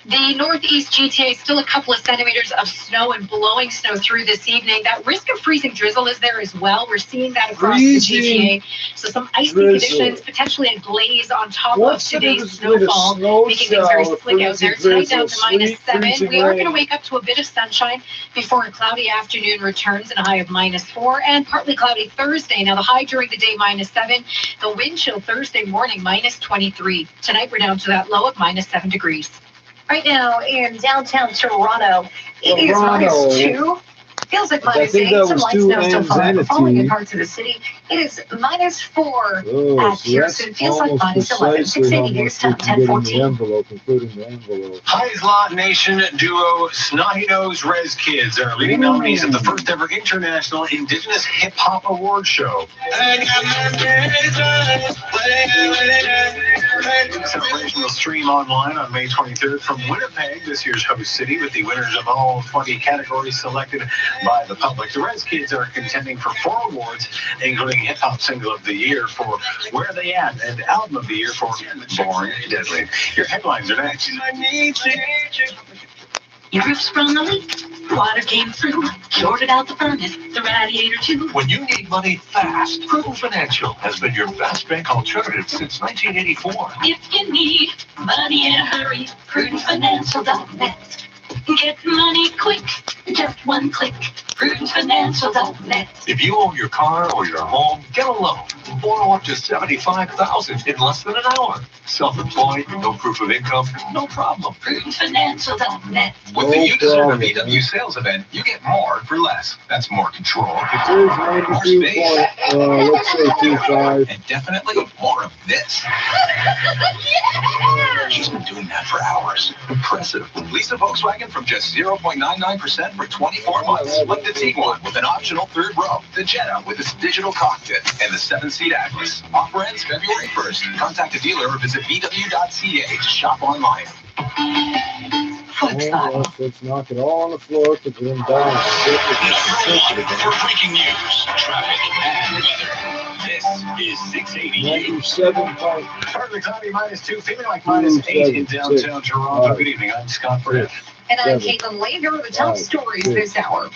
The northeast GTA, still a couple of centimeters of snow and blowing snow through this evening. That risk of freezing drizzle is there as well. We're seeing that across the GTA. So some icy conditions, potentially a glaze on top of today's snowfall, making things very slick out there. Tonight down to -7. We are going to wake up to a bit of sunshine before a cloudy afternoon returns and a high of -4, and partly cloudy Thursday. Now the high during the day -7. The wind chill Thursday morning -23. Tonight we're down to that low of -7 degrees. Right now in downtown Toronto, it is -2. Feels like -8. Some light snow so far. Falling in parts of the city, it is -4 at Pearson. Feels like -11. 680 news time, 10:14. High's Law Nation duo Snotty Nose Rez Kids are leading nominees at the first ever International Indigenous Hip Hop Award Show. Celebration will stream online on May 23rd from Winnipeg, this year's host city, with the winners of all 20 categories selected by the public. The Rez Kids are contending for 4 awards, including Hip Hop Single of the Year for Where They At and Album of the Year for Born Deadly. Your headlines are next. Your roof sprung a leak, water came through, shorted out the furnace, the radiator too. When you need money fast, Prudent Financial has been your best bank alternative since 1984. If you need money in a hurry, PrudentFinancial.net. Get money quick, just one click. PrudentFinancial.net. If you own your car or your home, get a loan. Borrow up to $75,000 in less than an hour. Self-employed, no proof of income, no problem. PrudentFinancial.net. With the You Deserve a VW sales event, you get more for less. That's more control, more space, let's say 2.5. and definitely more of this. He's been doing that for hours. Impressive. Lease a Volkswagen from just 0.99% for 24 months. Like the Tiguan with an optional 3rd row, the Jetta with its digital cockpit, and the 7-seat Atlas. Offer ends February 1st. Contact a dealer or visit VW.ca to shop online. Let's knock it all on the floor to bring down. For breaking news, traffic, and weather. This is 680 News. Partly cloudy, -2, feeling like -8 in downtown Toronto. Good evening, I'm Scott Britt. And I'm Caitlin Lane. Here are the top stories this hour.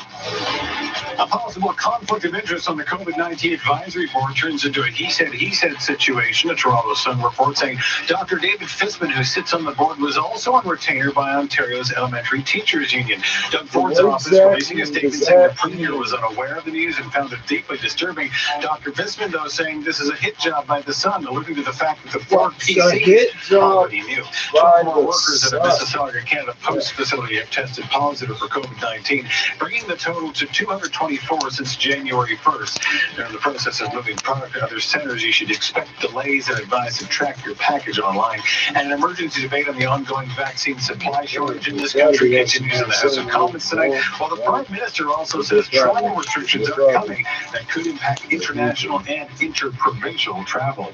A possible conflict of interest on the COVID-19 advisory board turns into a he said situation. A Toronto Sun report saying Dr. David Fisman, who sits on the board, was also on retainer by Ontario's Elementary Teachers Union. Doug Ford's office releasing a statement saying the Premier was unaware of the news and found it deeply disturbing. Dr. Fisman, though, saying this is a hit job by the Sun, alluding to the fact that the board PCs already knew. 12 more workers at a Mississauga, Canada Post facility have tested positive for COVID-19, bringing the total to 224 since January 1st. They're in the process of moving product to other centers. You should expect delays and advise to track your package online. And an emergency debate on the ongoing vaccine supply shortage in this country continues in the House of Commons tonight, while the Prime Minister also says travel restrictions are coming that could impact international and interprovincial travel.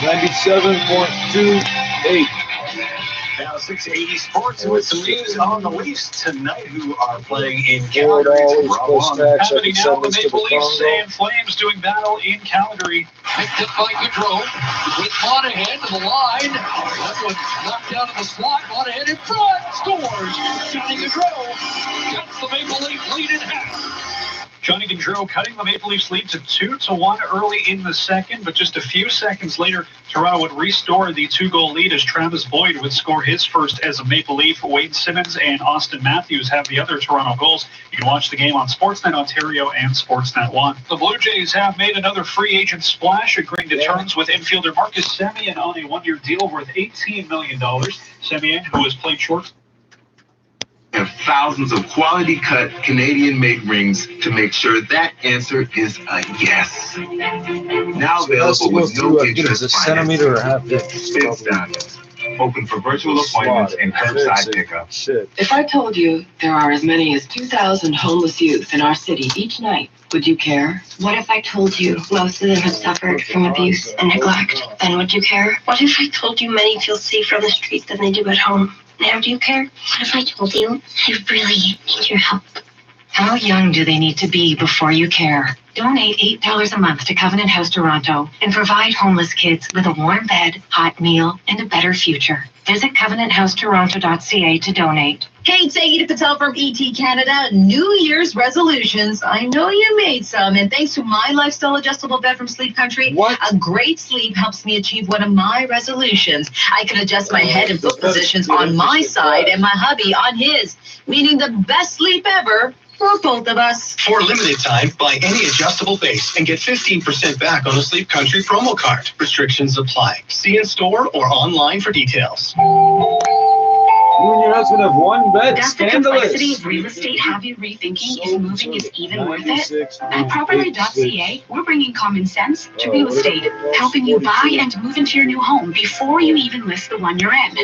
97.28. Now 680 Sports with some news on the Leafs tonight, who are playing in Calgary. Happening now, the Maple Leafs and Flames doing battle in Calgary. Picked up by Gaudreau with Monahan to the line. That one knocked down in the slot. Monahan in front. Scores. Johnny Gaudreau cuts the Maple Leaf lead in half. Johnny Gaudreau cutting the Maple Leafs lead to 2-1 early in the second, but just a few seconds later, Toronto would restore the 2-goal lead as Travis Boyd would score his first as a Maple Leaf. Wade Simmons and Austin Matthews have the other Toronto goals. You can watch the game on Sportsnet Ontario and Sportsnet 1. The Blue Jays have made another free agent splash, agreeing to terms with infielder Marcus Semien on a one-year deal worth $18 million. Semien, who has played short, have thousands of quality-cut Canadian-made rings to make sure that answer is a yes. Now available with no interest a centimeter or a half inch. Open for virtual appointments and curbside pickup. If I told you there are as many as 2,000 homeless youth in our city each night, would you care? What if I told you most of them have suffered from abuse and neglect? Then would you care? What if I told you many feel safer on the streets than they do at home? Now do you care? What if I told you I really need your help? How young do they need to be before you care? Donate $8 a month to Covenant House Toronto and provide homeless kids with a warm bed, hot meal, and a better future. Visit covenanthousetoronto.ca to donate. Hey, it's Aggie Patel from ET Canada. New Year's resolutions. I know you made some, and thanks to my lifestyle adjustable bed from Sleep Country, a great sleep helps me achieve one of my resolutions. I can adjust my head and foot positions on my side and my hubby on his, meaning the best sleep ever for both of us. For a limited time, buy any adjustable base and get 15% back on the Sleep Country promo card. Restrictions apply. See in store or online for details. You and your husband have one bed. Does the complexity of real estate have you rethinking if moving is even worth it? At Properly.ca, we're bringing common sense to real estate, helping you buy and move into your new home before you even list the one you're in.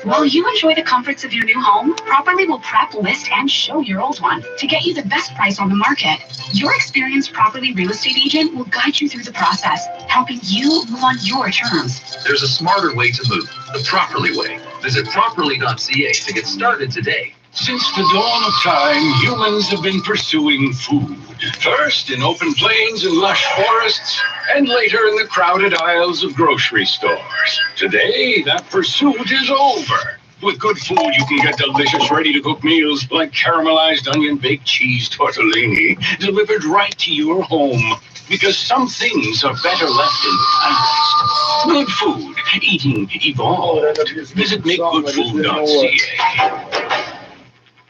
While you enjoy the comforts of your new home, Properly will prep, list, and show your old one to get you the best price on the market. Your experienced Properly real estate agent will guide you through the process, helping you move on your terms. There's a smarter way to move, the Properly way. Visit Properly.ca to get started today. Since the dawn of time, humans have been pursuing food. First in open plains and lush forests, and later in the crowded aisles of grocery stores. Today, that pursuit is over. With good food, you can get delicious, ready-to-cook meals like caramelized onion baked cheese tortellini delivered right to your home. Because some things are better left in the past. Good food, eating evolved. Visit makegoodfood.ca.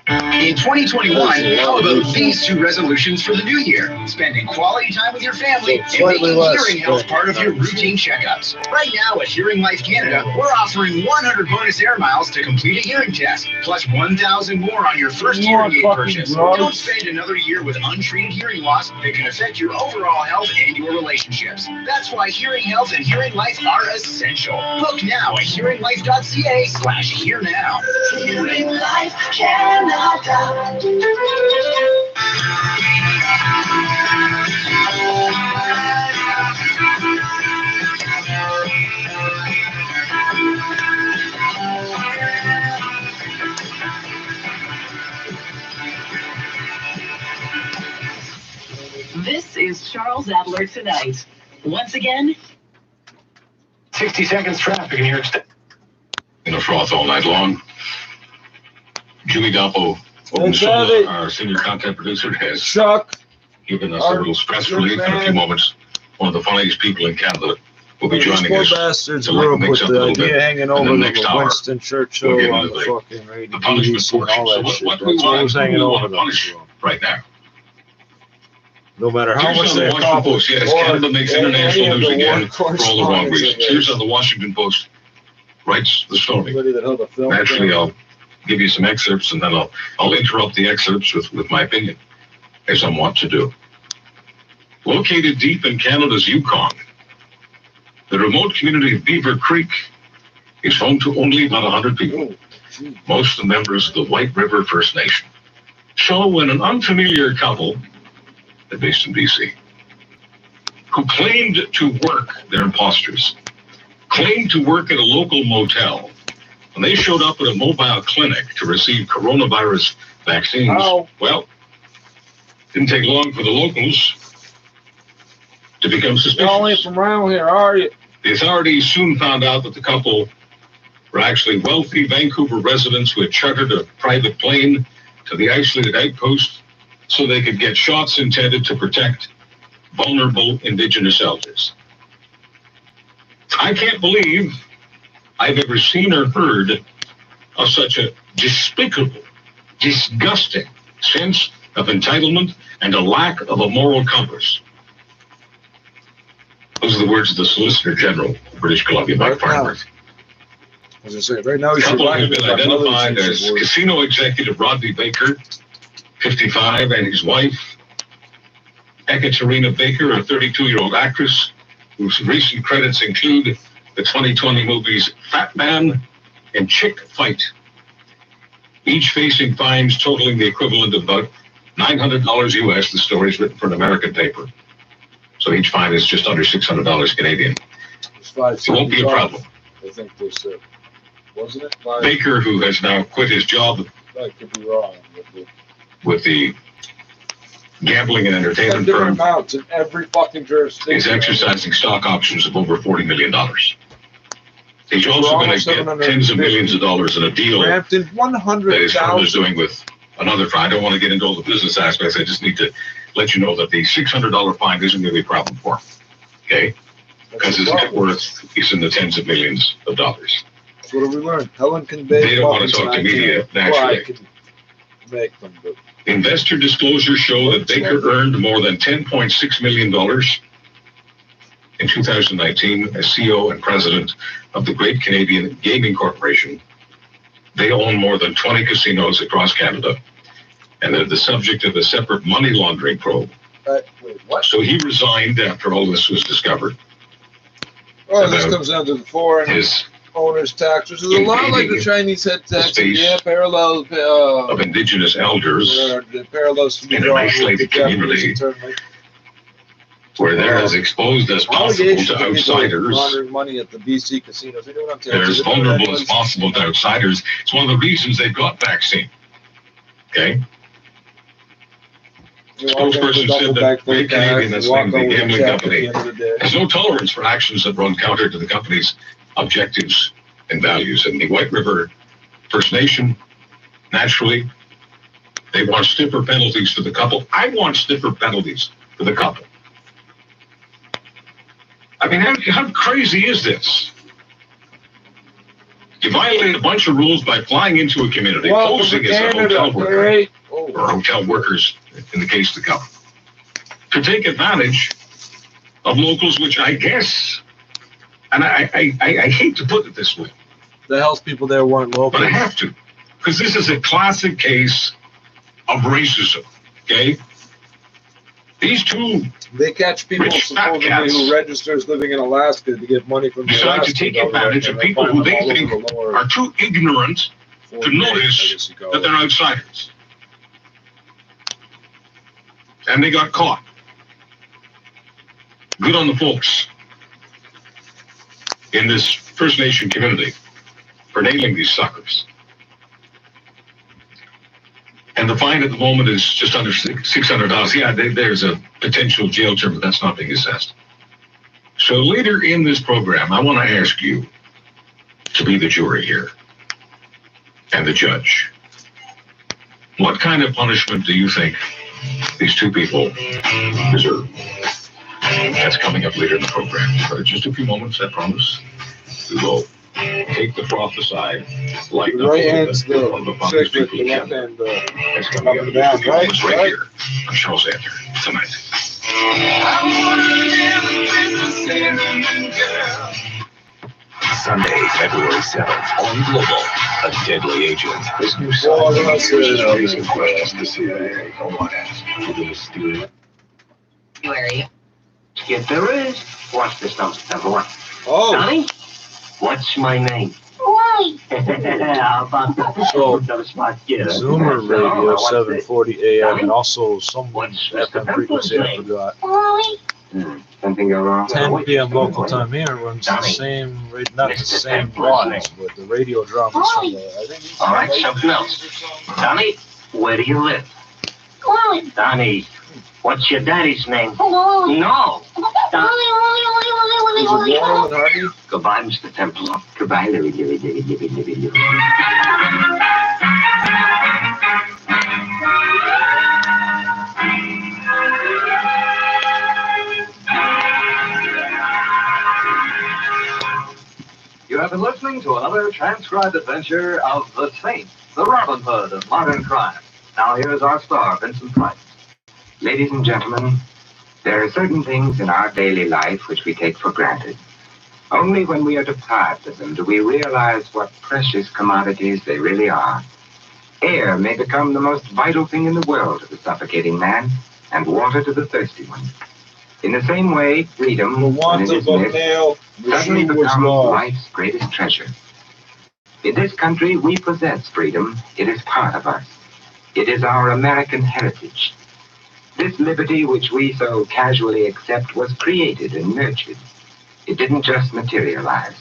In 2021, how about these two resolutions for the new year? Spending quality time with your family and making hearing health part of your routine checkups. Right now at Hearing Life Canada, we're offering 100 bonus air miles to complete a hearing test, plus 1,000 more on your first hearing aid purchase. Don't spend another year with untreated hearing loss that can affect your overall health and your relationships. That's why hearing health and hearing life are essential. Book now at hearinglife.ca/hear now. Hearing Life Canada. This is Charles Adler Tonight. Once again, 60 seconds traffic in New York State. In a froth all night long. Jimmy Galpo, our senior content producer, has given us a little stress relief in a few moments. One of the funniest people in Canada will be joining us. Bastards grew up with the idea hanging over the Winston Churchill on the fucking radio, BBC and all that shit. That's what was hanging over them. Right now. No matter how much they accomplish. Yes, Canada makes international news again for all the wrong reasons. Here's how the Washington Post writes the story. Naturally, I'll give you some excerpts, and then I'll interrupt the excerpts with my opinion, as I'm wont to do. Located deep in Canada's Yukon, the remote community of Beaver Creek is home to only about 100 people, most members of the White River First Nation. So when an unfamiliar couple, they're based in BC, who claimed to work, they're imposters, claimed to work at a local motel, when they showed up at a mobile clinic to receive coronavirus vaccines, well, didn't take long for the locals to become suspicious. Y'all ain't from around here, are you? The authorities soon found out that the couple were actually wealthy Vancouver residents who had chartered a private plane to the isolated outpost so they could get shots intended to protect vulnerable Indigenous elders. I can't believe I've ever seen or heard of such a despicable, disgusting sense of entitlement and a lack of a moral compass. Those are the words of the Solicitor General of British Columbia, Mike Farnworth. As I say, right now, The couple have been identified as casino executive Rodney Baker, 55, and his wife, Ekaterina Baker, a 32-year-old actress, whose recent credits include the 2020 movies Fat Man and Chick Fight, each facing fines totaling the equivalent of about $900 US. The story is written for an American paper, so each fine is just under $600 Canadian. It won't be a problem. I think they said, wasn't it? Baker, who has now quit his job I could be wrong. with the gambling and entertainment firm, amounts in every fucking jurisdiction. is exercising stock options of over $40 million. He's also going to get tens of millions of dollars in a deal that his firm is doing with another firm. I don't want to get into all the business aspects. I just need to let you know that the $600 fine isn't going to be a problem for him. Okay? Because his net worth is in the tens of millions of dollars. That's what we learned. Helen can bake. They don't want to talk to media, naturally. Make them, but Investor disclosures show that Baker earned more than $10.6 million in 2019 as CEO and president of the Great Canadian Gaming Corporation. They own more than 20 casinos across Canada, and they're the subject of a separate money laundering probe. Wait, what? So he resigned after all this was discovered. Oh, this comes down to the foreign owner's tax, which is a lot like the Chinese head tax. Yeah, parallel of Indigenous elders the parallels to be in an isolated community where they're as exposed as possible to outsiders. Laundering money at the BC casinos. They know what I'm They're as vulnerable as possible to outsiders. It's one of the reasons they've got vaccine. Okay? Spokesperson said that Great Canadian, that's named the gambling company, has no tolerance for actions that run counter to the company's objectives and values. And the White River First Nation, naturally, they want stiffer penalties for the couple. I want stiffer penalties for the couple. I mean, how crazy is this? You violate a bunch of rules by flying into a community, posing as a hotel worker, or hotel workers, in the case of the couple, to take advantage of locals, which I guess, and I hate to put it this way, the health people there weren't local. but I have to, because this is a classic case of racism, okay? These two they catch people supposedly who registers living in Alaska to get money from the decide to take advantage of people who they think are too ignorant to notice that they're outsiders. And they got caught. Good on the folks in this First Nation community for nailing these suckers. And the fine at the moment is just under $600. Yeah, there's a potential jail term, but that's not being assessed. So later in this program, I want to ask you to be the jury here and the judge. What kind of punishment do you think these two people deserve? That's coming up later in the program. But in just a few moments, I promise, we will take the froth aside, lighten up a little bit on the fungus people can. That's coming up in just a few moments right here on Charles Anthony tonight. Sunday, February 7th, on Global, a deadly agent. This new song is raising questions the CIA don't want to ask. You're going to steal it. Yes, there is. Watch this now, number one. Oh. Donnie, what's my name? Why? How about that? So, smart kid. Zoomer Radio, 740 AM, and also some FM frequency I forgot. Something go wrong? 10 p.m. local time here runs the same, not the same watts, but the radio dramas from the, I think. All right, something else. Donnie, where do you live? Donnie, what's your daddy's name? No. Goodbye, Mr. Temple. Goodbye, Louie. You have been listening to another transcribed adventure of the Saint, the Robin Hood of modern crime. Now here's our star, Vincent Price. Ladies and gentlemen, there are certain things in our daily life which we take for granted. Only when we are deprived of them do we realize what precious commodities they really are. Air may become the most vital thing in the world to the suffocating man, and water to the thirsty one. In the same way, freedom, when it is missed, suddenly becomes life's greatest treasure. In this country, we possess freedom. It is part of us. It is our American heritage. This liberty which we so casually accept was created and nurtured. It didn't just materialize.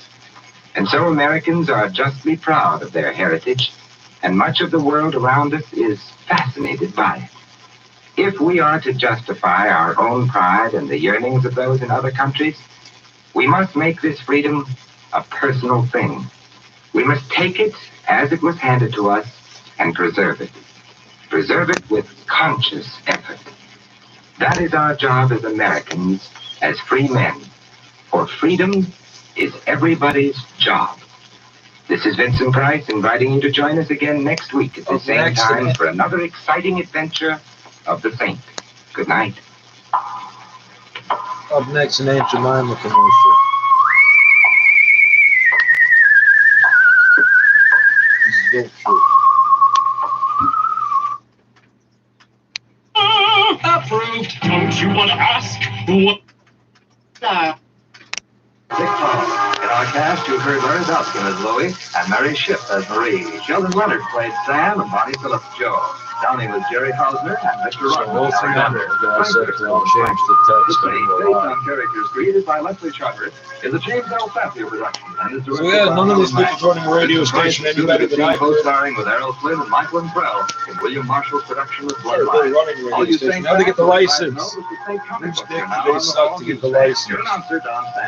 And so Americans are justly proud of their heritage, and much of the world around us is fascinated by it. If we are to justify our own pride and the yearnings of those in other countries, we must make this freedom a personal thing. We must take it as it was handed to us and preserve it. Preserve it with conscious effort. That is our job as Americans, as free men. For freedom is everybody's job. This is Vincent Price inviting you to join us again next week at the same time for another exciting adventure of the Saint. Good night. Up next, an Aunt Jemima commercial. This is GoFood. Approved. Don't you want to ask what? In our cast, you heard Larry Dawson as Louie and Mary Shipp as Marie. Sheldon Leonard played Sam and Bonnie Phillips Joe. Downey was Jerry Hausner and Mr. Rock. Based on characters created by Leslie Charter, is a James L. Safier production. And is directed So none of these people joining a radio station any better than I did. Co-starring with Errol Flynn and Michael Imprell in William Marshall's production of Bloodline. All you saying, how to get the license? Which dick do they suck to get the license?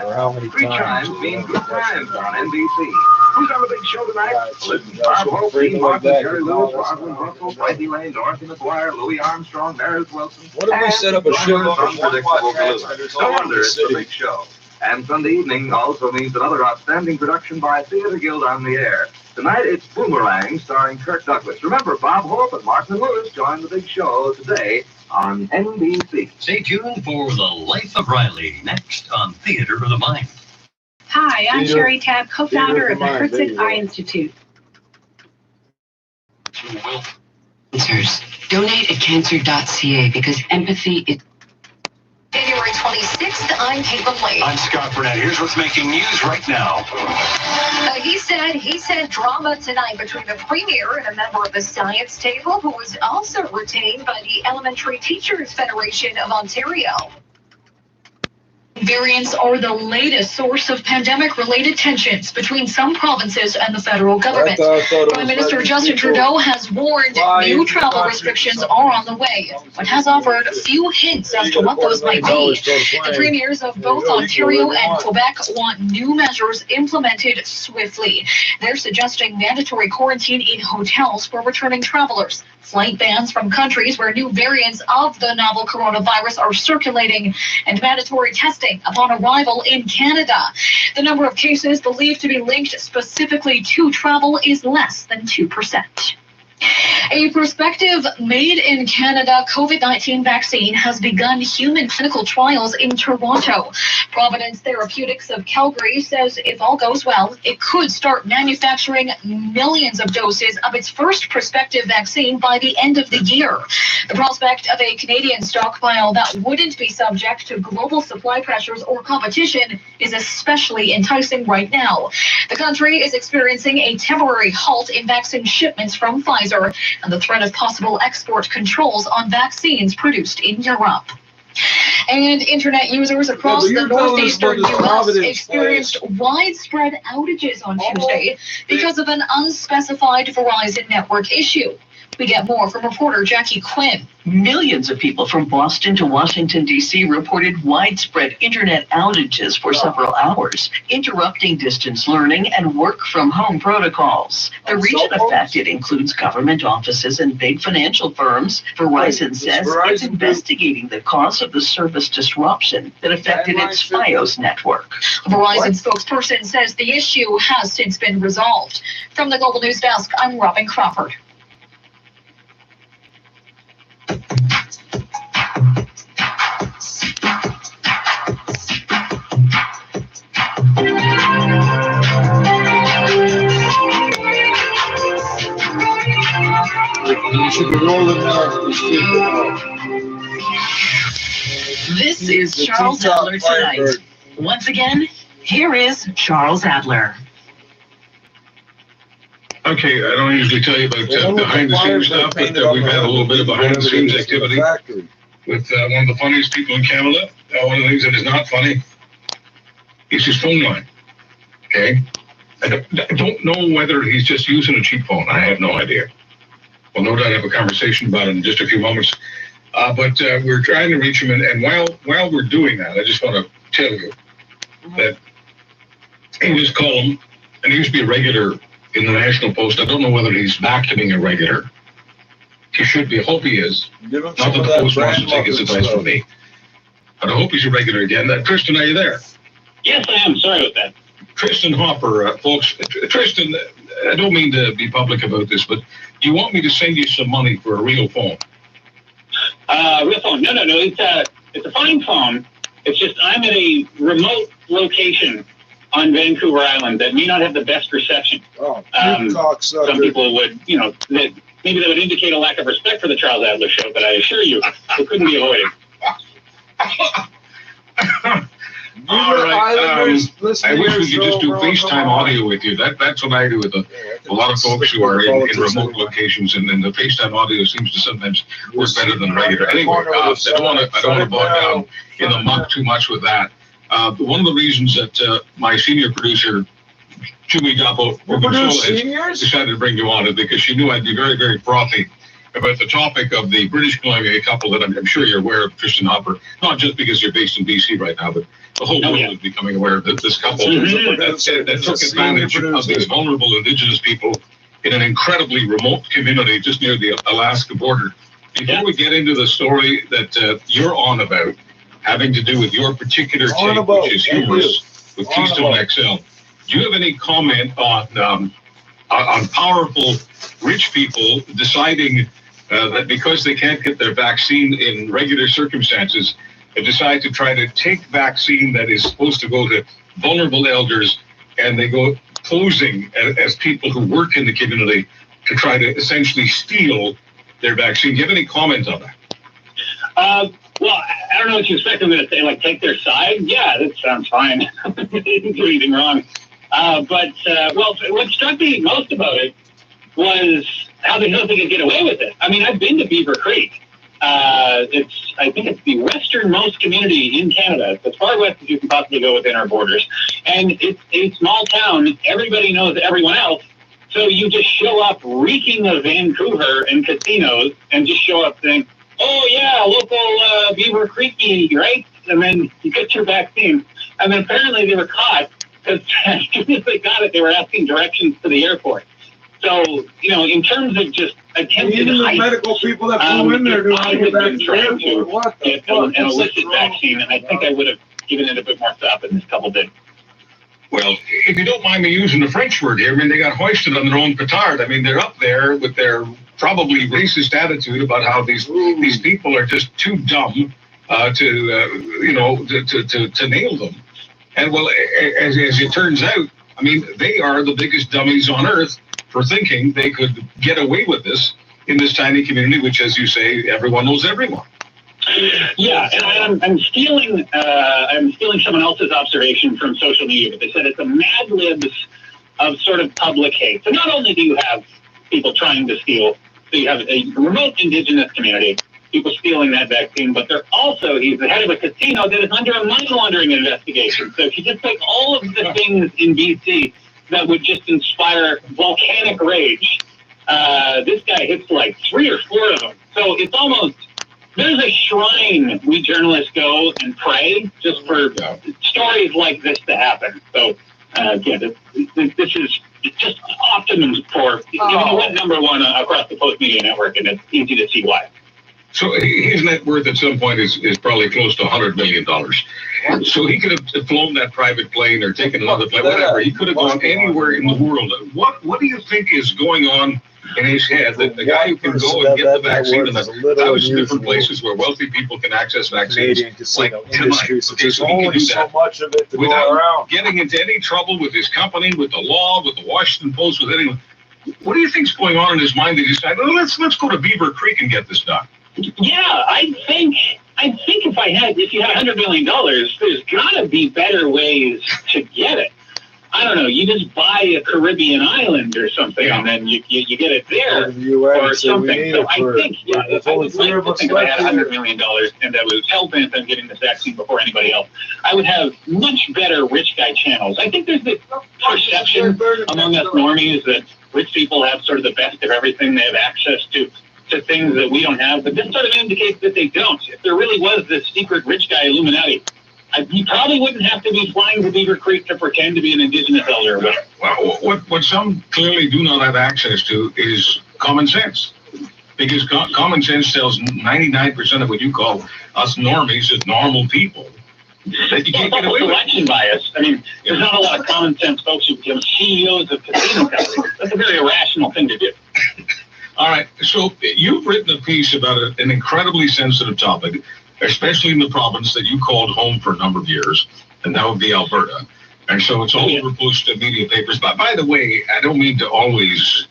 Or how many Three times? chimes mean good times on NBC. Who's on the big show tonight? Listen, Bob Hope, Dean Martin, Jerry Lewis, Rosalind Russell, Frankie Lane, Dorothy McGuire, Louis Armstrong, Meredith Wilson. What if we set up a show on Unpredictable Deliver? No wonder it's the big show. And Sunday evening also means another outstanding production by Theater Guild on the air. Tonight it's Boomerang, starring Kirk Douglas. Remember, Bob Hope and Martin Lewis join the big show today on NBC. Stay tuned for The Life of Riley, next on Theater of the Mind. Hi, I'm Sherry Tabb, co-founder of the Herzig Eye Institute. Answers. Donate at cancer.ca because empathy is... January 26th, I'm Caitlin. I'm Scott Burnett. Here's what's making news right now. He said drama tonight between the premier and a member of the science table who was also retained by the Elementary Teachers Federation of Ontario. Variants are the latest source of pandemic-related tensions between some provinces and the federal government. Prime Minister Justin Trudeau has warned new travel restrictions are on the way, but has offered few hints as to what those might be. The premiers of both Ontario and Quebec want new measures implemented swiftly. They're suggesting mandatory quarantine in hotels for returning travelers, flight bans from countries where new variants of the novel coronavirus are circulating, and mandatory testing upon arrival in Canada. The number of cases believed to be linked specifically to travel is less than 2%. A prospective Made in Canada COVID-19 vaccine has begun human clinical trials in Toronto. Providence Therapeutics of Calgary says if all goes well, it could start manufacturing millions of doses of its first prospective vaccine by the end of the year. The prospect of a Canadian stockpile that wouldn't be subject to global supply pressures or competition is especially enticing right now. The country is experiencing a temporary halt in vaccine shipments from Pfizer and the threat of possible export controls on vaccines produced in Europe. And internet users across the northeastern U.S. experienced widespread outages on Tuesday because of an unspecified Verizon network issue. We get more from reporter Jackie Quinn. Millions of people from Boston to Washington, D.C. reported widespread internet outages for several hours, interrupting distance learning and work-from-home protocols. The region affected includes government offices and big financial firms. Verizon says it's investigating the cause of the service disruption that affected its FiOS network. A Verizon spokesperson says the issue has since been resolved. From the Global News Desk, I'm Robin Crawford. This is Charles Adler tonight. Once again, here is Charles Adler. Okay, I don't usually tell you about behind-the-scenes stuff, but we've had a little bit of behind-the-scenes activity with one of the funniest people in Canada. One of the things that is not funny is his phone line. Okay? I don't know whether he's just using a cheap phone. I have no idea. We'll no doubt have a conversation about it in just a few moments. But we're trying to reach him, and while we're doing that, I just want to tell you that he just called him, and he used to be a regular in the National Post. I don't know whether he's back to being a regular. He should be. I hope he is. Not that the Post wants to take his advice from me. But I hope he's a regular again. Tristan, are you there? Yes, I am. Sorry about that. Tristan Hopper, folks. Tristan, I don't mean to be public about this, but do you want me to send you some money for a real phone? Real phone? No. It's a fine phone. It's just I'm at a remote location on Vancouver Island that may not have the best reception. Some people would, maybe that would indicate a lack of respect for the Charles Adler Show, but I assure you, it couldn't be avoided. All right. I wish we could just do FaceTime audio with you. That's what I do with a lot of folks who are in remote locations, and then the FaceTime audio seems to sometimes work better than regular. Anyway, I don't want to bog down in the muck too much with that. One of the reasons that my senior producer, Chewy Gabo, has decided to bring you on is because she knew I'd be very, very frothy about the topic of the British Columbia couple that I'm sure you're aware of, Tristan Hopper, not just because you're based in BC right now, but the whole world is becoming aware of this couple that took advantage of these vulnerable Indigenous people in an incredibly remote community just near the Alaska border. Before we get into the story that you're on about, having to do with your particular take, which is humorous, with Keystone XL, do you have any comment on powerful, rich people deciding that because they can't get their vaccine in regular circumstances, they decide to try to take vaccine that is supposed to go to vulnerable elders, and they go posing as people who work in the community to try to essentially steal their vaccine? Do you have any comment on that? Well, I don't know what you expect them to say, like take their side. Yeah, that sounds fine. They didn't do anything wrong. But what struck me most about it was how they thought they could get away with it. I mean, I've been to Beaver Creek. I think it's the westernmost community in Canada, as far west as you can possibly go within our borders. And it's a small town. Everybody knows everyone else. So you just show up reeking of Vancouver and casinos and just show up saying, oh, yeah, local Beaver Creeky, right? And then you get your vaccine. And then apparently they were caught because as soon as they got it, they were asking directions to the airport. So, in terms of just attempted height, medical people that flew in there I would have been trying to get an illicit vaccine, and I think I would have given it a bit more thought than this couple did. Well, if you don't mind me using the French word here, I mean, they got hoisted on their own petard. I mean, they're up there with their probably racist attitude about how these people are just too dumb to nail them. And well, as it turns out, I mean, they are the biggest dummies on earth for thinking they could get away with this in this tiny community, which, as you say, everyone knows everyone. Yeah, and I'm stealing someone else's observation from social media, but they said it's a mad libs of sort of public hate. So not only do you have people trying to steal, so you have a remote Indigenous community, people stealing that vaccine, but he's the head of a casino that is under a money laundering investigation. So if you just take all of the things in BC that would just inspire volcanic rage, this guy hits like 3 or 4 of them. So it's almost, there's a shrine we journalists go and pray just for stories like this to happen. So, this is just optimum for, even though it went #1 across the Post Media Network, and it's easy to see why. So his net worth at some point is probably close to $100 million. So he could have flown that private plane or taken another plane, whatever. He could have gone anywhere in the world. What do you think is going on in his head that the guy who can go and get the vaccine in thousands of different places where wealthy people can access vaccines like tonight? Okay, so he can do that without getting into any trouble with his company, with the law, with the Washington Post, with anyone. What do you think's going on in his mind that he decided, well, let's go to Beaver Creek and get this done? Yeah, I think if you had $100 million, there's gotta be better ways to get it. I don't know. You just buy a Caribbean island or something, and then you get it there or something. So I think, if I would like to think if I had $100 million and I was hell-bent on getting this vaccine before anybody else, I would have much better rich guy channels. I think there's this perception among us normies that rich people have sort of the best of everything. They have access to things that we don't have, but this sort of indicates that they don't. If there really was this secret rich guy Illuminati, you probably wouldn't have to be flying to Beaver Creek to pretend to be an Indigenous elder. Well, what some clearly do not have access to is common sense. Because common sense tells 99% of what you call us normies as normal people that you can't get away with. Selection bias. I mean, there's not a lot of common sense folks who become CEOs of casino companies. That's a very irrational thing to do. All right, so you've written a piece about an incredibly sensitive topic, especially in the province that you called home for a number of years, and that would be Alberta. And so it's all over most media papers. But by the way, I don't mean to always,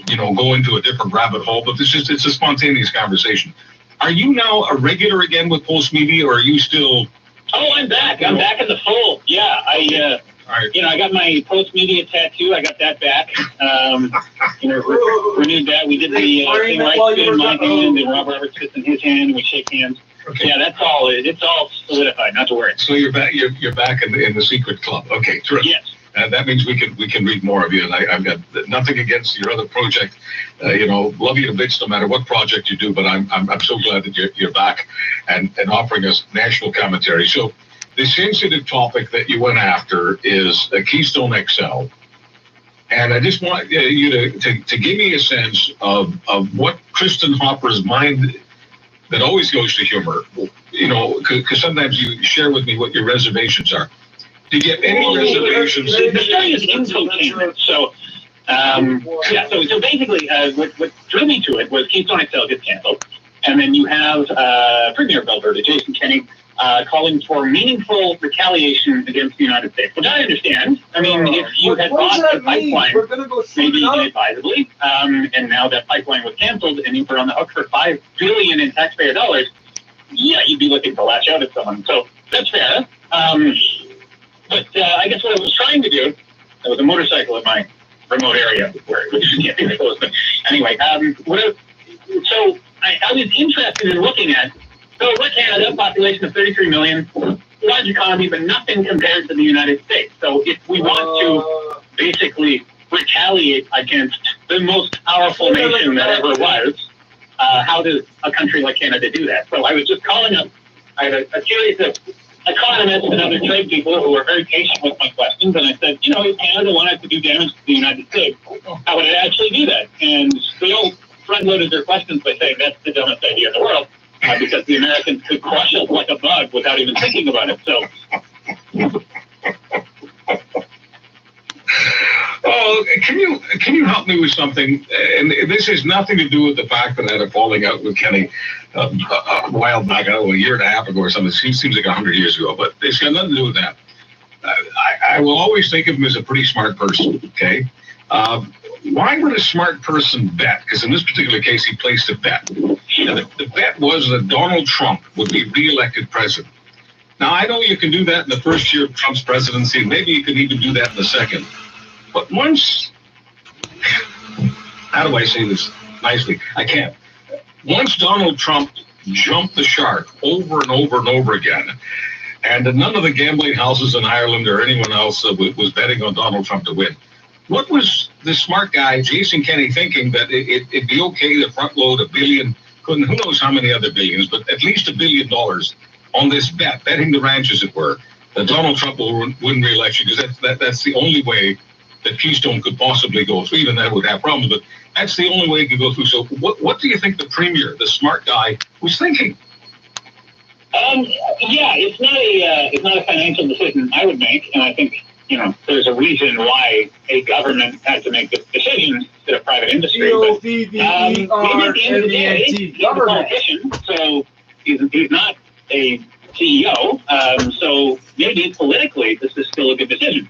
go into a different rabbit hole, but it's a spontaneous conversation. Are you now a regular again with Post Media, or are you still? Oh, I'm back. I'm back in the fold. Yeah, I got my Post Media tattoo. I got that back. Renewed that. We did the thing right in my hand and Rob Roberts fits in his hand, and we shake hands. Okay. Yeah, that's all. It's all solidified. Not to worry. So you're back. You're back in the secret club. Okay, terrific. Yes. That means we can read more of you, and I've got nothing against your other project. Love you to bits no matter what project you do. But I'm so glad that you're back and offering us national commentary. So the sensitive topic that you went after is Keystone XL, and I just want you to give me a sense of what Kristen Hopper's mind that always goes to humor. Because sometimes you share with me what your reservations are. Do you get any reservations? The story is infotainment. So, so basically, what drew me to it was Keystone XL gets canceled, and then you have Premier of Alberta, Jason Kenney, calling for meaningful retaliation against the United States, which I understand. I mean, if you had bought a pipeline, maybe inadvisably, and now that pipeline was canceled, and you were on the hook for $5 billion in taxpayer dollars, you'd be looking to lash out at someone. So that's fair. But I guess what I was trying to do, there was a motorcycle in my remote area where it can't be close. But anyway, I was interested in looking at. So we're Canada, population of 33 million, large economy, but nothing compared to the United States. So if we want to basically retaliate against the most powerful nation that ever was, how does a country like Canada do that? So I was just calling up, I had a series of economists and other trade people who were very patient with my questions, and I said, if Canada wanted to do damage to the United States, how would it actually do that? And they all front-loaded their questions by saying that's the dumbest idea in the world. Because the Americans could crush us like a bug without even thinking about it. So, can you help me with something? And this has nothing to do with the fact that I had a falling out with Kenny a while back, a year and a half ago or something. It seems like 100 years ago, but it's got nothing to do with that. I will always think of him as a pretty smart person. Okay. Why would a smart person bet? Because in this particular case, he placed a bet. And the bet was that Donald Trump would be reelected president. Now, I know you can do that in the first year of Trump's presidency. Maybe you can even do that in the second. But once, how do I say this nicely? I can't. once Donald Trump jumped the shark over and over and over again, and none of the gambling houses in Ireland or anyone else was betting on Donald Trump to win, what was this smart guy, Jason Kenney, thinking that it'd be okay to front load $1 billion, who knows how many other billions, but at least $1 billion on this betting the ranch, as it were, that Donald Trump will win re-election, because that's the only way that Keystone could possibly go through. Even that would have problems, but that's the only way it could go through. So what do you think the premier, the smart guy, was thinking? Yeah, it's not a financial decision I would make, and I think, you know, there's a reason why a government had to make this decision instead of private industry. But maybe at the end of the day, he's a politician, so he's not a CEO. So maybe politically, this is still a good decision,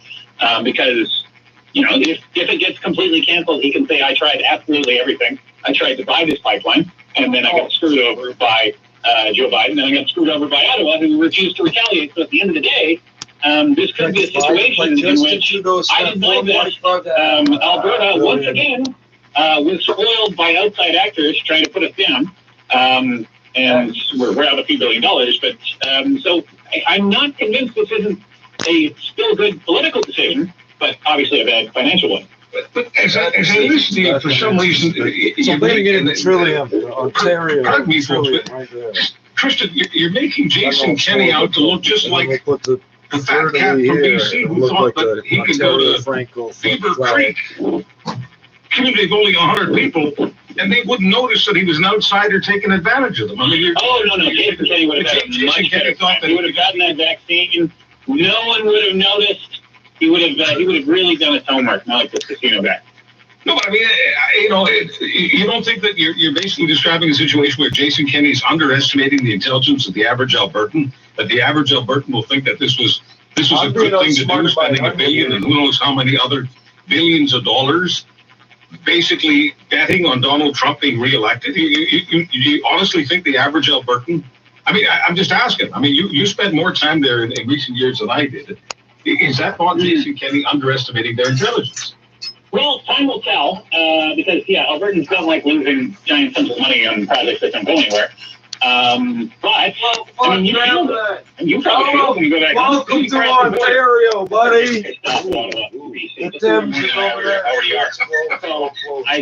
because, you know, if it gets completely canceled, he can say, I tried absolutely everything. I tried to buy this pipeline, and then I got screwed over by Joe Biden, and I got screwed over by Ottawa, who refused to retaliate. So at the end of the day, this could be a situation in which I did not invest. Alberta, once again, was spoiled by outside actors trying to put us down. And we're out a few $1 billion. But so I'm not convinced this isn't a still good political decision, but obviously a bad financial one. But as I listen to you, for some reason, you're making it Trillium, Ontario. Pardon me, folks, but Tristan, you're making Jason Kenney out to look just like the fat cat from BC who thought that he could go to Beaver Creek, community of only 100 people, and they wouldn't notice that he was an outsider taking advantage of them. I mean, no, Jason Kenney would have gotten much better. He would have gotten that vaccine. No one would have noticed. He would have really done his homework, not like this casino guy. No, but I mean, you know, you don't think that you're basically describing a situation where Jason Kenney's underestimating the intelligence of the average Albertan? That the average Albertan will think that this was a good thing to do, spending $1 billion and who knows how many other billions of dollars, basically betting on Donald Trump being reelected? You honestly think the average Albertan? I mean, I'm just asking. I mean, you spent more time there in recent years than I did. Is that not Jason Kenney underestimating their intelligence? Well, time will tell, because, yeah, Albertans don't like losing giant sums of money on projects that don't go anywhere. But, I mean, you probably feel when you go back. Welcome to Ontario, buddy. I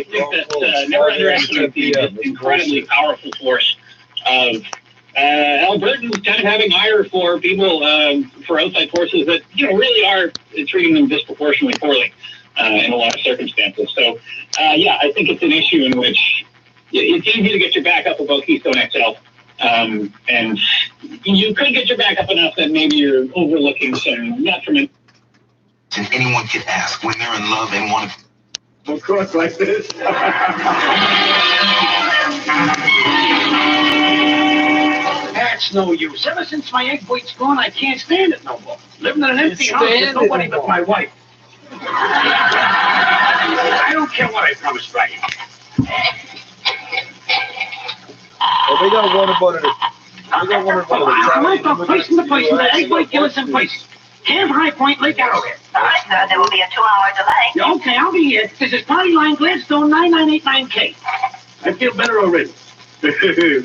think that never underestimate the incredibly powerful force of Albertans kind of having ire for people, for outside forces that, you know, really are treating them disproportionately poorly in a lot of circumstances. So, yeah, I think it's an issue in which it's easy to get your back up about Keystone XL. And you could get your back up enough that maybe you're overlooking some detriment. And anyone can ask when they're in love and want to. Of course, like this. That's no use. Ever since my egg white's gone, I can't stand it no more. Living in an empty house with nobody but my wife. I don't care what I promised, right? Well, they got one about it. They got one about it. I'm right from place to place. The egg white Gillis in place. Camp High Point, Lake Arrowhead. All right, sir. There will be a 2-hour delay. Okay, I'll be here. This is Party Line Gladstone 9989K. I feel better already.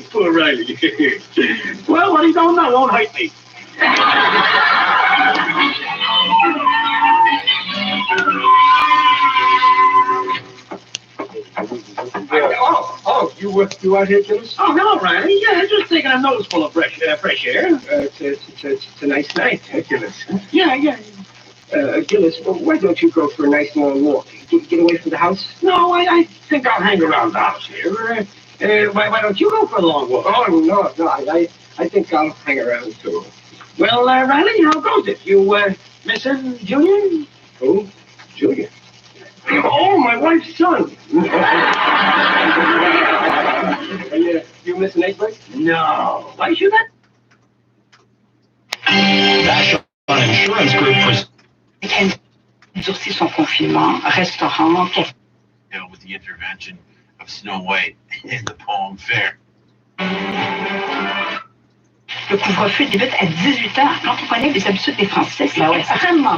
Poor Riley. Well, what he don't know won't hurt me. You out here, Gillis? Oh, hello, Riley. Yeah, just taking a nose full of fresh air. It's a nice night, Gillis. Yeah. Gillis, why don't you go for a nice long walk? Get away from the house? No, I think I'll hang around the house here. Why don't you go for a long walk? Oh, no, I think I'll hang around too. Well, Riley, how goes it? You missing Junior? Who? Junior? Oh, my wife's son. You missing egg break? No. Why should that? National Insurance Group durcit son confinement, restaurant, café. With the intervention of Snow White in the poem Fair. Le couvre-feu débute à 18h. Quand on connaît les habitudes des Français, c'est extrêmement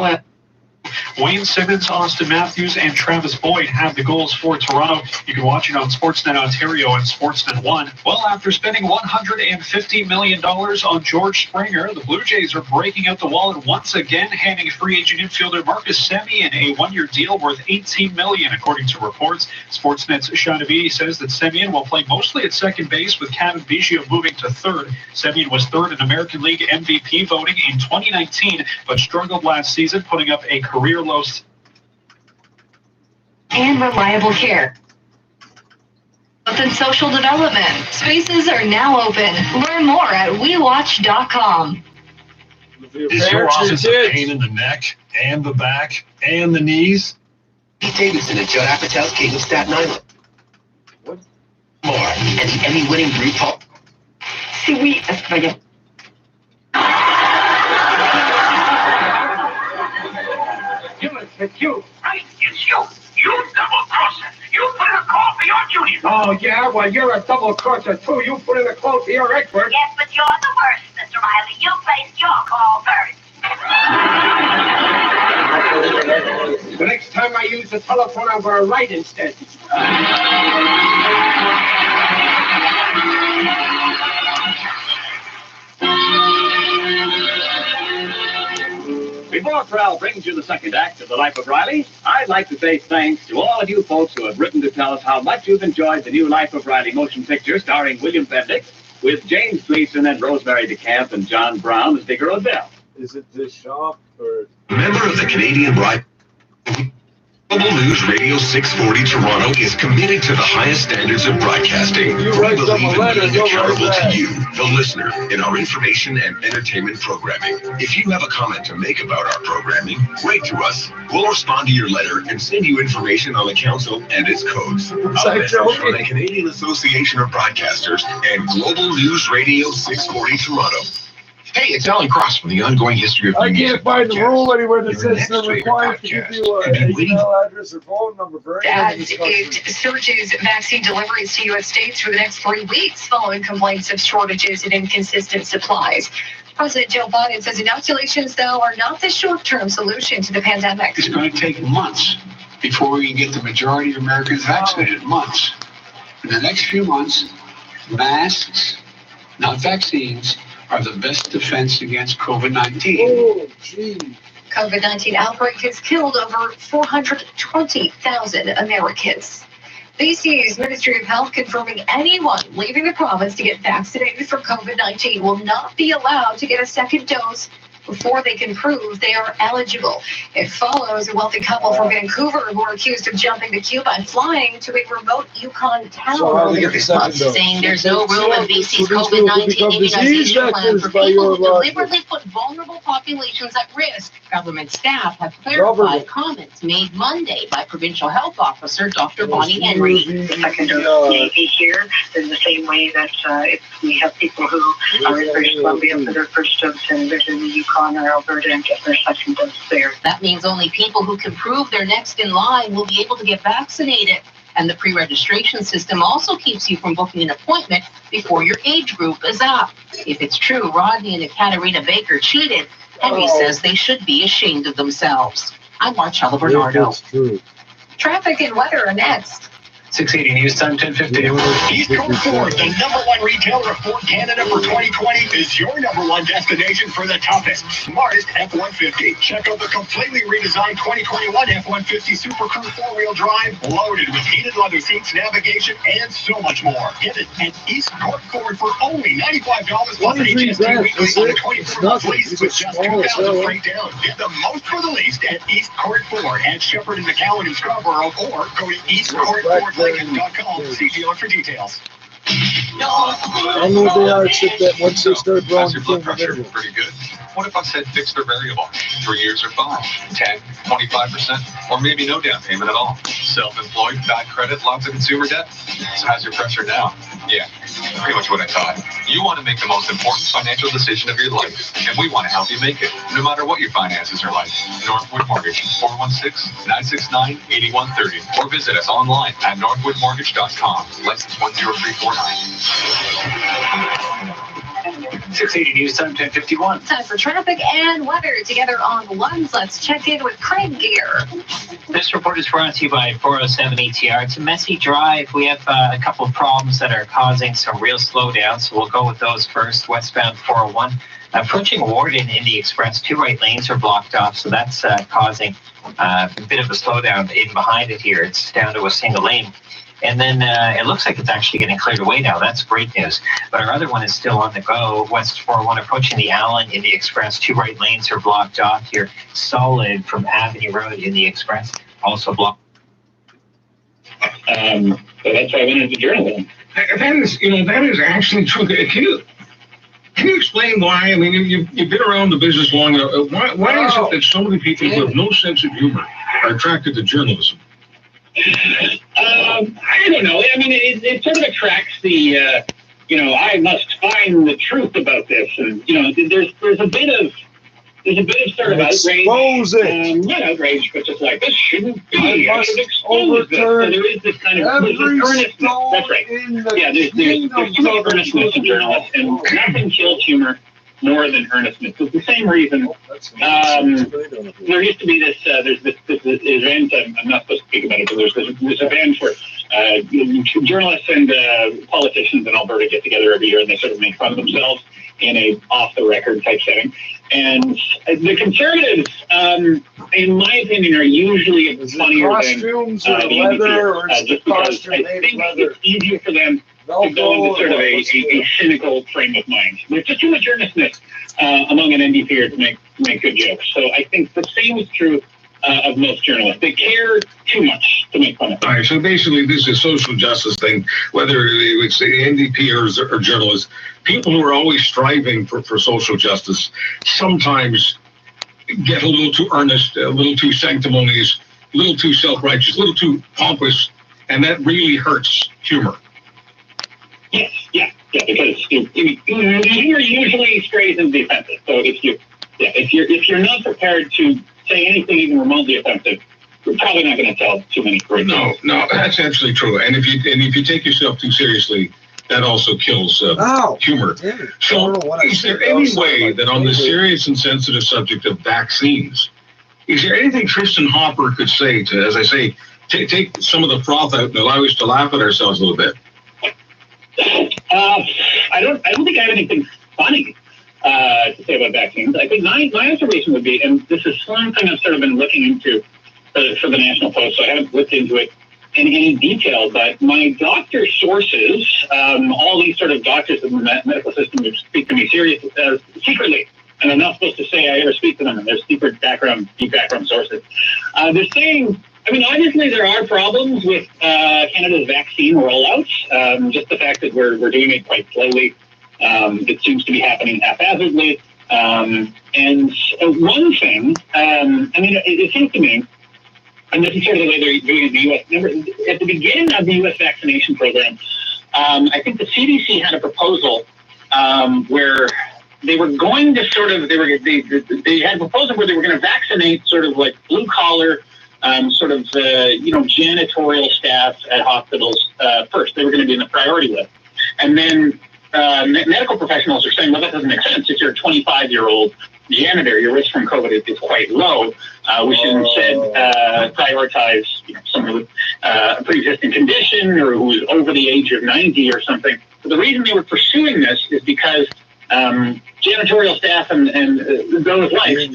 Wayne Simmons, Austin Matthews, and Travis Boyd had the goals for Toronto. You can watch it on Sportsnet Ontario and Sportsnet 1. Well, after spending $150 million on George Springer, the Blue Jays are breaking out the wallet once again, handing free agent infielder Marcus Semien a one-year deal worth $18 million, according to reports. Sportsnet's Sean Abidi says that Semien will play mostly at second base, with Kevin Biggio moving to third. Semien was third in American League MVP voting in 2019, but struggled last season, putting up a career-low and reliable care. And social development. Spaces are now open. Learn more at WeWatch.com. Is your office a pain in the neck and the back and the knees? Pete Davidson at Judd Apatow's King of Staten Island. What? More. And the Emmy-winning group home. Si oui, espagnol. It's you. Right, it's you. You double-crosser. You put in a call for your duty. Oh, yeah? Well, you're a double-crosser, too. You put in a call for your expert. Yes, but you're the worst, Mr. Riley. You placed your call first. The next time I use the telephone, I'm going to write instead. Before Corral brings you the second act of The Life of Riley, I'd like to say thanks to all of you folks who have written to tell us how much you've enjoyed the new Life of Riley motion picture starring William Bendix, with James Gleason and Rosemary DeCamp and John Brown as Digger Odell. Is it this shop or... Member of the Canadian Right. Global News Radio 640 Toronto is committed to the highest standards of broadcasting. We believe in being accountable to you, the listener, in our information and entertainment programming. If you have a comment to make about our programming, write to us. We'll respond to your letter and send you information on the council and its codes. A message from the Canadian Association of Broadcasters and Global News Radio 640 Toronto. Hey, it's Alan Cross from the Ongoing History of I Music can't find the Podcast. rule anywhere that Your says next they're favorite required to give podcast. you an email address or phone number for any As of the discussion. it surges vaccine deliveries to U.S. states for the next 3 weeks following complaints of shortages and inconsistent supplies. President Joe Biden says inoculations, though, are not the short-term solution to the pandemic. It's going to take months before we can get the majority of Americans vaccinated. Months. In the next few months, masks, not vaccines, are the best defense against COVID-19. Oh, gee. COVID-19 outbreak has killed over 420,000 Americans. BC's Ministry of Health confirming anyone leaving the province to get vaccinated for COVID-19 will not be allowed to get a second dose before they can prove they are eligible. It follows a wealthy couple from Vancouver who were accused of jumping the queue by flying to a remote Yukon town earlier this month, saying there's no room in BC's COVID-19 immunization plan for people who deliberately put vulnerable populations at risk. Government staff have clarified comments made Monday by Provincial Health Officer Dr. Bonnie Henry. The second dose may be here in the same way that if we have people who are in British Columbia for their first dose and live in the Yukon or Alberta and get their second dose there. That means only people who can prove they're next in line will be able to get vaccinated. And the pre-registration system also keeps you from booking an appointment before your age group is up. If it's true Rodney and Ekaterina Baker cheated, Henry says they should be ashamed of themselves. I'm Marcella Bernardo. Traffic and weather are next. 680 News Time, 10:50. East Coast Ford, the #1 retailer of Ford Canada for 2020, is your #1 destination for the toughest, smartest F-150. Check out the completely redesigned 2021 F-150 Super Crew 4-wheel drive, loaded with heated leather seats, navigation, and so much more. Get it at East Court Ford for only $95 plus HST weekly on a 24-month lease with just $2,000 freight down. Get the most for the least at East Court Ford at Shepherd and McCowan in Scarborough, or go to eastcourtfordlincoln.com. See dealer for details. I know they are, except that once they start growing, Your blood pressure pretty good. What if I said fixed or variable? 3 years or 5, 10, 25%, or maybe no down payment at all? Self-employed, bad credit, lots of consumer debt. So how's your pressure now? Yeah, pretty much what I thought. You want to make the most important financial decision of your life, and we want to help you make it, no matter what your finances are like. Northwood Mortgage, 416-969-8130, or visit us online at northwoodmortgage.com. License 10349. 680 News Time, 10:51. Time for traffic and weather together on the ones. Let's check in with Craig Gear. This report is brought to you by 407 ETR. It's a messy drive. We have a couple of problems that are causing some real slowdown, so we'll go with those first. Westbound 401. Approaching Warden in the Express, 2 right lanes are blocked off, so that's causing a bit of a slowdown in behind it here. It's down to a single lane. And then it looks like it's actually getting cleared away now. That's great news. But our other one is still on the go. West 401 approaching the Allen in the Express. 2 right lanes are blocked off here. Solid from Avenue Road in the Express. Also blocked. So that's why I went into journalism. That is actually true. Can you explain why? I mean, you've been around the business long enough. Why is it that so many people who have no sense of humor are attracted to journalism? I don't know. I mean, it sort of attracts the, I must find the truth about this, and there's a bit of sort of outrage. Not outrage, but just like this shouldn't be. I should expose this. So there is this kind of earnestness. That's right. Yeah, there's too much earnestness in journalists, and nothing kills humor more than earnestness. It's the same reason. There used to be this. There's this event. I'm not supposed to speak about it, but there's this event where journalists and politicians in Alberta get together every year, and they sort of make fun of themselves in a off-the-record type setting. And the Conservatives, in my opinion, are usually funnier than the NDP, just because I think it's easier for them to go into sort of a cynical frame of mind. There's just too much earnestness among an NDPer to make good jokes. So I think the same is true of most journalists. They care too much to make fun of. All right, so basically this is a social justice thing, whether it's the NDPers or journalists. People who are always striving for social justice sometimes get a little too earnest, a little too sanctimonious, a little too self-righteous, a little too pompous, and that really hurts humor. Yes, yeah, because humor usually strays into the offensive. So if you're not prepared to say anything even remotely offensive, you're probably not going to tell too many great jokes. No, that's absolutely true. And if you take yourself too seriously, that also kills humor. So, is there any way that on the serious and sensitive subject of vaccines, is there anything Tristan Hopper could say to, as I say, take some of the froth out and allow us to laugh at ourselves a little bit? I don't think I have anything funny to say about vaccines. I think my observation would be, and this is something I've sort of been looking into for the National Post, so I haven't looked into it in any detail, but my doctor sources, all these sort of doctors in the medical system who speak to me secretly, and I'm not supposed to say I ever speak to them, and there's deep background sources. They're saying, I mean, obviously there are problems with Canada's vaccine rollout, just the fact that we're doing it quite slowly. It seems to be happening haphazardly. And one thing, it seems to me, and this is sort of the way they're doing it in the U.S. Remember, at the beginning of the U.S. vaccination program, I think the CDC had a proposal where they were going to sort of, they had a proposal where they were going to vaccinate sort of like blue collar, janitorial staff at hospitals first. They were going to be in the priority list. And then medical professionals are saying, well, that doesn't make sense. If you're a 25-year-old janitor, your risk from COVID is quite low. We should instead prioritize someone with a pre-existing condition or who's over the age of 90 or something. But the reason they were pursuing this is because janitorial staff and those like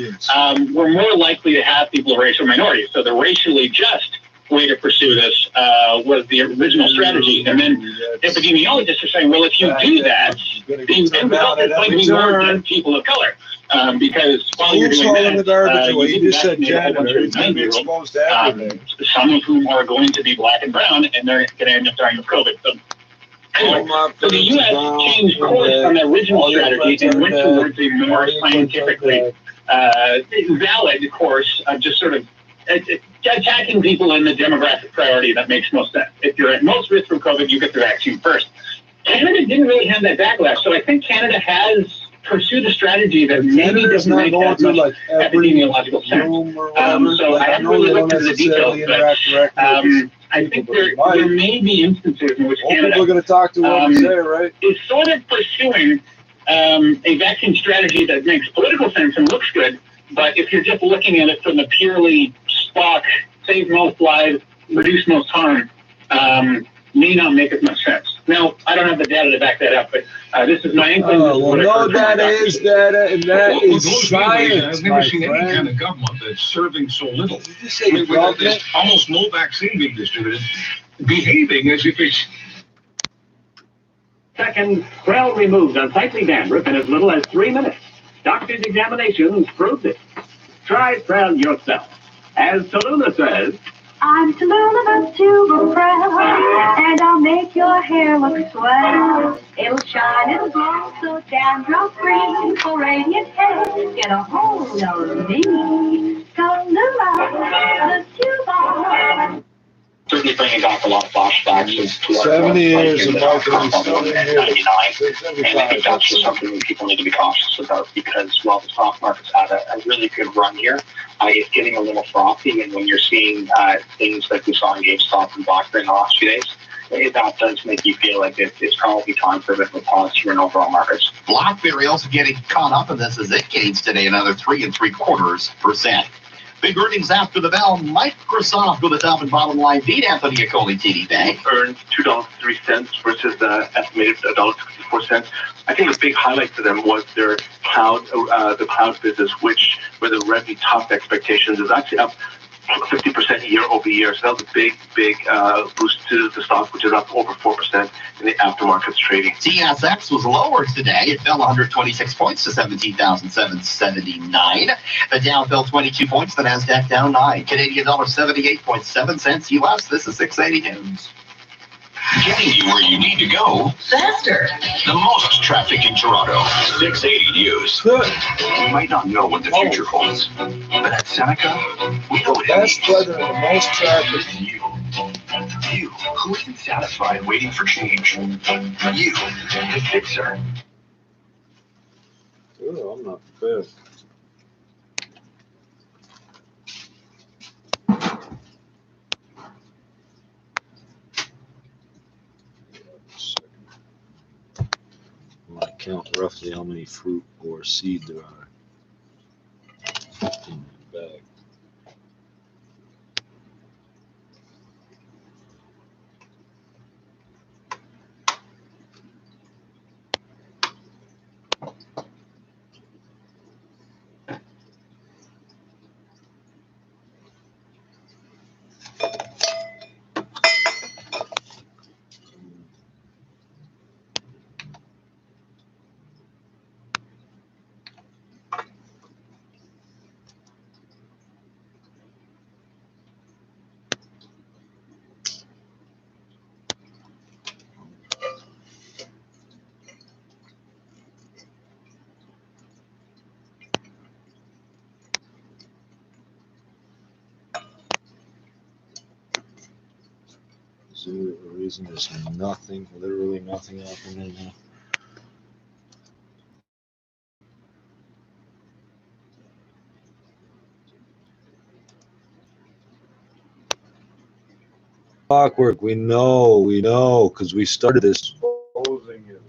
were more likely to have people of racial minorities. So the racially just way to pursue this was the original strategy. And then epidemiologists are saying, well, if you do that, the end result is going to be more dead people of color. Because while you're doing that, you just said janitor, it's going to be exposed to everything. Some of whom are going to be black and brown, and they're going to end up dying of COVID. So, anyway, so the U.S. changed course from the original strategy and went towards a more scientifically valid course of just sort of attacking people in the demographic priority that makes most sense. If you're at most risk from COVID, you get the vaccine first. Canada didn't really have that backlash, so I think Canada has pursued a strategy that maybe doesn't make that much epidemiological sense. So I haven't really looked into the details, but I think there may be instances in which Canada is sort of pursuing a vaccine strategy that makes political sense and looks good, but if you're just looking at it from the purely Spock, save most lives, reduce most harm, may not make as much sense. Now, I don't have the data to back that up, but this is my inkling. Oh, well, no data is data, and that is science, I've never seen any kind of government that's serving so little. Did you say government? There's almost no vaccine being distributed, behaving as if it's... Second, Krell removes unsightly dandruff in as little as 3 minutes. Doctor's examinations prove it. Try Krell yourself. As Tallulah says, I'm Tallulah the Tuber Krell, and I'll make your hair look swell. It'll shine, it'll glow, so dandruff free. For radiant hair, get a hold of me. Tallulah the Tuber. Certainly bringing back a lot of flashbacks to 70 years of marketing, 99, and I think that's just something that people need to be cautious about, because while the stock market's had a really good run here, it's getting a little frothy, and when you're seeing things like we saw in GameStop and BlackBerry in the last few days, that does make you feel like it's probably time for a bit of a pause here in overall markets. BlackBerry also getting caught up in this as it gains today another 3 3/4%. Big earnings after the bell. Microsoft with a top and bottom line beat. Anthony Acoli, TD Bank. Earned $2.03 versus estimated $1.64. I think the big highlight for them was their cloud, the cloud business, which where the revenue topped expectations, is actually up 50% year over year. So that was a big boost to the stock, which is up over 4% in the aftermarket's trading. TSX was lower today. It fell 126 points to 17,779. The Dow fell 22 points. The Nasdaq down 9. Canadian dollar 78.7 cents US. This is 680 News. Getting you where you need to go faster. The most traffic in Toronto. 680 News. Good. You might not know what the future holds, but at Seneca, we know what it Best means. weather and the most traffic. You, who isn't satisfied waiting for change. You, the fixer. Oh, I'm not prepared. I count roughly how many fruit or seed there are in the bag. Is there a reason there's nothing, literally nothing happening now? Clockwork, we know, because we started this. Exposing it.